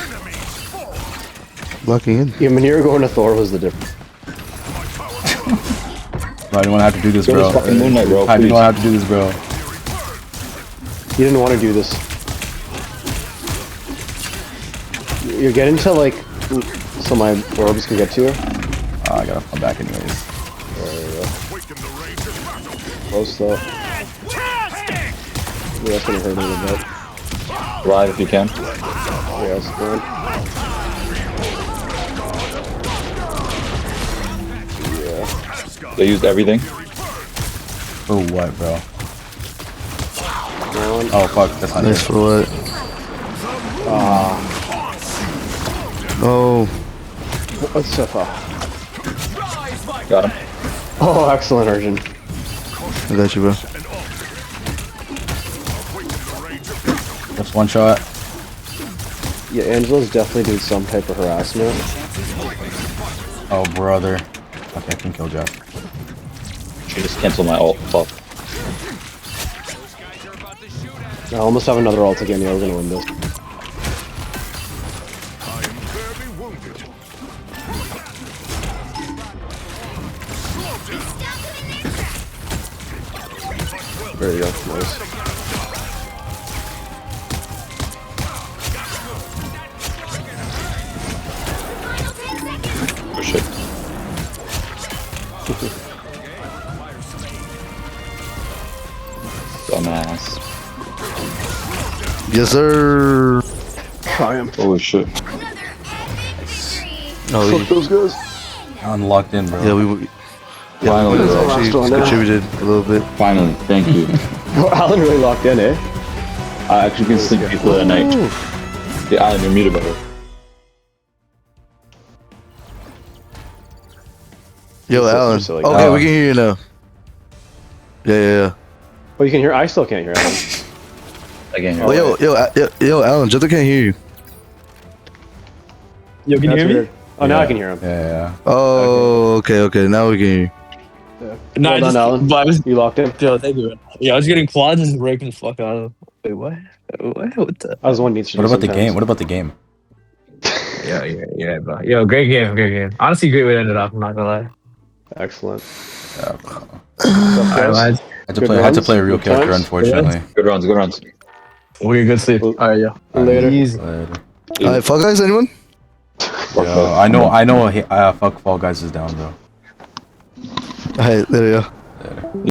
blocking in. Yeah, Manir going to Thor was the difference. Bro, I didn't want to have to do this, Go bro. this fucking Moonlight, bro, I didn't please. want to have to do this, bro. You didn't want to do this. You're getting to like, so my orbs can get to you. Oh, I gotta come back anyways. There we go. Close though. Yeah, that's gonna hurt a little bit. Ride if you can. Yeah, that's good. Yeah. They used everything. For what, bro? One. Oh, fuck. That's not Nice it. for what? Oh. What's so far? Got him. Oh, excellent, Arjun. I got you, bro. Just one shot. Yeah, Angela's definitely doing some type of harassment. Oh, brother. Okay, I can kill Jeff. She just canceled my ult. Fuck. I almost have another ult again. Yeah, we're gonna win this. There you go. Nice. Oh shit. Dumbass. Yes, sir. Triumph. Oh shit. Oh, Fuck those guys. I'm locked in, bro. yeah, we Finally, bro. actually contributed a little bit. Finally. Thank you. Well, Alan really locked in, eh? I actually can sleep peacefully at night. Yeah, Alan, you're muted, brother. Yo, Alan. silly. Okay, we can hear you now. Yeah. Oh, you can hear? I still can't hear Alan. Again, Oh, yo, Alan, Jota can't hear you. Yo, can you That's hear me? weird. Oh, now I can hear him. Yeah. Oh, okay. Now we can hear you. No, Well done, Alan. but I was, You locked in? yo, thank you, man. Yeah, I was getting quads and breaking the fuck out of. Wait, what? What the? I was one needs to What do about the sometimes. game? What about the game? Yeah, bro. Yo, great game. Honestly, great way to end it off. I'm not gonna lie. Excellent. Yeah, bro. Alright, lads. I had to play a real Good character, times? unfortunately. Good runs, good runs. We'll get good sleep. Alright, yo. Later. Easy. Later. Alright, Fall Guys, anyone? Yo, I know. Fuck Fall Guys is down, bro. Alright, there we go. Later.